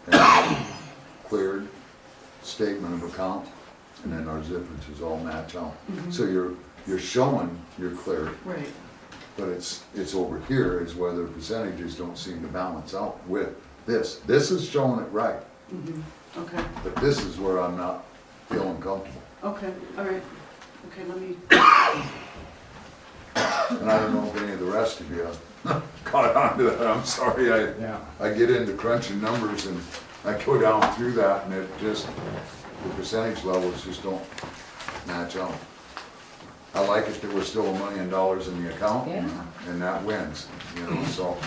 And cleared statement of account, and then our differences all match out. So you're showing you're cleared. Right. But it's over here is where the percentages don't seem to balance out with this. This is showing it right, Okay, but this is where I'm not feeling comfortable. okay, all right. Okay, let me, And I don't know if any of the rest of you caught on to that. I'm sorry, I get into crunching numbers and I go down through that and it just, the percentage levels just don't match up. I like it that we're still $1 million in the account, and that wins, you know, so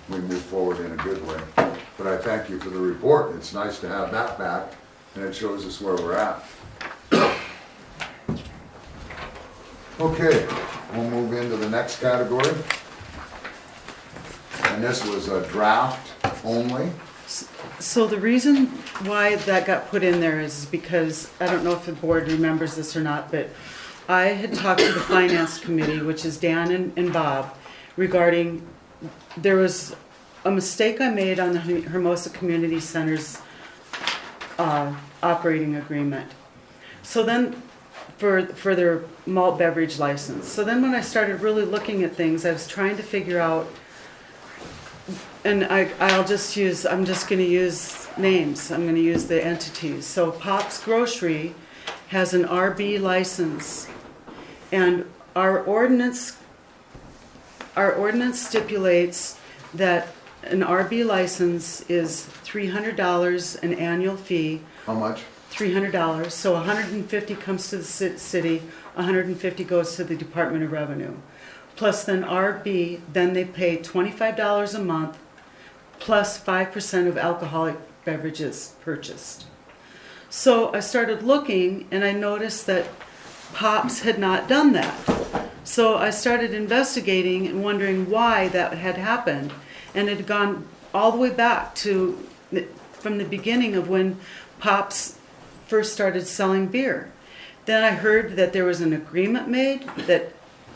we move forward in a good way. But I thank you for the report. It's nice to have that back, and it shows us where we're at. Okay, we'll move into the next category. And this was a draft only. so the reason why that got put in there is because, I don't know if the board remembers this or not, but I had talked to the finance committee, which is Dan and Bob, regarding, there was a mistake I made on the Hermosa Community Center's operating agreement. So then, for their malt beverage license. So then when I started really looking at things, I was trying to figure out, and I'm just gonna use names, I'm gonna use the entities. So Pop's Grocery has an RB license, and our ordinance stipulates that an RB license is $300 an annual fee. How much? $300, so $150 comes to the city, $150 goes to the Department of Revenue. Plus then RB, then they pay $25 a month, plus 5% of alcoholic beverages purchased. So I started looking and I noticed that Pops had not done that. So I started investigating and wondering why that had happened. And it had gone all the way back to, from the beginning of when Pops first started selling beer. Then I heard that there was an agreement made that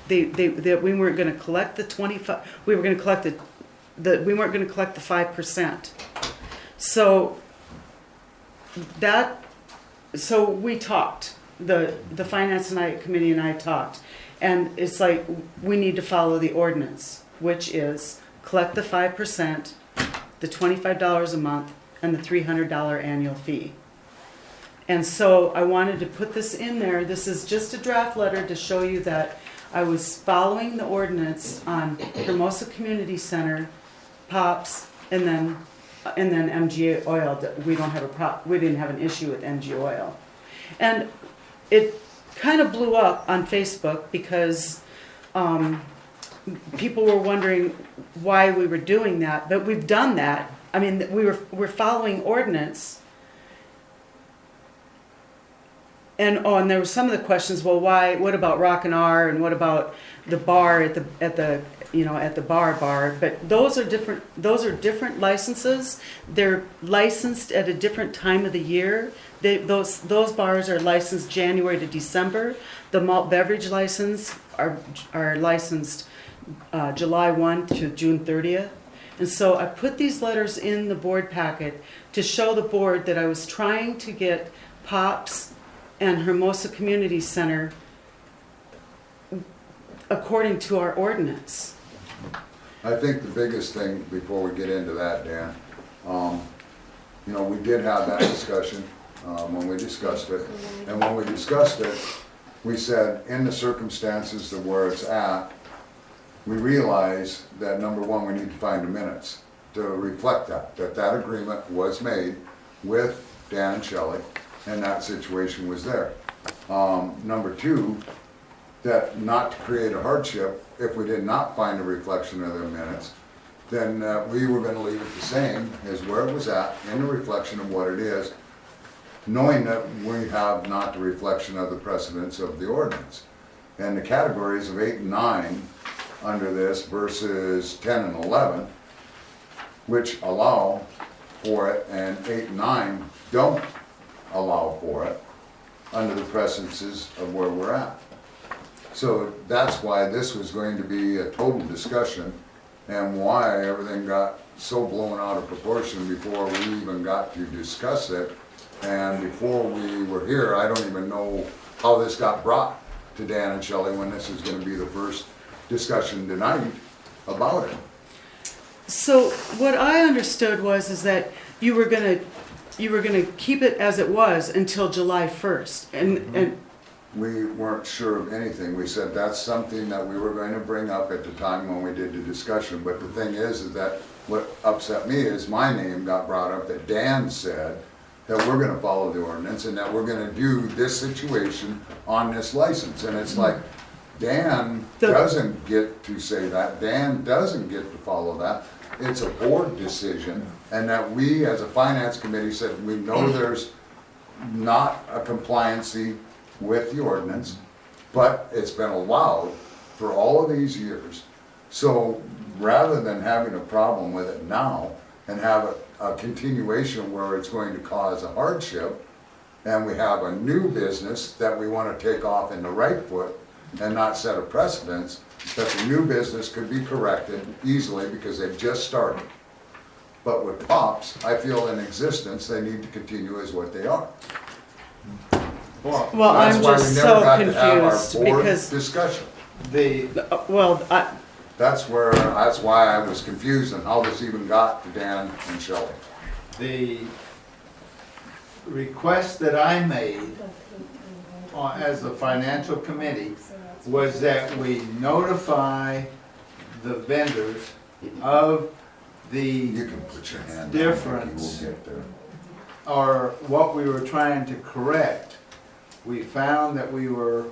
that we weren't going to collect the 25. We were going to collect we weren't going to collect the 5%. So we talked. The finance committee and I talked, and it's like we need to follow the ordinance, which is collect the 5%, the $25 a month, and the $300 annual fee. And so I wanted to put this in there. This is just a draft letter to show you that I was following the ordinance on Hermosa Community Center, Pops, and then MG Oil. We didn't have an issue with MG Oil. And it kind of blew up on Facebook because people were wondering why we were doing that. But we've done that. I mean, we're following ordinance. And there were some of the questions. Well, why? What about Rock and R? And what about the bar at the bar? But those are different. Those are different licenses. They're licensed at a different time of the year. Those bars are licensed January to December. The malt beverage license are licensed July 1 to June 30th. And so I put these letters in the board packet to show the board that I was trying to get Pops and Hermosa Community Center according to our ordinance. I think the biggest thing before we get into that, Dan, we did have that discussion when we discussed it. And when we discussed it, we said in the circumstances of where it's at, we realize that number one, we need to find the minutes. to reflect that agreement was made with Dan and Shelley, and that situation was there. Number two, that not to create a hardship, if we did not find a reflection of the minutes, then we were gonna leave it the same as where it was at, in the reflection of what it is, knowing that we have not the reflection of the precedents of the ordinance. And the categories of 8 and 9 under this versus 10 and 11, which allow for it, and 8 and 9 don't allow for it under the precedences of where we're at. So that's why this was going to be a total discussion, and why everything got so blown out of proportion before we even got to discuss it. And before we were here, I don't even know how this got brought to Dan and Shelley when this is gonna be the first discussion tonight about it. So what I understood is that you were gonna keep it as it was until July 1st, and We weren't sure of anything. We said that's something that we were going to bring up at the time when we did the discussion. But the thing is that what upset me is my name got brought up, that Dan said that we're gonna follow the ordinance and that we're gonna do this situation on this license. And it's like, Dan doesn't get to say that. Dan doesn't get to follow that. It's a board decision, and that we as a finance committee said we know there's not a compliancy with the ordinance, but it's been allowed for all of these years. So rather than having a problem with it now and have a continuation where it's going to cause a hardship, and we have a new business that we want to take off in the right foot and not set a precedence, that the new business could be corrected easily because they've just started. But with POPs, I feel in existence, they need to continue as what they are. Well, well, I'm just so confused Board because discussion. That's why I was confused on how this even got to Dan and Shelley. The request that I made as the financial committee was that we notify the vendors of the You can put your hand down, difference you will get there. or what we were trying to correct. We found that we were,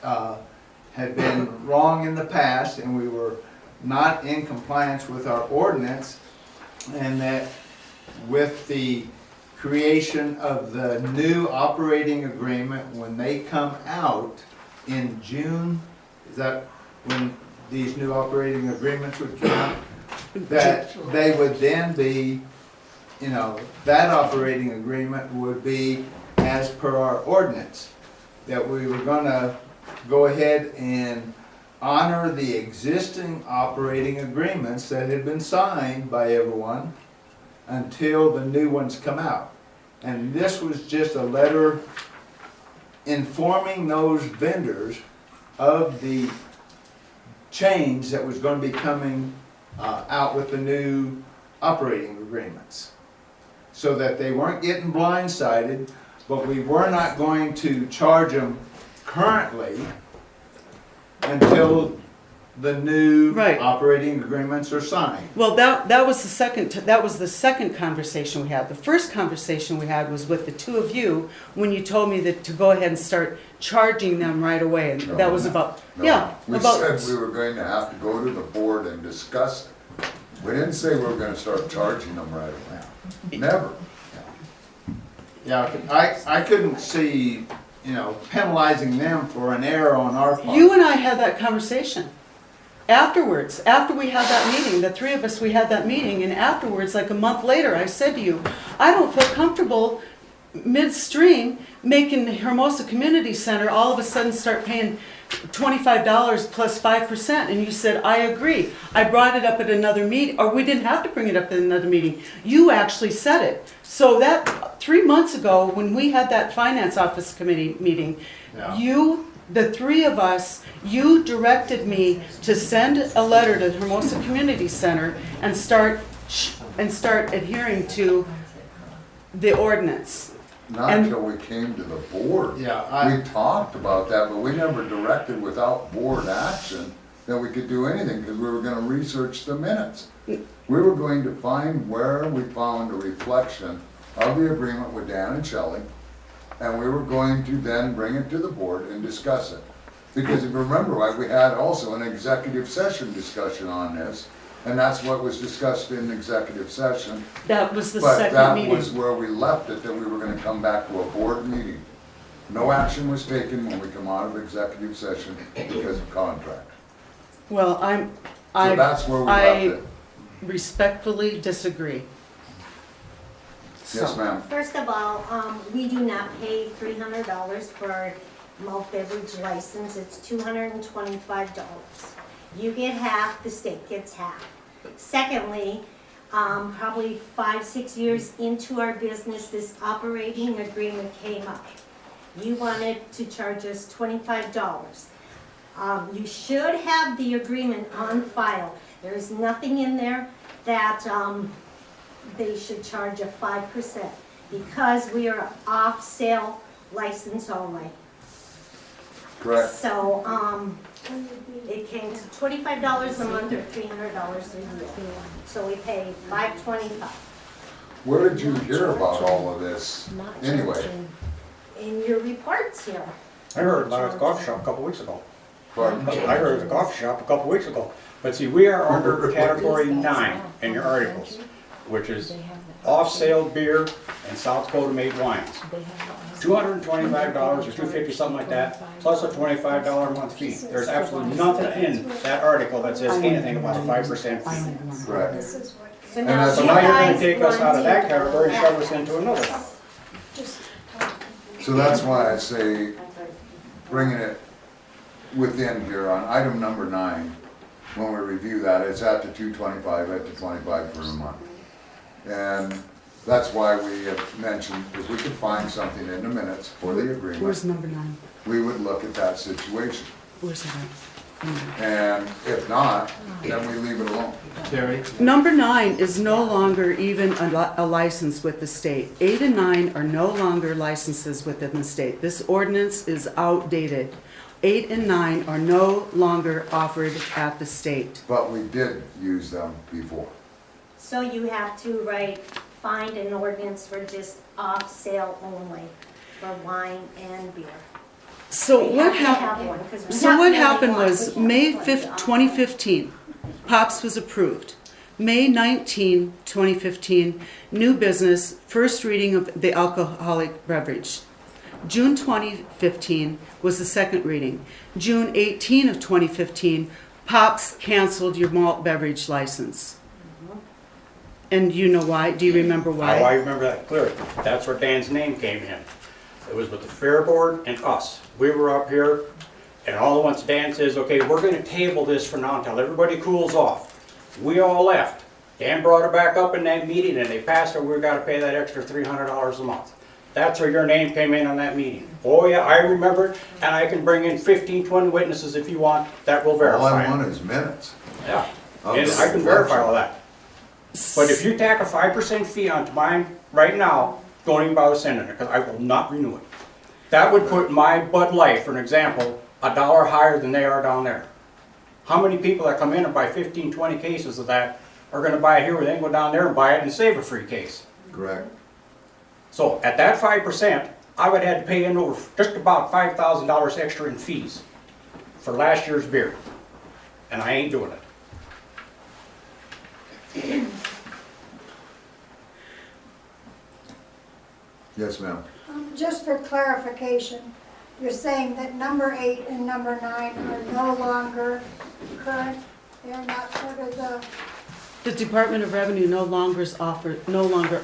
had been wrong in the past, and we were not in compliance with our ordinance, and that with the creation of the new operating agreement, when they come out in June, is that when these new operating agreements would come out? That they would then be, you know, that operating agreement would be as per our ordinance. That we were gonna go ahead and honor the existing operating agreements that had been signed by everyone until the new ones come out. And this was just a letter informing those vendors of the change that was going to be coming out with the new operating agreements. So that they weren't getting blindsided, but we were not going to charge them currently until the new operating agreements are signed. well, that was the second conversation we had. The first conversation we had was with the two of you when you told me that to go ahead and start charging them right away, and that was about No. yeah We about said we were going to have to go to the board and discuss it. We didn't say we were gonna start charging them right away. Never. Yeah, I couldn't see, you know, penalizing them for an error on our part. You and I had that conversation. Afterwards, after we had that meeting, the three of us, we had that meeting, and afterwards, like a month later, I said to you, I don't feel comfortable midstream making the Hermosa Community Center all of a sudden start paying $25 plus 5%, and you said, I agree. I brought it up at another meeting, or we didn't have to bring it up at another meeting. You actually said it. So that 3 months ago, when we had that finance office committee meeting, the three of us, you directed me to send a letter to the Hermosa Community Center and start adhering to the ordinance. Not until we came to the board. Yeah, we talked about that, but we never directed without board action that we could do anything, because we were gonna research the minutes. We were going to find where we found a reflection of the agreement with Dan and Shelley, and we were going to then bring it to the board and discuss it. Because if you remember right, we had also an executive session discussion on this, and that's what was discussed in executive session. That was the But second that meeting. was where we left it, that we were gonna come back to a board meeting. No action was taken when we come out of executive session because of contract. Well, So that's where we left I it. respectfully disagree. Yes, So- ma'am. First of all, we do not pay $300 for our malt beverage license. It's $225. You get half, the state gets half. Secondly, probably 5-6 years into our business, this operating agreement came up. You wanted to charge us $25. You should have the agreement on file. There's nothing in there that they should charge a 5% because we are off-sale license only. Correct. So, it came to $25 a month or $300 a year. So we pay $525. Where did you hear about all of this anyway? In your reports here. I heard about it at the coffee shop a couple weeks ago. Pardon? I heard it at the coffee shop a couple weeks ago. But see, we are under category 9 in your articles, which is off-sale beer and South Dakota made wines. $225 or $250, something like that, plus a $25 a month fee. There's absolutely nothing in that article that says anything about a 5% fee. Correct. So And now that's- So you now you're guys gonna take us out of that want to- category and shove us into another one. So that's why I say, bringing it within here on item number 9, when we review that, it's at the 225, at the 25 per month. And that's why we have mentioned, if we could find something in the minutes for the Where's agreement, number 9? we would look at that situation. Where's that at? And if not, then we leave it alone. Terry? Number 9 is no longer even a license with the state. 8 and 9 are no longer licenses within the state. This ordinance is outdated. 8 and 9 are no longer offered at the state. But we did use them before. So you have to find an ordinance for just off-sale only for wine and beer. So They what have to have happened? one, 'cause we So have what really happened one. was We can't May put 5th, it on. 2015, POPs was approved. May 19, 2015, new business, first reading of the alcoholic beverage. June 2015 was the second reading. June 18 of 2015, POPs canceled your malt beverage license. And you know why? Do you remember Oh, I why? remember that clearly. That's where Dan's name came in. It was with the Fair Board and us. We were up here, and all at once Dan says, okay, we're gonna table this for now until everybody cools off. We all left. Dan brought it back up in that meeting, and they passed it, we gotta pay that extra $300 a month. That's where your name came in on that meeting. Oh yeah, I remember it, and I can bring in 15, 20 witnesses if you want, that will All verify I it. want is minutes. Yeah, of and the I can verify reflection. all that. But if you tack a 5% fee onto mine right now, don't even bother sending it, because I will not renew it. That would put my Bud Light, for an example, $1 higher than they are down there. How many people that come in and buy 15, 20 cases of that are gonna buy it here, or they can go down there and buy it and save a free case? Correct. So at that 5%, I would have to pay in over just about $5,000 extra in fees for last year's beer. And I ain't doing it. Yes, ma'am. Just for clarification, you're saying that number 8 and number 9 are no longer current? They're not part of the, The Department of Revenue no longer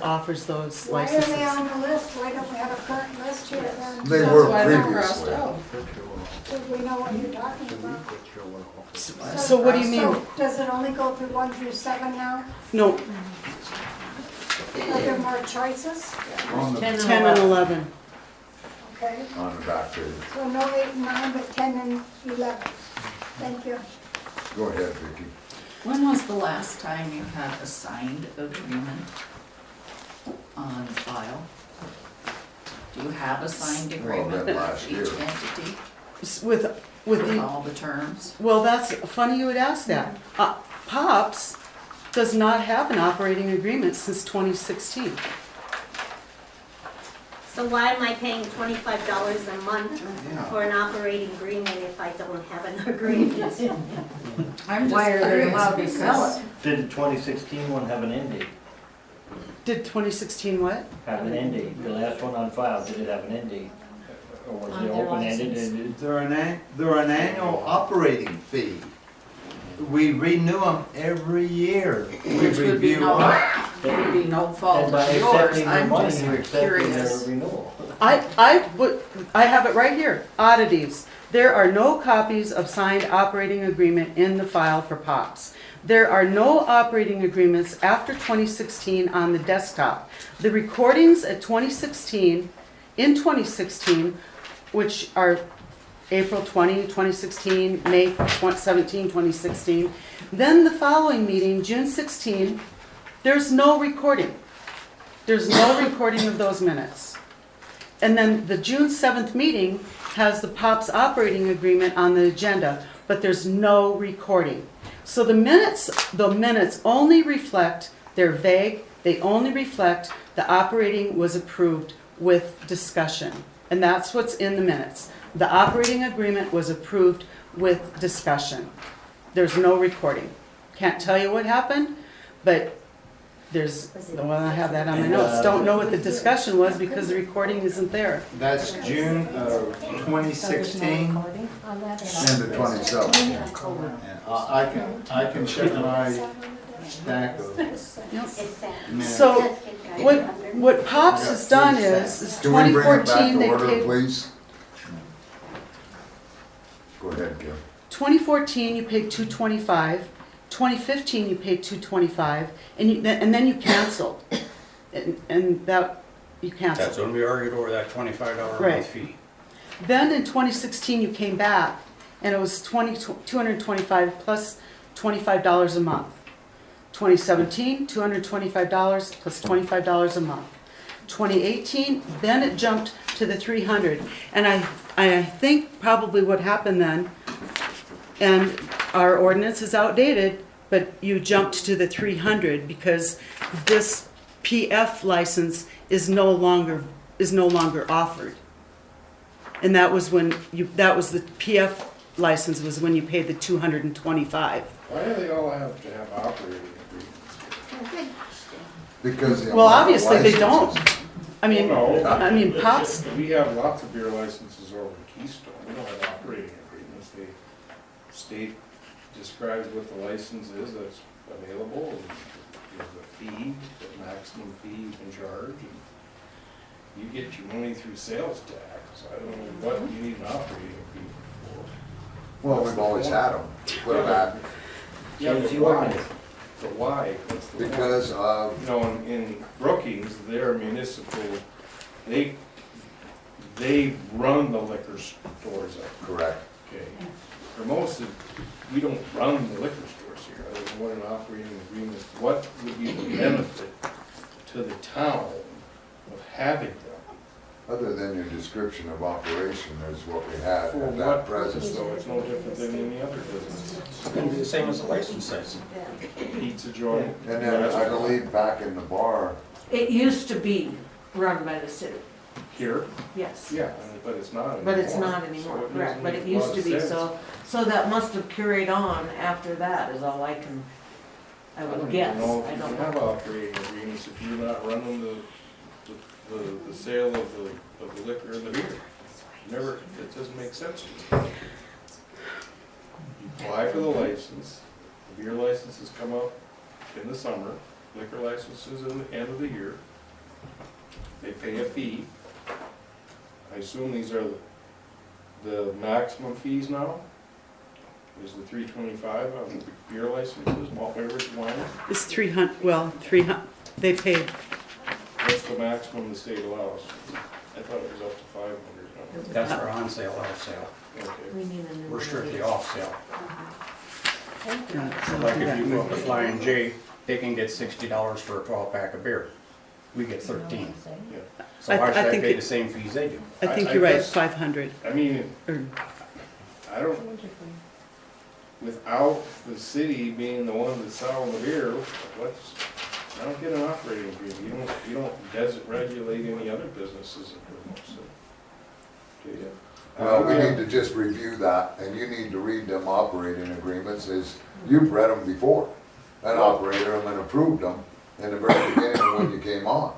offers those why are licenses. they on the list? Why don't we have a current list here then? They were previously. So we know what you're talking about. So what do you mean? So does it only go through 1 through 7 now? No, Are there more choices? On the, 10 and 11. Okay, on the back page. so no 8 and 9, but 10 and 11. Thank you. Go ahead, Vicki. When was the last time you had a signed agreement on file? Do you have a signed Well, agreement then with last each year. entity? with the, all the terms. well, that's funny you would ask that. Pops does not have an operating agreement since 2016. So why am I paying $25 a month for an operating agreement if I don't have an agreement? I'm Why just are they curious allowed to sell because it? Did the 2016 one have an end date? Did 2016 what? Have an end date? The last one on file, did it have an end date? Or was On it their open-ended? license. and They're an annual operating fee. We renew them every year. We which would be review no, them. it would be no fault And by of yours, accepting the I'm money, just you're accepting curious. their renewal. I have it right here, oddities. There are no copies of signed operating agreement in the file for Pops. There are no operating agreements after 2016 on the desktop. The recordings in 2016, which are April 20, 2016, May 17, 2016, then the following meeting, June 16, there's no recording. There's no recording of those minutes. And then the June 7th meeting has the Pops operating agreement on the agenda, but there's no recording. So the minutes only reflect, they're vague, they only reflect the operating was approved with discussion. And that's what's in the minutes. The operating agreement was approved with discussion. There's no recording. Can't tell you what happened, but there's, well, I have that on my notes. Don't know what the discussion was because the recording isn't there. That's June of 2016. On that. And the 27th. And I can check my stack of minutes. So what Pops has done is Can we bring it back 2014, to they order, paid, please? Go ahead, Kim. 2014, you paid $225. 2015, you paid $225, and then you canceled. And that, you canceled. That's when we argued over that $25 a Right. month fee. Then in 2016, you came back, and it was $225 plus $25 a month. 2017, $225 plus $25 a month. 2018, then it jumped to the 300. And I think probably what happened then, and our ordinance is outdated, but you jumped to the 300 because this PF license is no longer offered. And that was when that was the PF license was when you paid the $225. Why do they all have to have operating agreements? Because the Well, amount of obviously they don't. licenses- I mean, No. I mean, Pops, We have lots of beer licenses over at Keystone, we don't have operating agreements, the state describes what the license is that's available, and there's a fee, the maximum fee you can charge, and you get your money through sales tax, I don't know what you need an operating agreement for. Well, we've always had them, put them at, Yeah, but why? But why? What's the because of, You know, in Brookings, they're municipal, they run the liquor stores up, correct. okay? Hermosa, we don't run the liquor stores here, other than what an operating agreement, what would be the benefit to the town of having them? Other than your description of operation, is what we had For at that what purpose, present. though? It's no different than any other business. It's gonna be the same as the license says. Pizza joint. And then I believe back in the bar, It used to be run by the city, Here, yes. yeah, but it's not anymore. But it's not So anymore, it correct, doesn't but make it a lot used to of be, sense. so that must have carried on after that, is all I would guess, I You don't have know. operating agreements if you're not running the sale of the liquor and the beer. Never, it doesn't make sense to me. You apply for the license, the beer licenses come up in the summer, liquor licenses in the end of the year. They pay a fee. I assume these are the maximum fees now? Is the $325 on the beer licenses, malt beverage wine? it's 300, well, 300, they paid, What's the maximum the state allows? I thought it was up to 500. That's for on sale, off sale. Okay. We need a new We're one. strictly off sale. yeah, So like if you go up to Flying J, they can get $60 for a 12-pack of beer. We get 13. So why should I I think pay it- the same fees they do? I think I you're right, guess- 500. I mean, Or- I don't, without the city being the one that's selling the beer, I don't get an operating agreement. You don't regulate any other businesses in Hermosa, do you? Well, we need to just review that, and you need to read them operating agreements, as you've read them before. That operated them and approved them in the very beginning when you came on.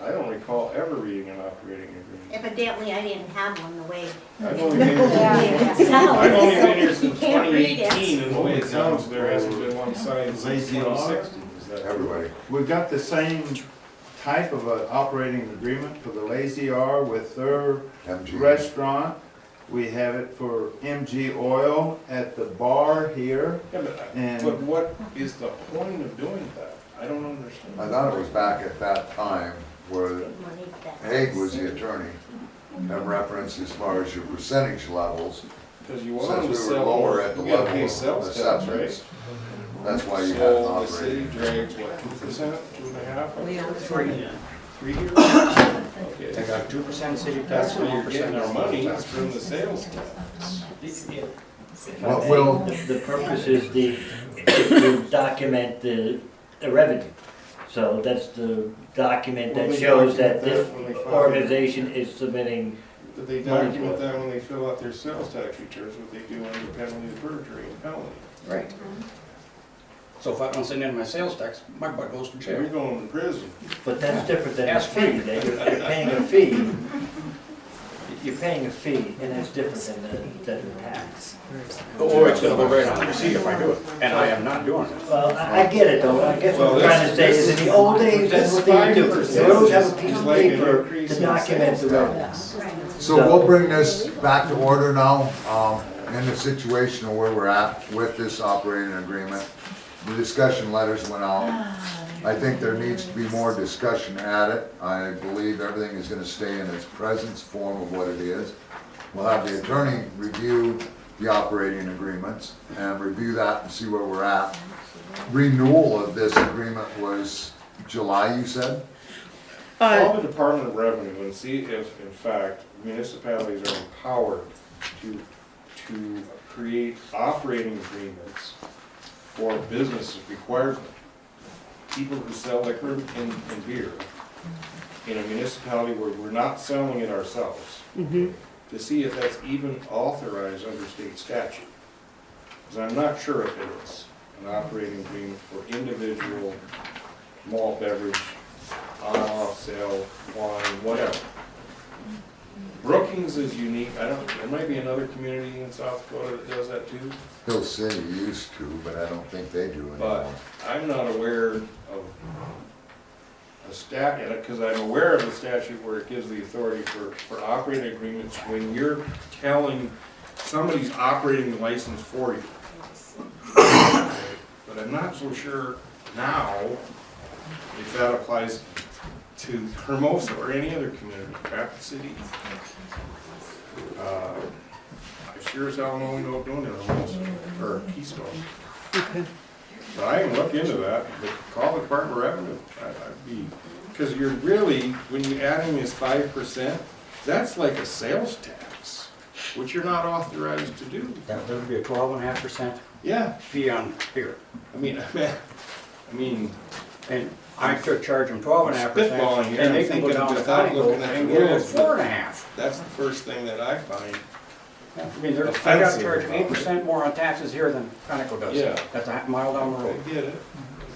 I don't recall ever reading an operating agreement. Evidently, I didn't have one the way. I've only been here Yeah. since, I've only been here You since can't read it. 2018, and the way it sounds, there hasn't been one signed since 2016. Is that Everybody. We've got the same type of an operating agreement for the Lazy R with their MG. restaurant. We have it for MG Oil at the bar here. Yeah, And- but what is the point of doing that? I don't understand. I thought it was back at that time where Haig was the attorney, and reference as far as your percentage levels, Because you want them to since we were sell lower more, at the you gotta level pay of sales tax, acceptance. right? That's why you had an So the city operating. drags, what, 2%, 2.5%? We own 3. 3 years? They Okay. got 2% city tax, That's where you're 1% getting our money, tax. is from the sales tax. What will, The purpose is to document the revenue. So that's the document Well, that they shows that document this that when they file organization is submitting. But they document that when they fill out their sales tax returns, what they do under penalty of perjury and felony. Right. So if I don't send in my sales tax, my butt goes to You're jail. going to prison. But that's different than a Ask fee, that you're paying a fee. You're paying a fee, and that's different than the tax. Or it's gonna go right on the receipt if I do it, and I am not doing it. Well, I get it though, I guess what Well, I'm trying to say is in the old days, that's what they would do. They would always have a piece of paper to document the revenue. so we'll bring this back to order now, in the situation of where we're at with this operating agreement. The discussion letters went out. I think there needs to be more discussion at it. I believe everything is gonna stay in its present form of what it is. We'll have the attorney review the operating agreements and review that and see where we're at. Renewal of this agreement was July, you said? Call the Department of Revenue and see if, in fact, municipalities are empowered to create operating agreements for businesses required people who sell liquor and beer in a municipality where we're not selling it ourselves, to see if that's even authorized under state statute. Because I'm not sure if it is an operating agreement for individual malt beverage, on-off sale, wine, whatever. Brookings is unique. there might be another community in South Dakota that does that too. Hill City used to, but I don't think they do But anymore. I'm not aware of a statute, because I'm aware of the statute where it gives the authority for operating agreements when you're telling somebody's operating the license for you. But I'm not so sure now if that applies to Hermosa or any other community, Rapid City. I sure as hell know we know doing it Hermosa, or Keystone. Okay. But I can look into that, but call the Department of Revenue. I'd be, because you're really, when you add in this 5%, that's like a sales tax, which you're not authorized to do. That would be a 12.5% Yeah, fee on beer. I mean, And I could charge them 12.5%, spitballing here, and they I'm can go thinking down to without Conoco looking at and the get it rules, but 4.5. that's the first thing that I find. I mean, I got Offensive charged about it. 8% more on taxes here than Conoco does. Yeah. That's a mile down the I road, get it,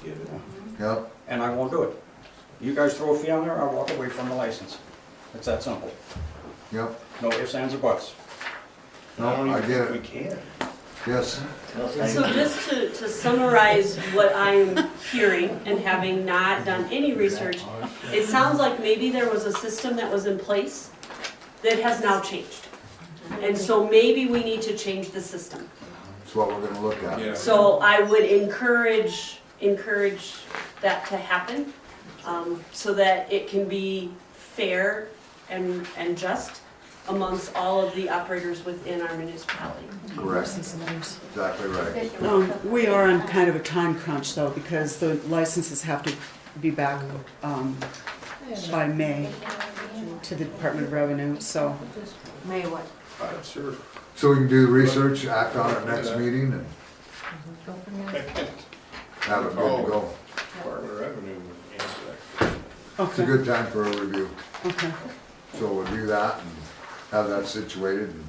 I get it. Yep, and I won't do it. You guys throw a fee on there, I'll walk away from the license. It's that simple. yep, No ifs, ands, or buts. no, don't I even get think it, we can. yes. So just to summarize what I'm hearing and having not done any research, it sounds like maybe there was a system that was in place that has now changed. And so maybe we need to change the system. That's what we're gonna look at. Yeah. So I would encourage that to happen, so that it can be fair and just amongst all of the operators within our municipality. Correct, exactly right. We are on kind of a time crunch though, because the licenses have to be back by May to the Department of Revenue, so. May what? Sure. So we can do the research, act on it next meeting, and have it good to go. Department of Revenue would answer that question. It's a good time for a review. Okay. So we'll do that and have that situated and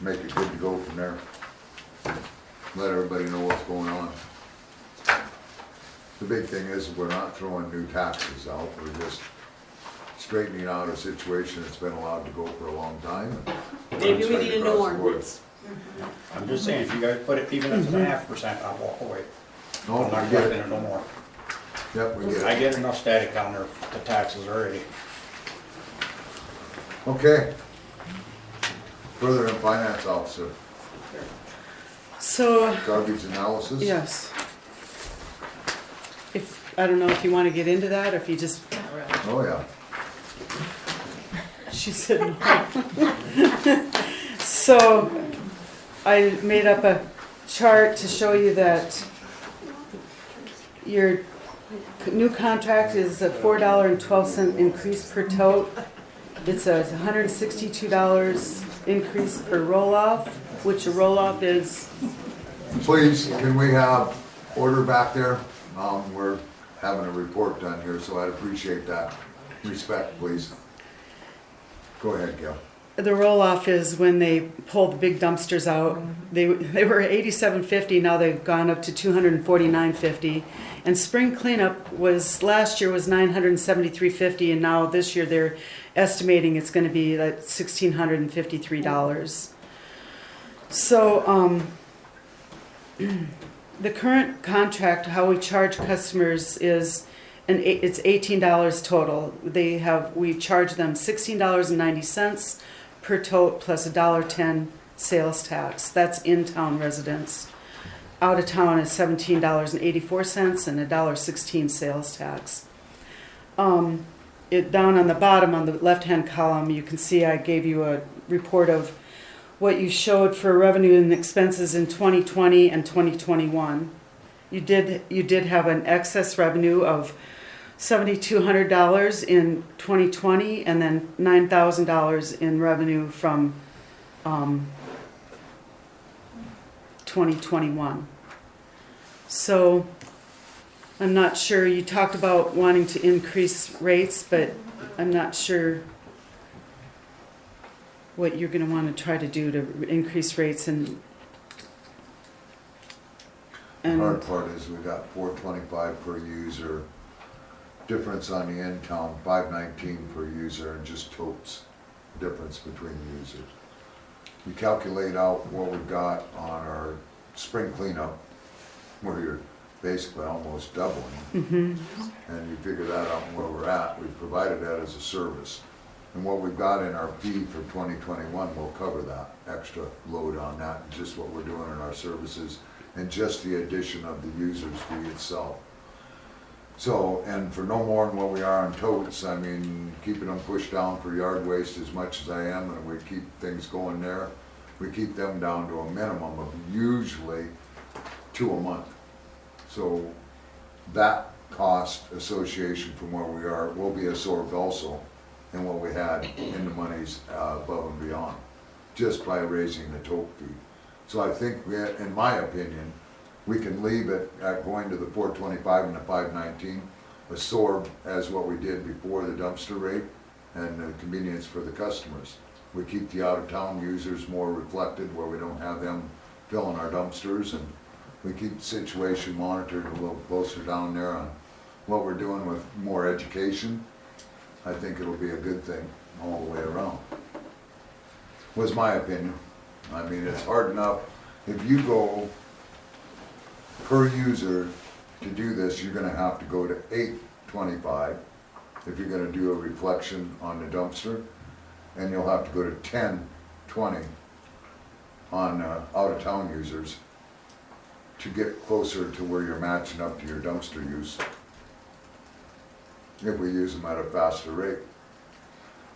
make it good to go from there. Let everybody know what's going on. The big thing is we're not throwing new taxes out, we're just straightening out a situation that's been allowed to go for a long time. Maybe we need a new ordinance. I'm just saying, if you guys put it even at 0.5%, I'll walk away. No, I'm not we get collecting it. it no more. Yep, we get I it. get enough static down there, the taxes already. Okay. Further in finance officer, So, garbage analysis? yes. If, I don't know if you want to get into that, or if you just, Oh, yeah. she said no. So, I made up a chart to show you that your new contract is a $4.12 increase per tote. It's a $162 increase per roll-off, which a roll-off is, Please, can we have order back there? We're having a report done here, so I'd appreciate that. Respect, please. Go ahead, Gail. the roll-off is when they pull the big dumpsters out. They were $87.50, now they've gone up to $249.50. And spring cleanup was, last year was $973.50, and now this year they're estimating it's gonna be like $1,653. So, the current contract, how we charge customers is, it's $18 total. We charge them $16.90 per tote plus $1.10 sales tax. That's in-town residents. Out of town is $17.84 and $1.16 sales tax. Down on the bottom, on the left-hand column, you can see I gave you a report of what you showed for revenue and expenses in 2020 and 2021. You did have an excess revenue of $7,200 in 2020, and then $9,000 in revenue from 2021. So I'm not sure, you talked about wanting to increase rates, but I'm not sure what you're going to want to try to do to increase rates and The hard part is we got $4.25 per user, difference on the in-town, $5.19 per user, and just totes difference between users. You calculate out what we've got on our spring cleanup, where you're basically almost doubling, and you figure that out where we're at. We've provided that as a service. And what we've got in our fee for 2021 will cover that extra load on that, and just what we're doing in our services, and just the addition of the user's fee itself. So, and for no more than what we are on totes, I mean, keeping them pushed down for yard waste as much as I am, and we keep things going there, we keep them down to a minimum of usually 2 a month. So that cost association from where we are will be absorbed also in what we had in the monies above and beyond, just by raising the tote fee. So I think, in my opinion, we can leave it at going to the $4.25 and the $5.19, absorb as what we did before the dumpster rate and the convenience for the customers. We keep the out-of-town users more reflected where we don't have them filling our dumpsters, and we keep the situation monitored a little closer down there on what we're doing with more education. I think it'll be a good thing all the way around. Was my opinion. I mean, it's hard enough, if you go per user to do this, you're gonna have to go to $8.25 if you're gonna do a reflection on the dumpster, and you'll have to go to $10.20 on out-of-town users to get closer to where you're matching up to your dumpster use, if we use them at a faster rate.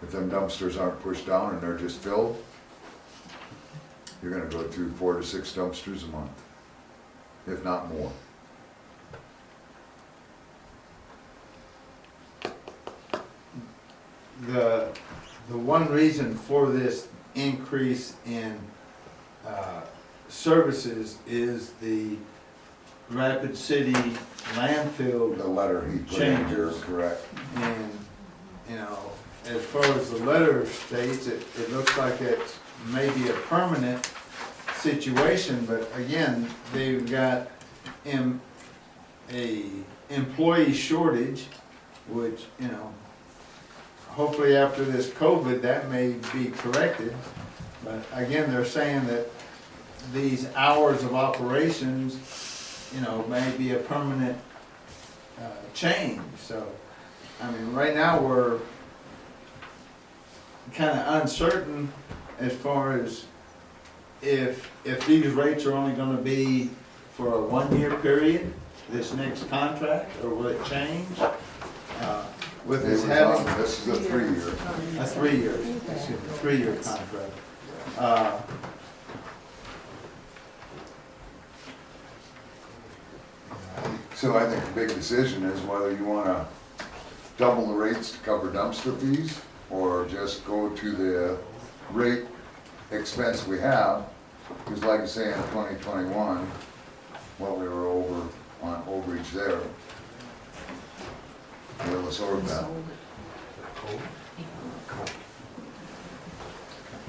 If them dumpsters aren't pushed down and they're just filled, you're gonna go through 4 to 6 dumpsters a month, if not more. The one reason for this increase in services is the Rapid City landfill. The letter he put in here, Changes. correct. And, you know, as far as the letter states, it looks like it's maybe a permanent situation, but again, they've got a employee shortage, which, you know, hopefully after this COVID, that may be corrected. But again, they're saying that these hours of operations, you know, may be a permanent change. So, I mean, right now, we're kind of uncertain as far as if these rates are only gonna be for a 1-year period, this next contract, or will it change? With this having. This is a 3-year. A 3-year, excuse me, 3-year contract. So I think the big decision is whether you wanna double the rates to cover dumpster fees, or just go to the rate expense we have. Because like I say, in 2021, what we were over on overage there, we'll absorb that.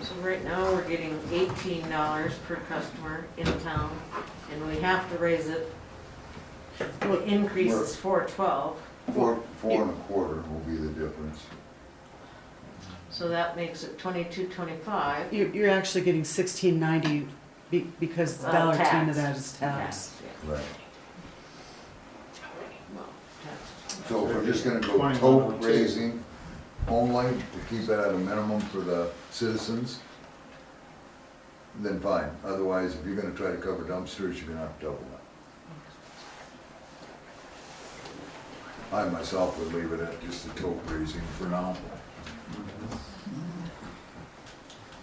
So right now, we're getting $18 per customer in town, and we have to raise it. The increase is $4.12. Four and a quarter will be the difference. So that makes it $22.25. You're actually getting $16.90 because $1.10 of that is tax. Right. Well, tax. So if we're just gonna go tote raising only to keep it at a minimum for the citizens, then fine. Otherwise, if you're gonna try to cover dumpsters, you're gonna have to double that. I myself would leave it at just the tote raising for now.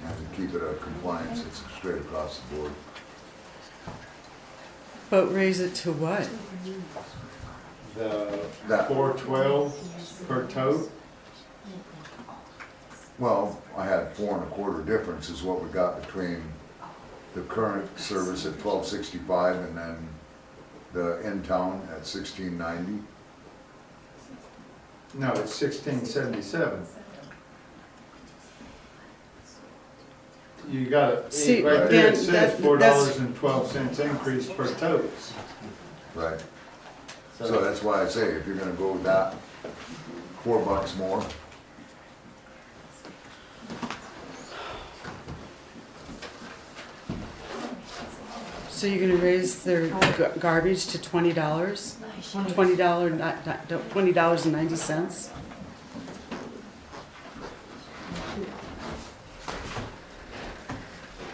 And to keep it a compliance, it's straight across the board. But raise it to what? The That- $4.12 per tote. Well, I had 4 and a quarter difference is what we got between the current service at 1265 and then the in-town at 1690. No, it's 1677. You got it, See, right there it Dan, says that- $4.12 increase per tote. Right. So that's why I say, if you're gonna go with that, $4 more. So you're gonna raise their garbage to $20? $20.90?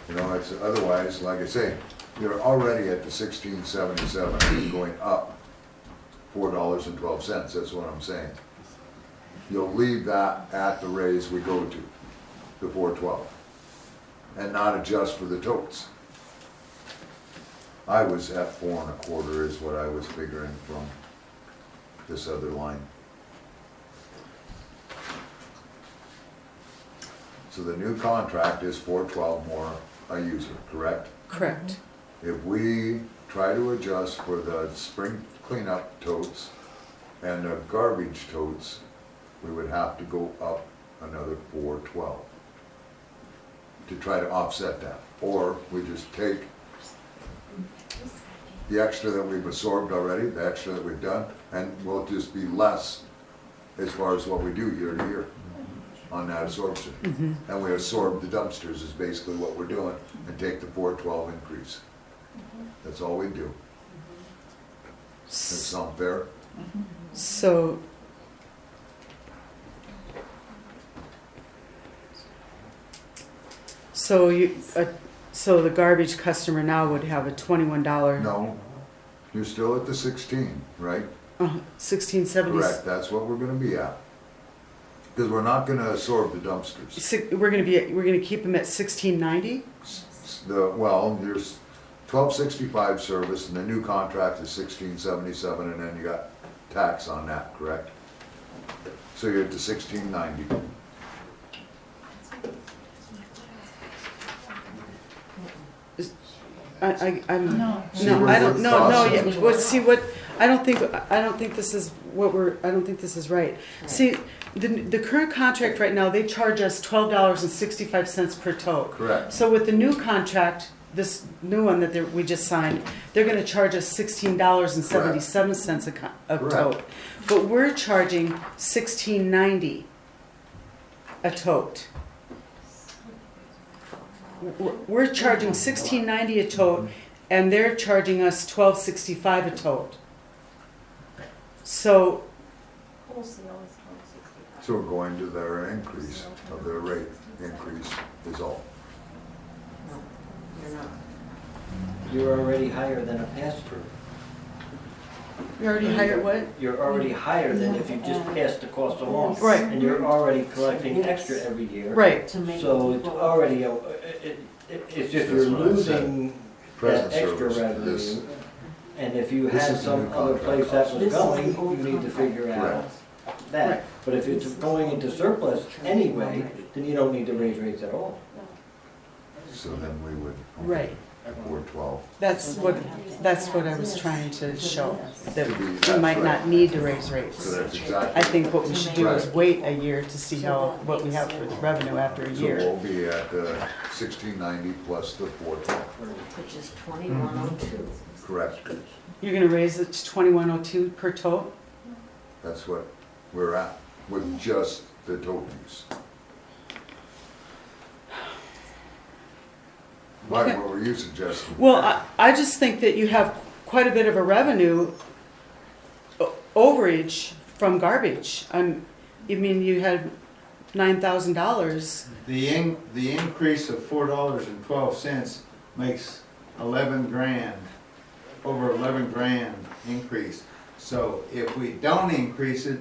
You know, it's, otherwise, like I say, you're already at the 1677, going up $4.12, that's what I'm saying. You'll leave that at the raise we go to, the 412, and not adjust for the totes. I was at 4 and a quarter is what I was figuring from this other line. So the new contract is 412 more a user, correct? Correct. If we try to adjust for the spring cleanup totes and the garbage totes, we would have to go up another 412 to try to offset that. Or we just take the extra that we've absorbed already, the extra that we've done, and we'll just be less as far as what we do year to year on that absorption. And we absorb the dumpsters is basically what we're doing, and take the 412 increase. That's all we do. That sound fair? So, so the garbage customer now would have a $21. No, you're still at the 16, right? 1670. Correct, that's what we're gonna be at. Because we're not gonna absorb the dumpsters. We're gonna keep them at 1690? Well, there's 1265 service, and the new contract is 1677, and then you got tax on that, correct? So you're at the 1690. I'm, No. no, I don't, no, no, Thoughts? yeah, see what, I don't think this is what I don't think this is right. See, the current contract right now, they charge us $12.65 per tote. Correct. So with the new contract, this new one that we just signed, they're gonna charge us $16.77 a Correct. tote. But we're charging $16.90 a tote. We're charging $16.90 a tote, and they're charging us $12.65 a tote. So, So we're going to their increase of their rate increase is all. You're not. You're already higher than a pass-through. you're already hired what? You're already higher than if you just pass the cost along. Right. And you're already collecting extra every year. Right. To make So it's people- already, it's just you're That's what I said. losing Present that extra service, revenue. this- And if you This had is the some new other contract place that cost. was This is going, the old you need to figure out Correct. that. But if it's going into surplus anyway, then you don't need to raise rates at all. So then we would. Right. Afford 12. That's what I was trying to show, that we That's might right. not need to raise rates. So that's exactly. I think what we should do is Right. wait a year to see what we have for the revenue after a So year. we'll be at 1690 plus the 412. Which is 2102. Correct. You're gonna raise it to 2102 per tote? That's what we're at with just the totes. Mike, Okay. what were you suggesting? Well, I just think that you have quite a bit of a revenue overage from garbage. I mean, you had $9,000. The increase of $4.12 makes 11 grand, over 11 grand increase. So if we don't increase it,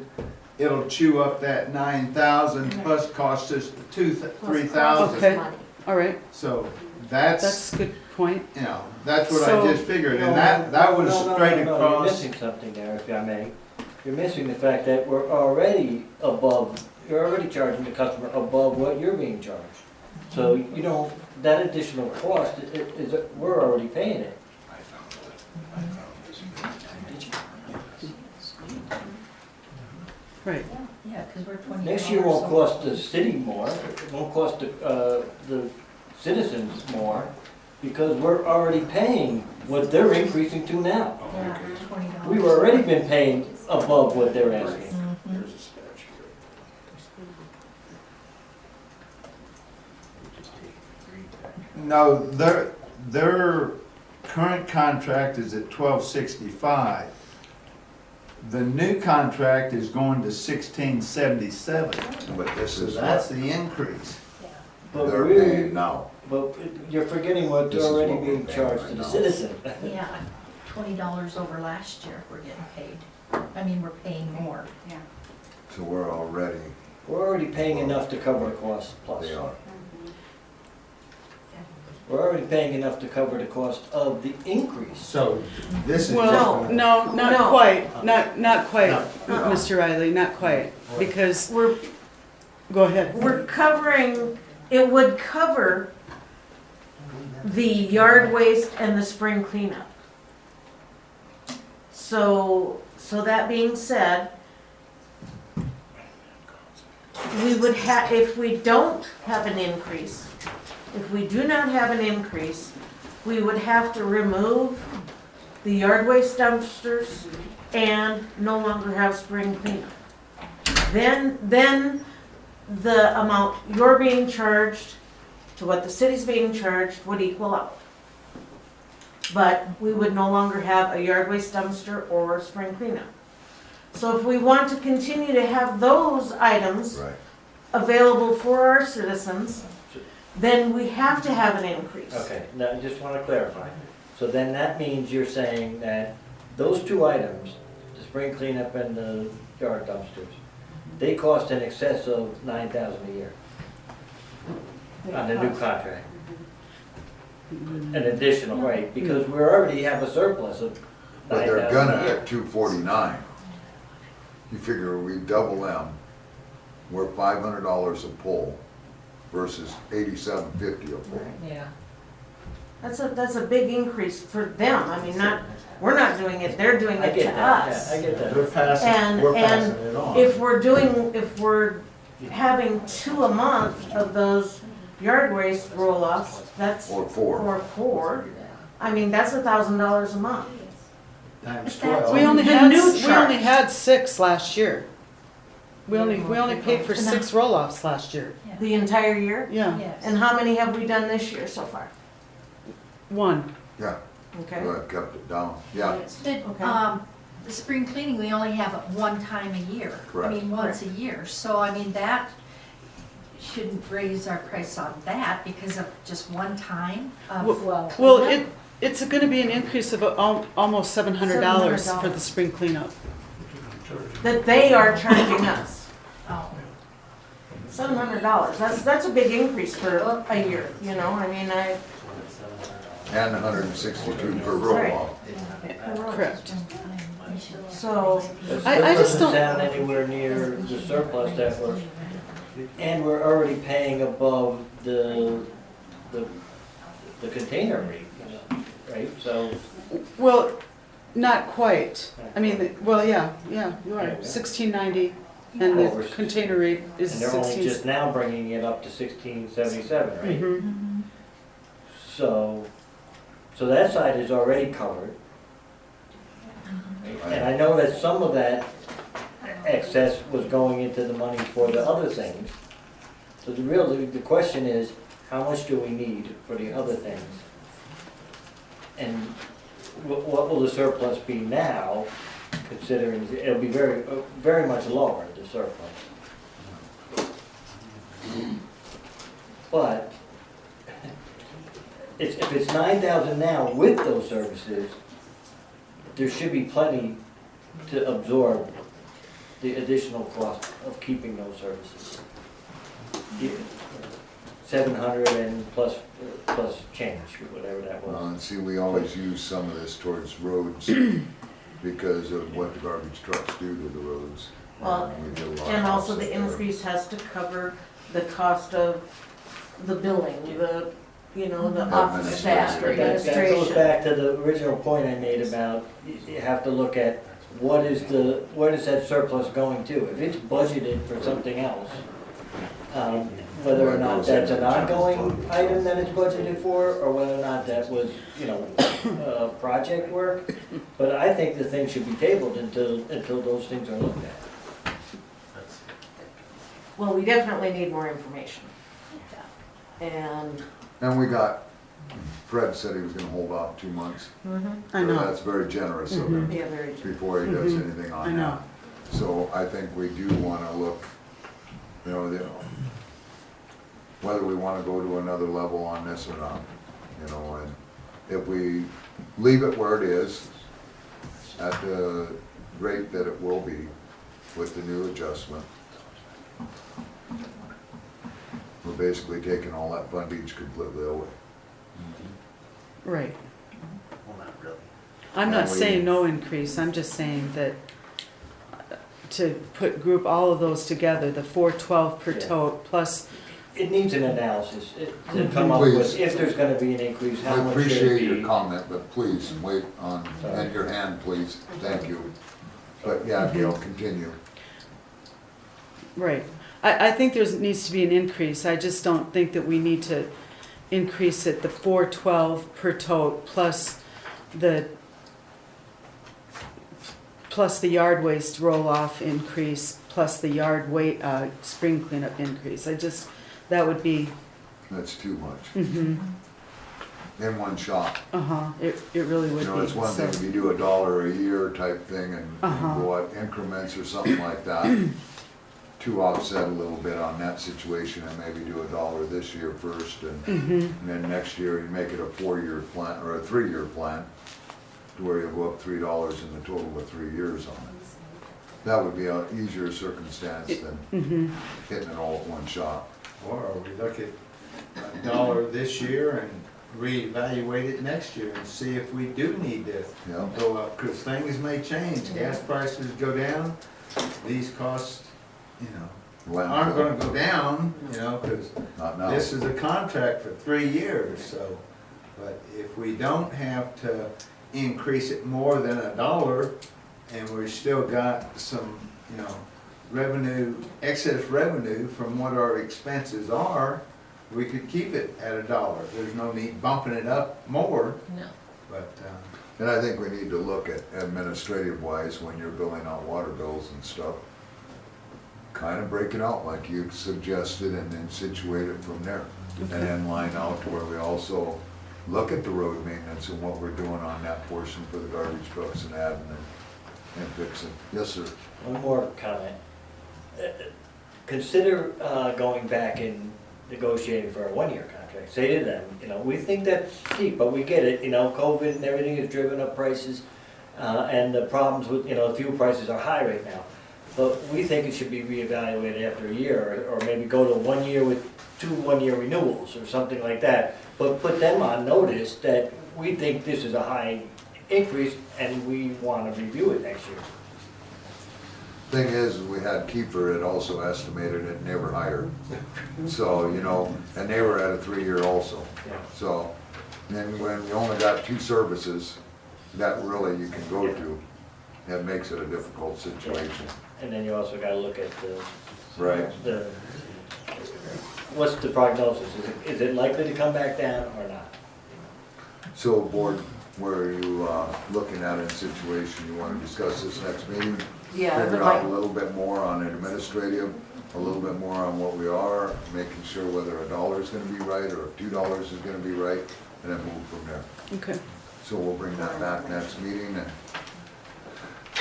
it'll chew up that 9,000 plus cost us $3,000. Okay, all right, So that's a good point. you know, that's what So- I just figured, and that was straight You're across. missing something there, if I may. You're missing the fact that we're already above, you're already charging the customer above what you're being charged. So you don't, that additional cost is, we're already paying it. Right. Yeah, because we're $20. Next year won't cost the city more, it won't cost the citizens more, because we're already paying what they're increasing to now. Yeah, $20. We've already been paying above what they're asking. There's a statute. No, their current contract is at 1265. The new contract is going to 1677. But this So is that's what the increase. But they're we're- paying now. But you're forgetting what This they're is already what we're being paying charged right to the now. citizen. Yeah, $20 over last year, we're getting paid. I mean, we're paying more. Yeah. So we're already, We're already paying enough to cover the cost plus. they are. We're already paying enough to cover the cost of the increase. So this is. Well, just- no, not No. quite, not quite, No. Mr. Riley, not quite, because, We're, go ahead. we're covering, it would cover the yard waste and the spring cleanup. So that being said, we would have, if we don't have an increase, if we do not have an increase, we would have to remove the yard waste dumpsters and no longer have spring cleanup. Then the amount you're being charged to what the city's being charged would equal out. But we would no longer have a yard waste dumpster or spring cleanup. So if we want to continue to have those items Right. available for our citizens, then we have to have an increase. Okay, now I just want to clarify. So then that means you're saying that those two items, the spring cleanup and the yard dumpsters, they cost in excess of $9,000 a year on the new contract. An additional, right, because we already have a surplus of But they're $9,000 gonna a year. at 249. You figure we double them, we're $500 a pull versus $87.50 a pull. Yeah. That's a big increase for them. I mean, we're not doing it, they're doing I it get to that, us. yeah, I get that. We're passing it on. If we're having 2 a month of those yard waste roll-offs, that's. Or 4. Or 4, I mean, that's $1,000 a month. Times But that's- 12. We only The had, new we charge. only had 6 last year. We only paid for 6 roll-offs last year. The entire year? Yeah, Yes. And how many have we done this year so far? 1. Yeah, Okay. so I've kept it down, yeah. Okay. But, the spring cleaning, we only have it 1 time a year. Correct. I mean, once a year, so I mean, that shouldn't raise our price on that because of just 1 time of. Well, it's gonna be an increase of almost $700 for the $700. spring cleanup. That they are charging us. Oh. $700, that's a big increase for a year, you know, I mean, And 162 per roll-off. Correct. so, I just That doesn't don't- sound anywhere near the surplus that we're, and we're already paying above the container rate, right? So, Well, not quite. I mean, well, yeah, you are. 1690, and the container rate is and they're only 16. just now bringing it up to 1677, right? Mhm. So that side is already covered. And I know that some of that excess was going into the money for the other things. So the question is, how much do we need for the other things? And what will the surplus be now, considering it'll be very, very much lower, the surplus. But if it's 9,000 now with those services, there should be plenty to absorb the additional cost of keeping those services. 700 and plus change, whatever that was. And see, we always use some of this towards roads because of what the garbage trucks do to the roads. well, We get a lot and of also the offset there. increase has to cover the cost of the billing, the office staff, Administration. That goes administration. back to the original point I made about, you have to look at what is that surplus going to? If it's budgeted for something else, whether or not that's an ongoing item that it's budgeted for, or whether or not that was, project work. But I think the thing should be tabled until those things are looked at. Well, we definitely need more information. And, And we got, Fred said he was gonna hold off 2 months. I know. That's very generous of him, yeah, very, before he does anything I on know. that. So I think we do wanna look, whether we wanna go to another level on this or not, and if we leave it where it is, at the rate that it will be with the new adjustment, we're basically taking all that fundage completely away. Right. I'm not saying no increase, I'm just saying that to group all of those together, the 412 per Yeah. tote plus, It needs an analysis to come up Please. with, if there's gonna be an increase, how I much should it appreciate be? your comment, but please, wait on, and your hand, please, thank you. But yeah, Gail, continue. right. I think needs to be an increase, I just don't think that we need to increase it, the 412 per tote plus the yard waste roll-off increase, plus the spring cleanup increase. That would be, That's too much, mhm, in one shot. it really would be. It's one thing So- if you do $1 a year type thing and go out increments or something like that, to offset a little bit on that situation and maybe do $1 this year first and then next year you make it a 4-year plan or a 3-year plan to where you go up $3 in the total of 3 years on it. That would be an easier circumstance than hitting it all at one shot. Or we look at $1 this year and reevaluate it next year and see if we do need to Yeah. go up, because things may change, gas prices go down, these costs, aren't gonna go down, because Not now. this is a contract for 3 years, so But if we don't have to increase it more than $1, and we've still got some, you know, revenue, excess revenue from what our expenses are, we could keep it at $1. There's no need bumping it up more, No. but, And I think we need to look at administrative wise, when you're billing out water bills and stuff, kind of break it out like you suggested and then situate it from there. And then line out to where we also look at the road maintenance and what we're doing on that portion for the garbage trucks and adding and fixing. Yes, sir. One more comment. Consider going back and negotiating for a one-year contract. Say to them, you know, we think that's cheap, but we get it, you know, COVID and everything has driven up prices, and the problems with, you know, fuel prices are high right now. But we think it should be reevaluated after a year, or maybe go to 1 year with 2 one-year renewals or something like that. But put them on notice that we think this is a high increase and we want to review it next year. Thing is, we had Kiefer, it also estimated it never higher. So, you know, and they were at a 3-year also. Yeah. So, then when you only got 2 services that really you can go to, that makes it a difficult situation. And then you also got to look at Right. what's the prognosis? Is it likely to come back down or not? So, board, were you looking at a situation, you want to discuss this next meeting? Yeah, I would Figure out like- a little bit more on administrative, a little bit more on what we are, making sure whether $1 is going to be right or if $2 is going to be right, and then move from there. Okay. So we'll bring that back next meeting and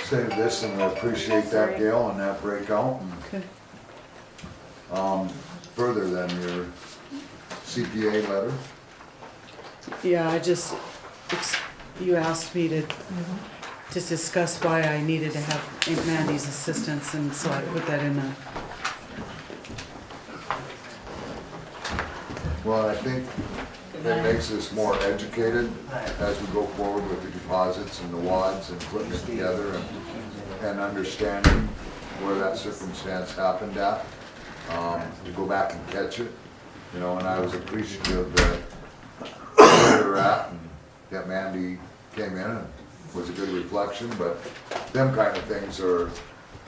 say this, and we appreciate that, Gail, and that breakout. Okay. Further than your CPA letter. Yeah, you asked me to discuss why I needed to have Aunt Mandy's assistance, and so I put that in the, Well, I think it makes us more educated as we go forward with the deposits and the wads and putting it together and understanding where that circumstance happened at. To go back and catch it, you know, and I was appreciative that where they're at and that Mandy came in and was a good reflection, but them kind of things are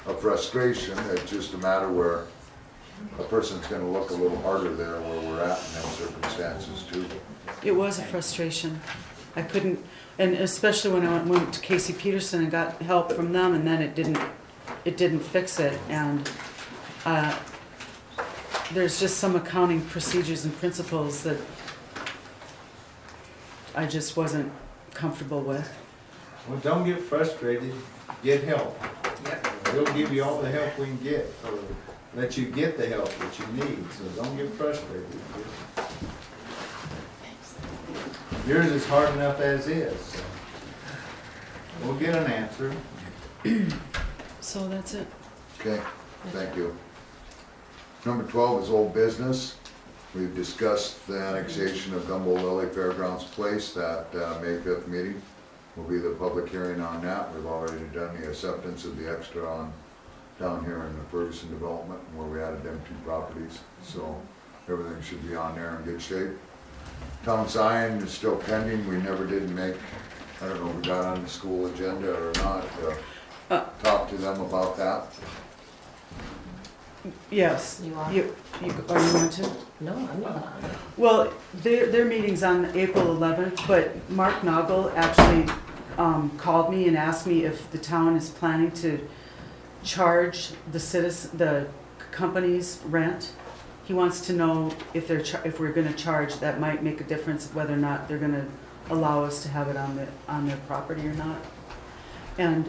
a frustration. It's just a matter where a person's gonna look a little harder there where we're at in them circumstances too. it was a frustration. I couldn't, and especially when I went to Casey Peterson and got help from them, and then it didn't fix it, and there's just some accounting procedures and principles that I just wasn't comfortable with. well, don't get frustrated, get help. We'll give you all the help we can get, or let you get the help that you need, so don't get frustrated. Yours is hard enough as is, so we'll get an answer. So that's it. Okay, thank you. Number 12 is old business. We've discussed the annexation of Gumbo Lily Fairgrounds Place. That May 5th meeting will be the public hearing on that. We've already done the acceptance of the extra on down here in the Ferguson development where we added them 2 properties. So everything should be on there in good shape. Town sign is still pending. We never did make, I don't know if we got on the school agenda or not, talk to them about that. Yes. You are? You want to? No, I'm not. Well, their meeting's on April 11th, but Mark Noggle actually called me and asked me if the town is planning to charge the company's rent. He wants to know if we're going to charge. That might make a difference whether or not they're going to allow us to have it on their property or not. And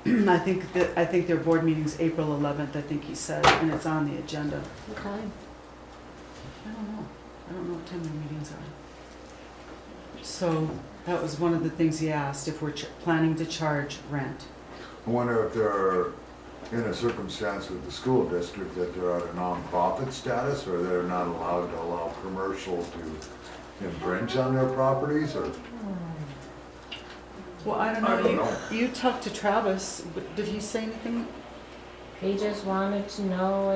I think their board meeting's April 11th. I think he said, and it's on the agenda. What time? I don't know what time their meetings are. So that was one of the things he asked, if we're planning to charge rent. I wonder if they're in a circumstance with the school district that they're at a nonprofit status, or they're not allowed to allow commercial to infringe on their properties, or? Well, I don't I don't know. know. You talked to Travis. Did he say anything? He just wanted to know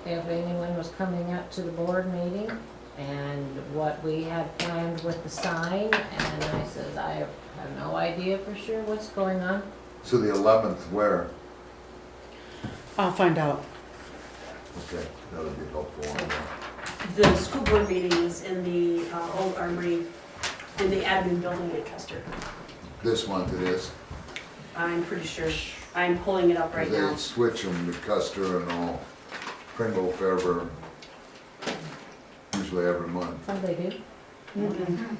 if anyone was coming up to the board meeting, and what we had planned with the sign, and I said, I have no idea for sure what's going on. So the 11th, where? I'll find out. Okay, that'll be helpful. The school board meeting is in the old armory, in the admin building at Custer. This month it is. I'm pretty sure. I'm pulling it up right now. They switch them to Custer and all, Pringle, Fairburn, usually every month. Oh, they do? Mm-hmm.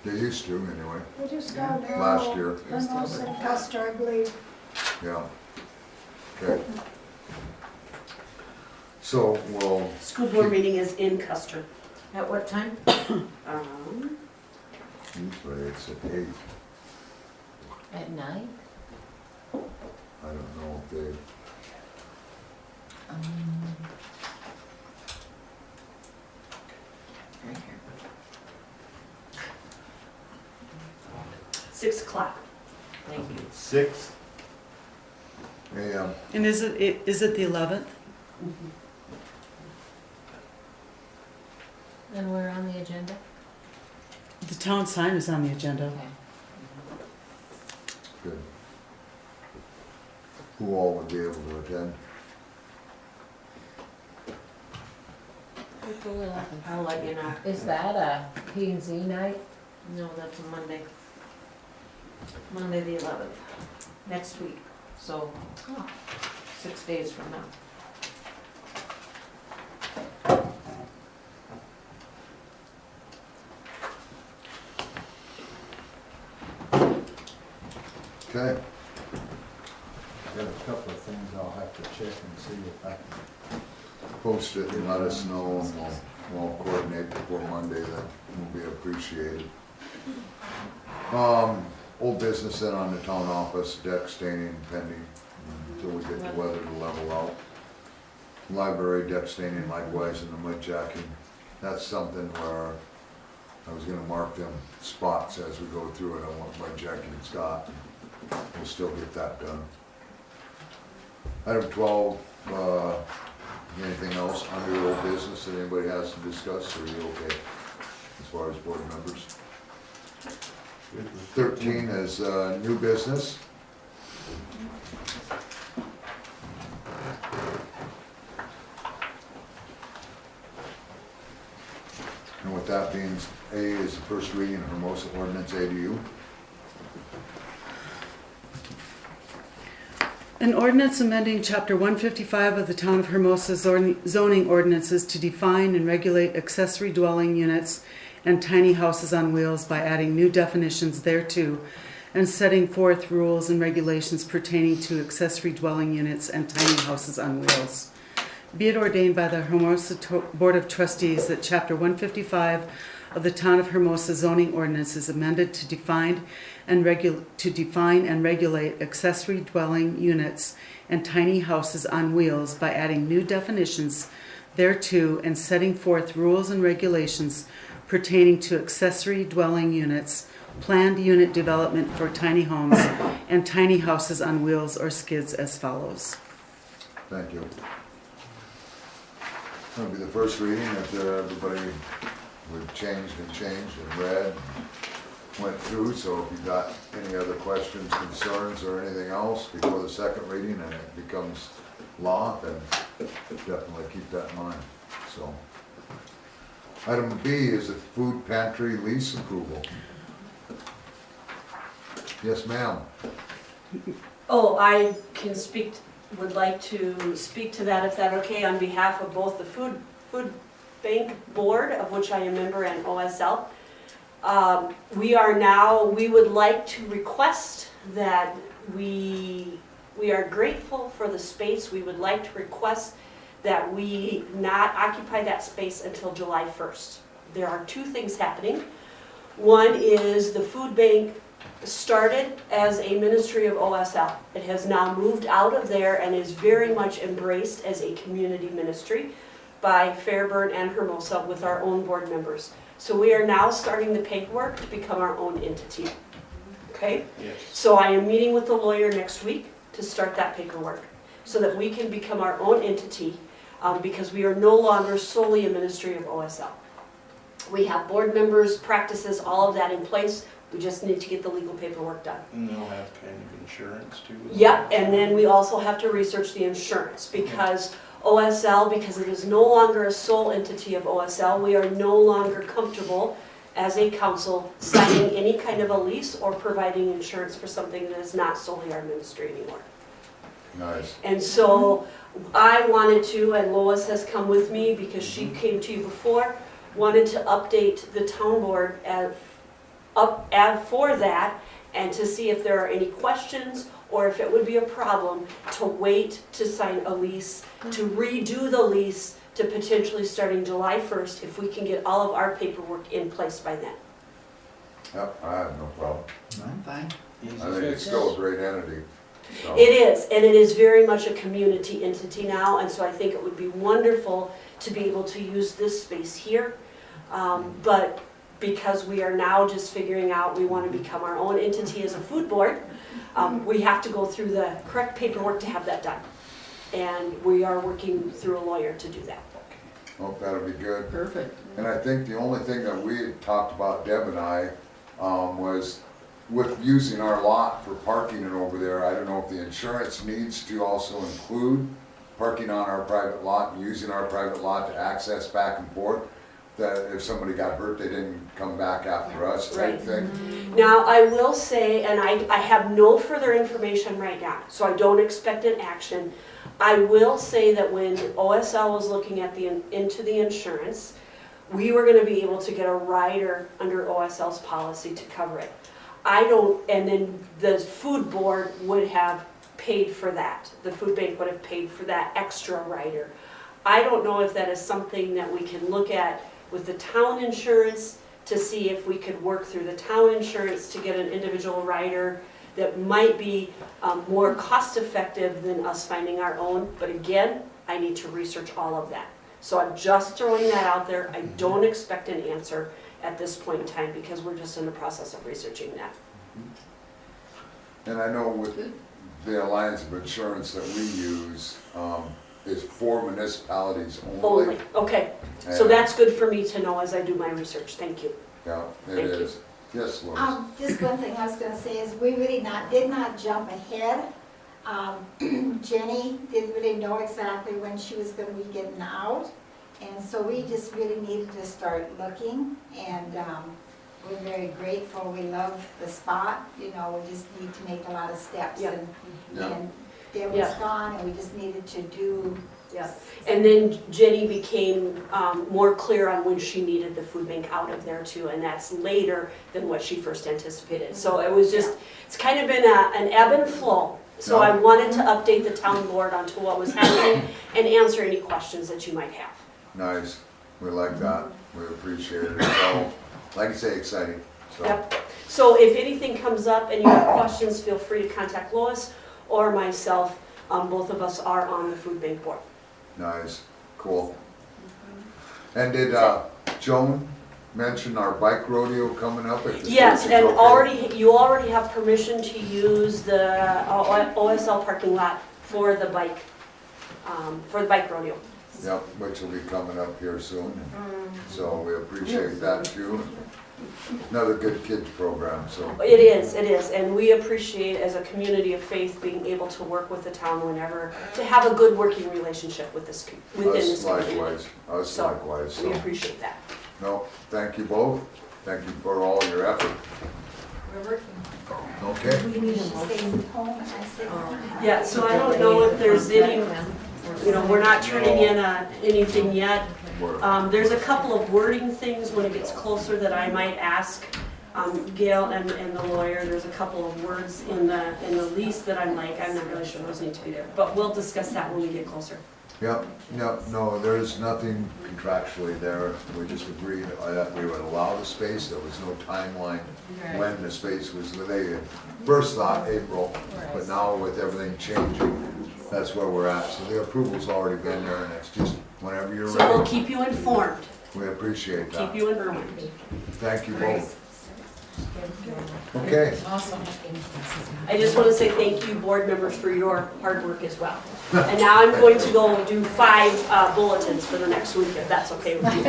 They used to, anyway. We just got there. Last year. Hermosa and Custer, I believe. Yeah. Okay. So we'll. School board meeting is in Custer. At what time? Usually it's at 8. At night? I don't know if they. Right here. 6 o'clock. Thank you. 6? AM. And is it the 11th? And we're on the agenda? The town sign is on the agenda. Okay. Good. Who all would be able to attend? I'll let you know. Is that a P&Z night? No, that's a Monday. Monday the 11th, next week, so 6 days from now. Okay. Got a couple of things I'll have to check and see if I can. Post it and let us know, and we'll coordinate before Monday. That will be appreciated. Old business then on the town office, deck staining pending until we get the weather to level out. Library deck staining likewise, and the mud jacking. That's something where I was gonna mark them spots as we go through it. I want mud jacking Scott. We'll still get that done. Item 12, anything else under old business that anybody has to discuss, or are you okay as far as board members? 13 is new business. And with that being, A is the first reading of Hermosa Ordinance ADU. An ordinance amending Chapter 155 of the Town of Hermosa zoning ordinances to define and regulate accessory dwelling units and tiny houses on wheels by adding new definitions thereto and setting forth rules and regulations pertaining to accessory dwelling units and tiny houses on wheels. Be it ordained by the Hermosa Board of Trustees that Chapter 155 of the Town of Hermosa zoning ordinance is amended to define and regulate accessory dwelling units and tiny houses on wheels by adding new definitions thereto and setting forth rules and regulations pertaining to accessory dwelling units, planned unit development for tiny homes, and tiny houses on wheels or skids as follows. Thank you. That'll be the first reading after everybody would changed and read and went through. So if you've got any other questions, concerns, or anything else before the second reading and it becomes law, then definitely keep that in mind. So, item B is the food pantry lease approval. Yes, ma'am. Oh, I can would like to speak to that, if that okay, on behalf of both the Food Bank Board, of which I am a member, and OSL. We would like to request that we are grateful for the space. We would like to request that we not occupy that space until July 1st. There are two things happening. One is the food bank started as a ministry of OSL. It has now moved out of there and is very much embraced as a community ministry by Fairburn and Hermosa with our own board members. So we are now starting the paperwork to become our own entity. Okay? Yes. So I am meeting with the lawyer next week to start that paperwork so that we can become our own entity. because we are no longer solely a ministry of OSL. We have board members, practices, all of that in place. We just need to get the legal paperwork done. And they'll have kind of insurance too. Yep, and then we also have to research the insurance because OSL, because it is no longer a sole entity of OSL, we are no longer comfortable as a council signing any kind of a lease or providing insurance for something that is not solely our ministry anymore. Nice. And so I wanted to, and Lois has come with me because she came to you before, wanted to update the town board for that and to see if there are any questions or if it would be a problem to wait to sign a lease, to redo the lease to potentially starting July 1st if we can get all of our paperwork in place by then. Yep, I have no problem. I'm fine. I think it's still a great entity. So. It is, and it is very much a community entity now, and so I think it would be wonderful to be able to use this space here. But because we are now just figuring out we want to become our own entity as a food board, we have to go through the correct paperwork to have that done. And we are working through a lawyer to do that. Hope that'll be good. Perfect. And I think the only thing that we had talked about, Deb and I, was with using our lot for parking it over there, I don't know if the insurance needs to also include parking on our private lot and using our private lot to access back and forth, that if somebody got hurt, they didn't come back after us type thing. Now, I will say, and I have no further information right now, so I don't expect an action. I will say that when OSL was looking at into the insurance, we were gonna be able to get a rider under OSL's policy to cover it. And then the food board would have paid for that. The food bank would have paid for that extra rider. I don't know if that is something that we can look at with the town insurance to see if we could work through the town insurance to get an individual rider that might be more cost effective than us finding our own. But again, I need to research all of that. So I'm just throwing that out there. I don't expect an answer at this point in time because we're just in the process of researching that. And I know with the Alliance of Insurance that we use, is for municipalities only. Okay, so that's good for me to know as I do my research. Thank you. Yeah, it is. Yes, Lois. Just one thing I was gonna say is we really did not jump ahead. Jenny didn't really know exactly when she was gonna be getting out. And so we just really needed to start looking, and we're very grateful. We love the spot, you know, we just need to make a lot of steps. Yeah. And Deb was gone, and we just needed to do. Yeah, and then Jenny became more clear on when she needed the food bank out of there too, and that's later than what she first anticipated. So it was just, it's kind of been an ebb and flow. So I wanted to update the town board onto what was happening and answer any questions that you might have. Nice. We like that. We appreciate it. So, like you say, exciting. So. Yep. So if anything comes up and you have questions, feel free to contact Lois or myself. Both of us are on the food bank board. Nice. Cool. And did Joan mention our bike rodeo coming up? Yes, and you already have permission to use the OSL parking lot for the bike rodeo. Yep, which will be coming up here soon. So we appreciate that too. Another good kids program, so. It is, and we appreciate as a community of faith being able to work with the town whenever, to have a good working relationship with this, within this community. Us likewise. So. We appreciate that. No, thank you both. Thank you for all your effort. We're working. Okay. She stays at home, and I sit home. Yeah, so I don't know if there's any, we're not turning in anything yet. There's a couple of wording things when it gets closer that I might ask Gail and the lawyer. There's a couple of words in the lease that I'm not really sure those need to be there. But we'll discuss that when we get closer. Yep, no, there's nothing contractually there. We just agreed that we would allow the space. There was no timeline when the space was, they first thought April, but now with everything changing, that's where we're at. So the approval's already been there, and it's just whenever you're ready. So we'll keep you informed. We appreciate that. Keep you informed. Thank you both. Okay, Awesome. I just want to say thank you, board members, for your hard work as well. And now I'm going to go do 5 bulletins for the next week, if that's okay with you.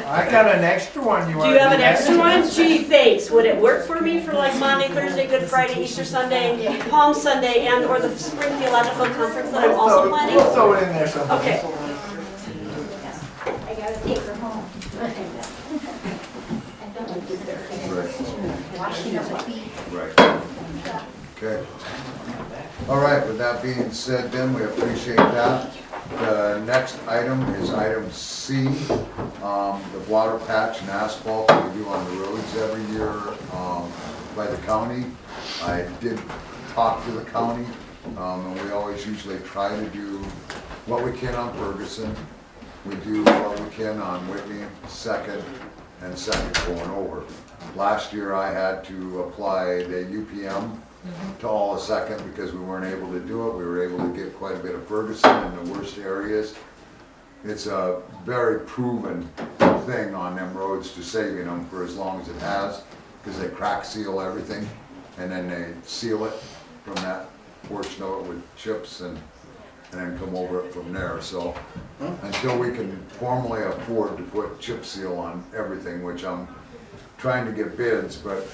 I got an extra one. Do you have an extra one? Gee, thanks. Would it work for me for like Monday, Thursday, Good Friday, Easter Sunday, Palm Sunday, and or the Spring Theological Conference that I'm also planning? We'll throw it in there somewhere. Okay. I gotta take her home. Washing up the feet. Right. Okay. All right, with that being said then, we appreciate that. The next item is item C, the water patch and asphalt that we do on the roads every year by the county. I did talk to the county, and we always usually try to do what we can on Ferguson. We do what we can on Whitney, Second, and Second going over. Last year I had to apply the UPM to all of Second because we weren't able to do it. We were able to get quite a bit of Ferguson in the worst areas. It's a very proven thing on them roads to saving them for as long as it has, because they crack seal everything and then they seal it from that portion of it with chips and then come over it from there. So until we can formally afford to put chip seal on everything, which I'm trying to get bids, but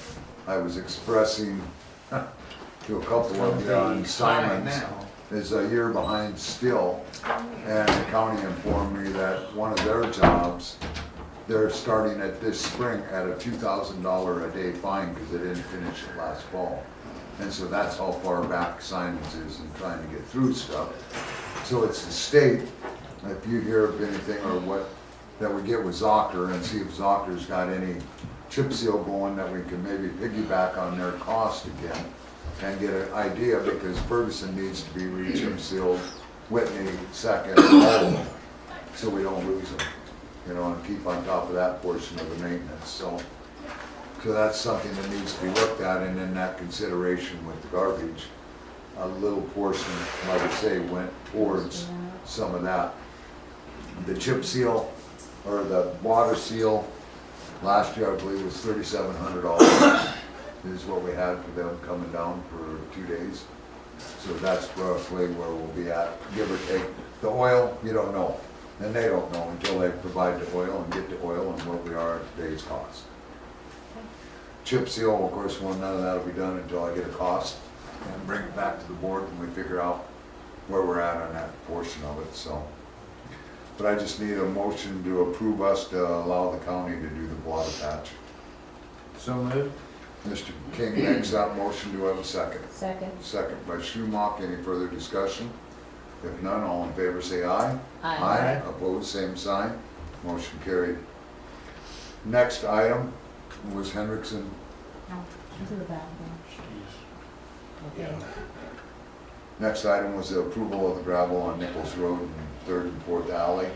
I was expressing to a couple of you on Simon's is a year behind still, and the county informed me that one of their jobs, they're starting at this spring at a $2,000 a day fine because they didn't finish it last fall. And so that's how far back Simon's is in trying to get through stuff. So it's the state, if you hear of anything or what, that we get with Zocker and see if Zocker's got any chip seal going that we can maybe piggyback on their cost again and get an idea, because Ferguson needs to be re-chip sealed, Whitney Second, all of them, so we don't lose them, you know, and keep on top of that portion of the maintenance. So that's something that needs to be looked at, and in that consideration with the garbage, a little portion, like I say, went towards some of that. The chip seal, or the water seal, last year I believe was $3,700 is what we had for them coming down for 2 days. So that's roughly where we'll be at, give or take. The oil, you don't know, and they don't know until they provide the oil and get the oil and what we are at today's cost. Chip seal, of course, none of that will be done until I get a cost and bring it back to the board and we figure out where we're at on that portion of it. So, but I just need a motion to approve us to allow the county to do the water patch. So moved. Mr. King makes that motion. Do I have a second? Second. Second by Schumacher. Any further discussion? If none, all in favor say aye. Aye. Opposed, same sign. Motion carried. Next item was Hendrickson. Into the bathroom. Okay. Next item was the approval of the gravel on Nichols Road and 3rd and 4th Alley.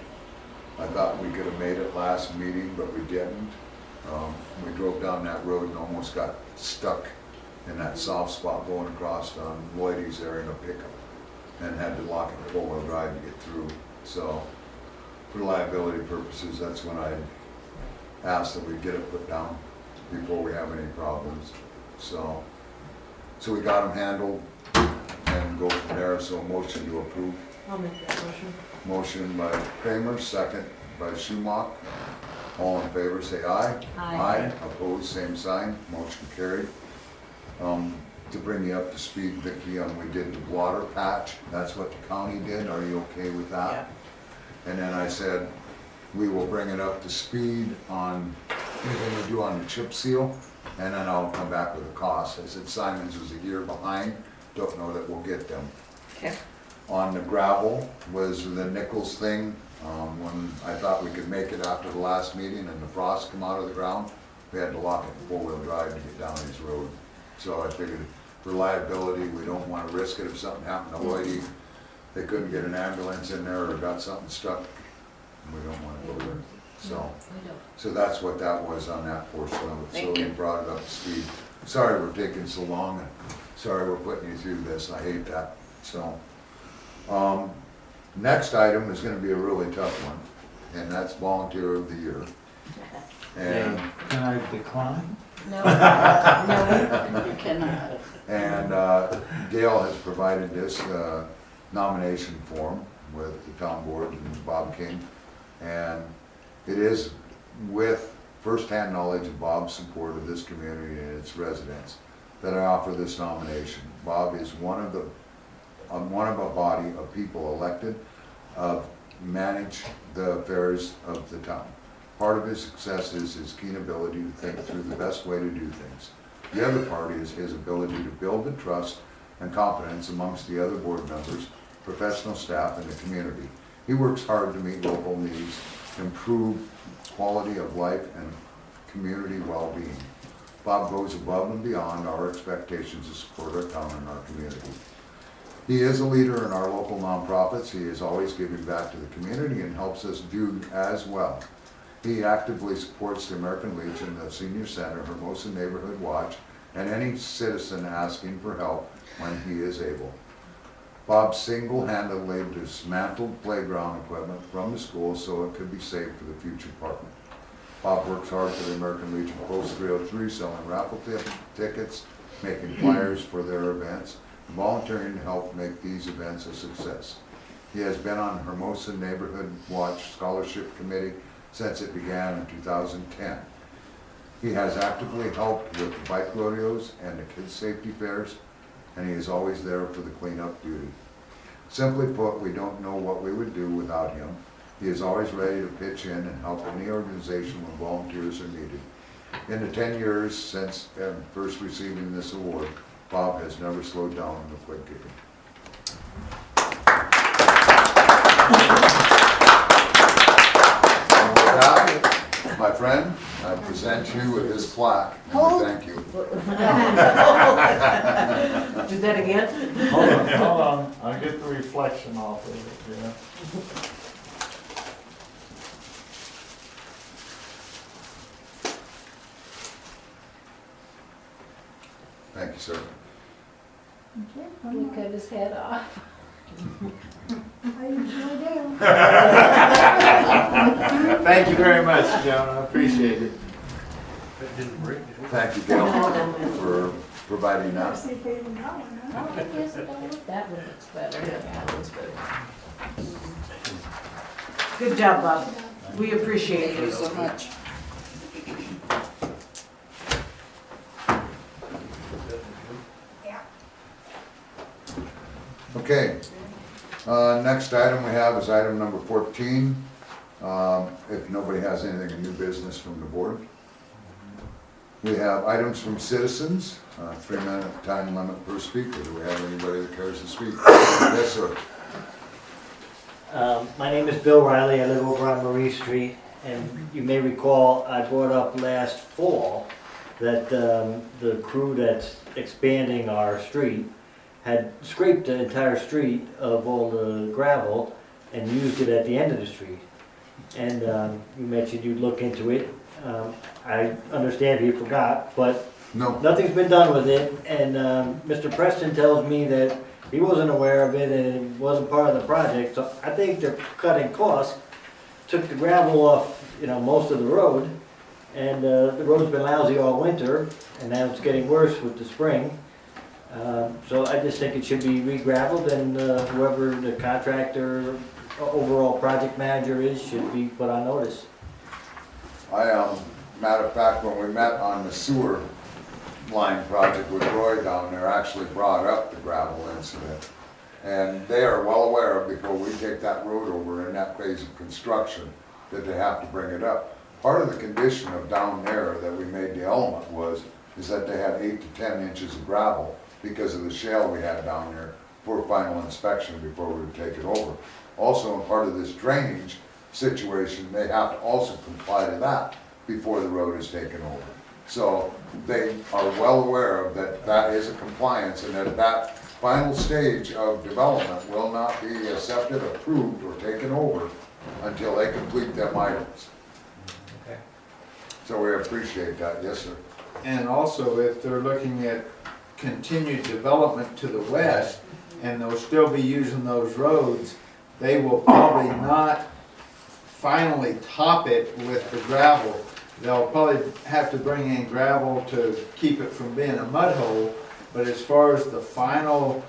I thought we could have made it last meeting, but we didn't. We drove down that road and almost got stuck in that soft spot going across on Lloyd's there in a pickup and had to lock it 4-wheel drive to get through. So for liability purposes, that's when I asked that we get it put down before we have any problems. So we got them handled and go from there. So a motion to approve. I'll make that motion. Motion by Kramer, second by Schumacher. All in favor say aye. Aye. Opposed, same sign. Motion carried. To bring you up to speed, Vicki, we did the water patch. That's what the county did. Are you okay with that? Yeah. And then I said, we will bring it up to speed on anything we do on the chip seal, and then I'll come back with a cost. I said Simon's was a year behind. Don't know that we'll get them. Okay. On the gravel was the Nichols thing. When I thought we could make it after the last meeting and the frost come out of the ground, we had to lock it in 4-wheel drive to get down this road. So I figured for liability, we don't want to risk it if something happened to Lloydie. They couldn't get an ambulance in there or got something stuck. We don't want to go there. So that's what that was on that portion of it. So we brought it up to speed. Sorry we're taking so long, and sorry we're putting you through this. I hate that. So. Next item is going to be a really tough one, and that's Volunteer of the Year. And, Can I decline? No, no. You cannot. and Gail has provided this nomination form with the town board and Bob King. And it is with firsthand knowledge of Bob's support of this community and its residents that I offer this nomination. Bob is one of a body of people elected manage the affairs of the town. Part of his success is his keen ability to think through the best way to do things. The other part is his ability to build the trust and confidence amongst the other board members, professional staff, and the community. He works hard to meet local needs, improve quality of life, and community well-being. Bob goes above and beyond our expectations to support our town and our community. He is a leader in our local nonprofits. He is always giving back to the community and helps us do as well. He actively supports the American Legion, the Senior Center, Hermosa Neighborhood Watch, and any citizen asking for help when he is able. Bob single-handedly dismantled playground equipment from the school so it could be saved for the future department. Bob works hard for the American Legion Post 303, selling raffle tickets, making flyers for their events, and volunteering to help make these events a success. He has been on Hermosa Neighborhood Watch Scholarship Committee since it began in 2010. He has actively helped with the bike rodeos and the kids' safety fairs, and he is always there for the cleanup duty. Simply put, we don't know what we would do without him. He is always ready to pitch in and help any organization when volunteers are needed. In the 10 years since first receiving this award, Bob has never slowed down in the quit giving. And with that, my friend, I present you with this plaque, and we thank you. Do that again? Hold on, I'll get the reflection off of it, yeah. Thank you, sir. We cut his head off. I usually do. Thank you very much, Joan, I appreciate it. Thank you, Gail, for providing that. See if they even got one, huh? Oh, yes, that one looks better. Yeah, that was better. Good job, Bob. We appreciate Thank you it. so much. Okay, next item we have is item number 14. If nobody has anything in new business from the board. We have items from citizens, 3-minute time limit per speaker. Do we have anybody that cares to speak? Yes, sir. My name is Bill Riley, I live over on Marie Street, and you may recall I brought up last fall that the crew that's expanding our street had scraped the entire street of all the gravel and used it at the end of the street. And you mentioned you'd look into it. I understand you forgot, but No. nothing's been done with it, and Mr. Preston tells me that he wasn't aware of it and it wasn't part of the project, so I think they're cutting costs. Took the gravel off, most of the road, and the road's been lousy all winter, and now it's getting worse with the spring. So I just think it should be re-gravelled, and whoever the contractor, overall project manager is, should be put on notice. Matter of fact, when we met on the sewer line project with Roy down there, actually brought up the gravel incident. And they are well aware of, before we take that road over in that phase of construction, that they have to bring it up. Part of the condition of down there that we made the element is that they had 8 to 10 inches of gravel because of the shale we had down there for final inspection before we would take it over. Also, in part of this drainage situation, they have to also comply to that before the road is taken over. So they are well aware of that is a compliance, and that final stage of development will not be accepted, approved, or taken over until they complete them items. Okay. So we appreciate that. Yes, sir. And also, if they're looking at continued development to the west, and they'll still be using those roads, they will probably not finally top it with the gravel, they'll probably have to bring in gravel to keep it from being a mud hole. But as far as the final,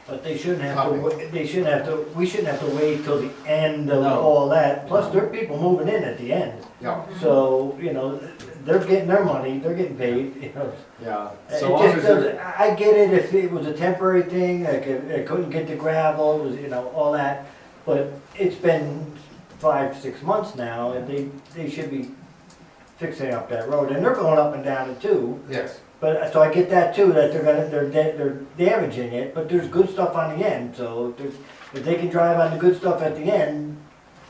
But they shouldn't have Copy. to, they shouldn't have to, we shouldn't have to wait till the end of No. all that. Plus, there are people moving in at the end. yeah, So, you know, they're getting their money, they're getting paid, you know. yeah. It So long just as doesn't, I get it if it was a temporary thing, like if they couldn't get the gravel, it was, you know, all that. But it's been 5-6 months now, and they should be fixing up that road, and they're going up and down it too. yes. But, so I get that too, that they're damaging it, but there's good stuff on the end, so if they can drive on the good stuff at the end,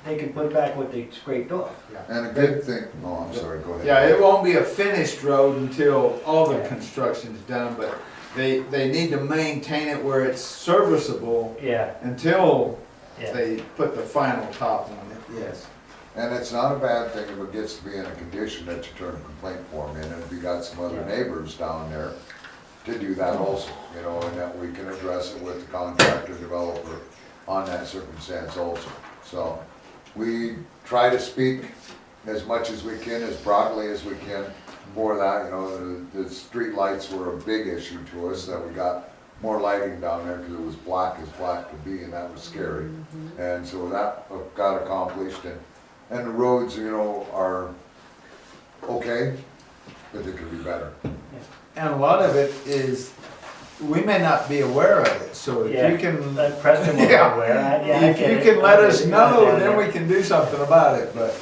they can put back what they scraped off. And a good thing, oh, I'm sorry, go ahead. Yeah, it won't be a finished road until all the Yeah. construction's done, but they need to maintain it where it's serviceable Yeah, until yeah. they put the final top on it, yes. And it's not a bad thing if it gets to be in a condition that you turn a complaint form in, and if you got some other neighbors down there, to do that also, you know, and that we can address it with the contractor developer on that circumstance also. So, we try to speak as much as we can, as broadly as we can for that, you know, the street lights were a big issue to us, that we got more lighting down there, because it was black as black could be, and that was scary. And so that got accomplished, and the roads, you know, are okay, but they could be better. And a lot of it is, we may not be aware of it, so if Yeah. you can, Preston was Yeah. aware. if you can let us know, then we can do something about it, but,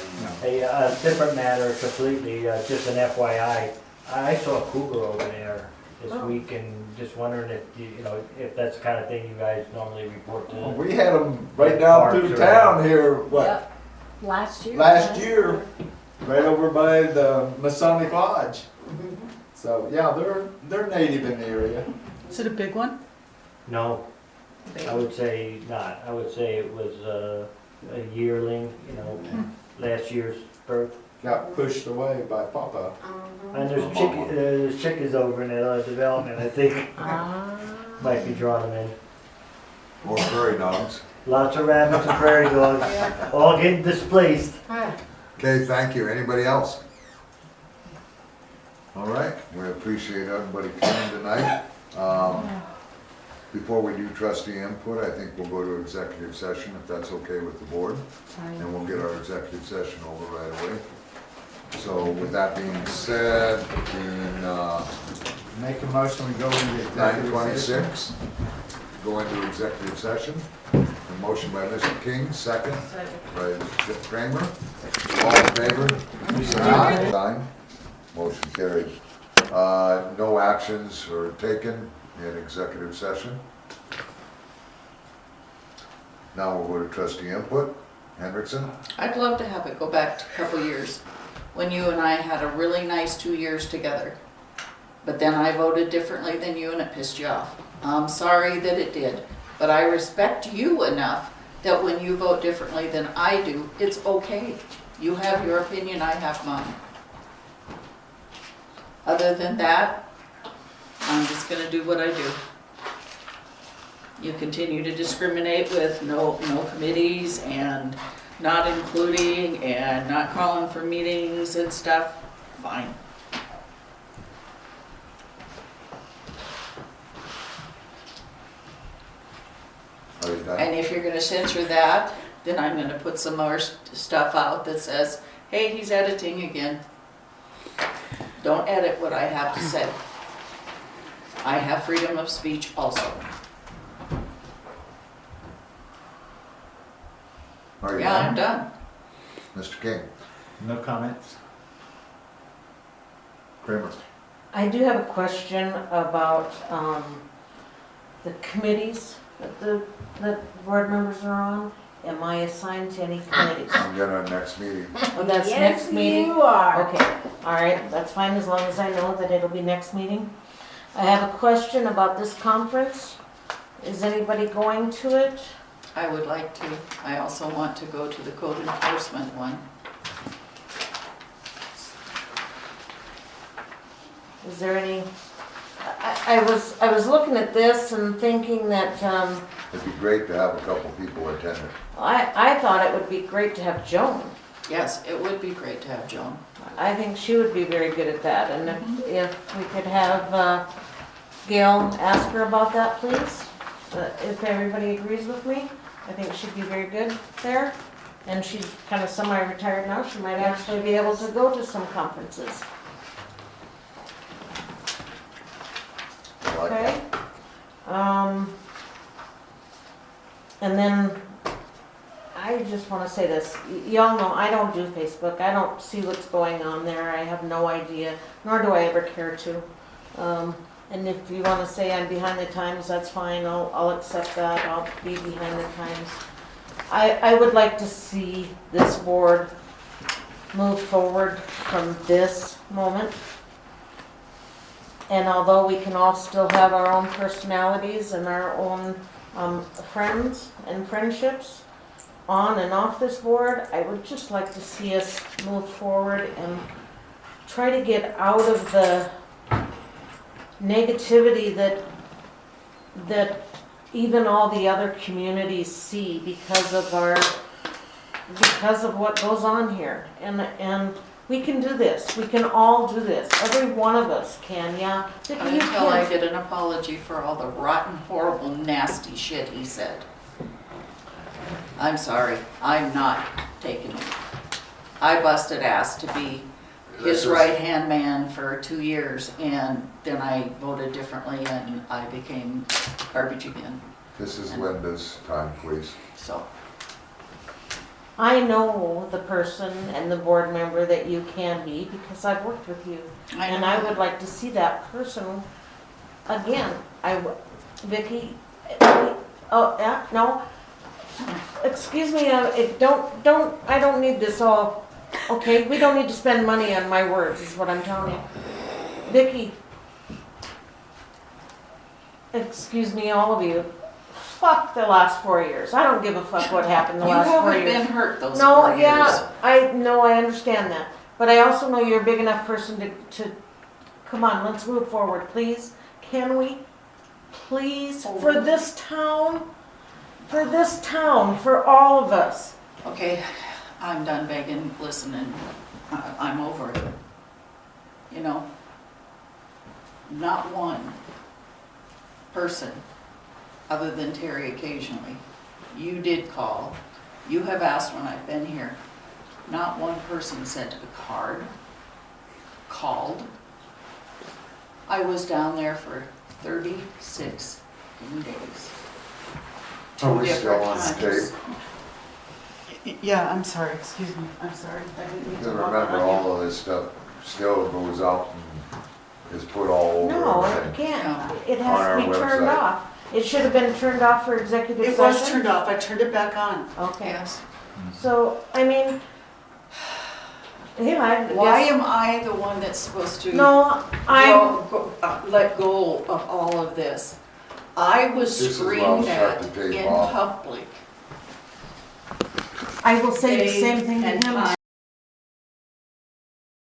you know. A different matter completely, just an FYI. I saw a cougar over there this week and just wondering if, you know, if that's the kind of thing you guys normally report to. We had them right down through town here, what, Yep. Last year. last year, right over by the Masonic Lodge. So, yeah, they're native in the area. Is it a big one? No, I would say not. I would say it was a yearling, you know, last year's birth. Got pushed away by Papa. And there's chickens over in that other development, I think, might be drawing them in. Or prairie dogs. Lots of rabbits and prairie dogs, all getting displaced. Okay, thank you. Anybody else? All right, we appreciate everybody coming tonight. Before we do trustee input, I think we'll go to executive session, if that's okay with the board. And we'll get our executive session over right away. So with that being said, Make a motion, we go into executive 9:26, go into executive session. A motion by Mr. King, second by Mr. Kramer. All in favor? Say aye. Aye. Motion carried. No actions are taken in executive session. Now we'll go to trustee input. Hendrickson? I'd love to have it go back to a couple years, when you and I had a really nice 2 years together. But then I voted differently than you and it pissed you off. I'm sorry that it did, but I respect you enough that when you vote differently than I do, it's okay. You have your opinion, I have mine. Other than that, I'm just gonna do what I do. You continue to discriminate with no committees and not including and not calling for meetings and stuff, fine. Are you done? And if you're gonna censor that, then I'm gonna put some more stuff out that says, hey, he's editing again. Don't edit what I have to say. I have freedom of speech also. Are you Yeah, I'm done? done. Mr. King? No comments. Kramer? I do have a question about the committees that board members are on. Am I assigned to any committees? I'm getting our next meeting. Oh, that's Yes, next meeting? you are. Okay, all right, that's fine, as long as I know that it'll be next meeting. I have a question about this conference. Is anybody going to it? I would like to. I also want to go to the code enforcement one. Is there any, I was looking at this and thinking that, It'd be great to have a couple people attend it. I thought it would be great to have Joan. Yes, it would be great to have Joan. I think she would be very good at that, and if we could have Gail ask her about that, please, if everybody agrees with me, I think she'd be very good there. And she's kind of semi-retired now, she might actually be able to go to some conferences. I like Okay? that. And then, I just wanna say this, y'all know, I don't do Facebook, I don't see what's going on there, I have no idea, nor do I ever care to. And if you wanna say I'm behind the times, that's fine, I'll accept that, I'll be behind the times. I would like to see this board move forward from this moment. And although we can all still have our own personalities and our own friends and friendships on and off this board, I would just like to see us move forward and try to get out of the negativity that even all the other communities see because of what goes on here. And we can do this. We can all do this. Every one of us can, yeah. Vicki, you Until I can. get an apology for all the rotten, horrible, nasty shit he said. I'm sorry, I'm not taking it. I busted ass to be his right-hand man for 2 years, and then I voted differently and I became garbage again, This is Linda's time, please. so. I know the person and the board member that you can be because I've worked with you. And I would like to see that person again. Vicki, oh, yeah, no. Excuse me, I don't need this all, okay? We don't need to spend money on my words, is what I'm telling you. Vicki, excuse me, all of you. Fuck the last 4 years. I don't give a fuck what happened the last 4 years. You haven't been hurt those 4 years. No, yeah, I understand that. But I also know you're a big enough person to, come on, let's move forward, please. Can we? Please, for this town, for all of us. Okay, I'm done begging, listening, I'm over it. You know, not one person, other than Terry occasionally, you did call, you have asked when I've been here, not one person sent a card, called. I was down there for 36 days. Are we still on tape? Yeah, I'm sorry, excuse me, I'm sorry. I didn't mean to Because walk remember, on you. all of this stuff still goes out and is put all over No, everything. it can't. It On has our to be turned website. off. It should have been turned off for executive session. It was turned off, I turned it back on. Okay. Yes. So, I mean, yeah, I guess. Why am I the one that's supposed to No, let go of all of this? I was This is why I'll screamed start at to tape in off. public. I will say the Day same thing to and him time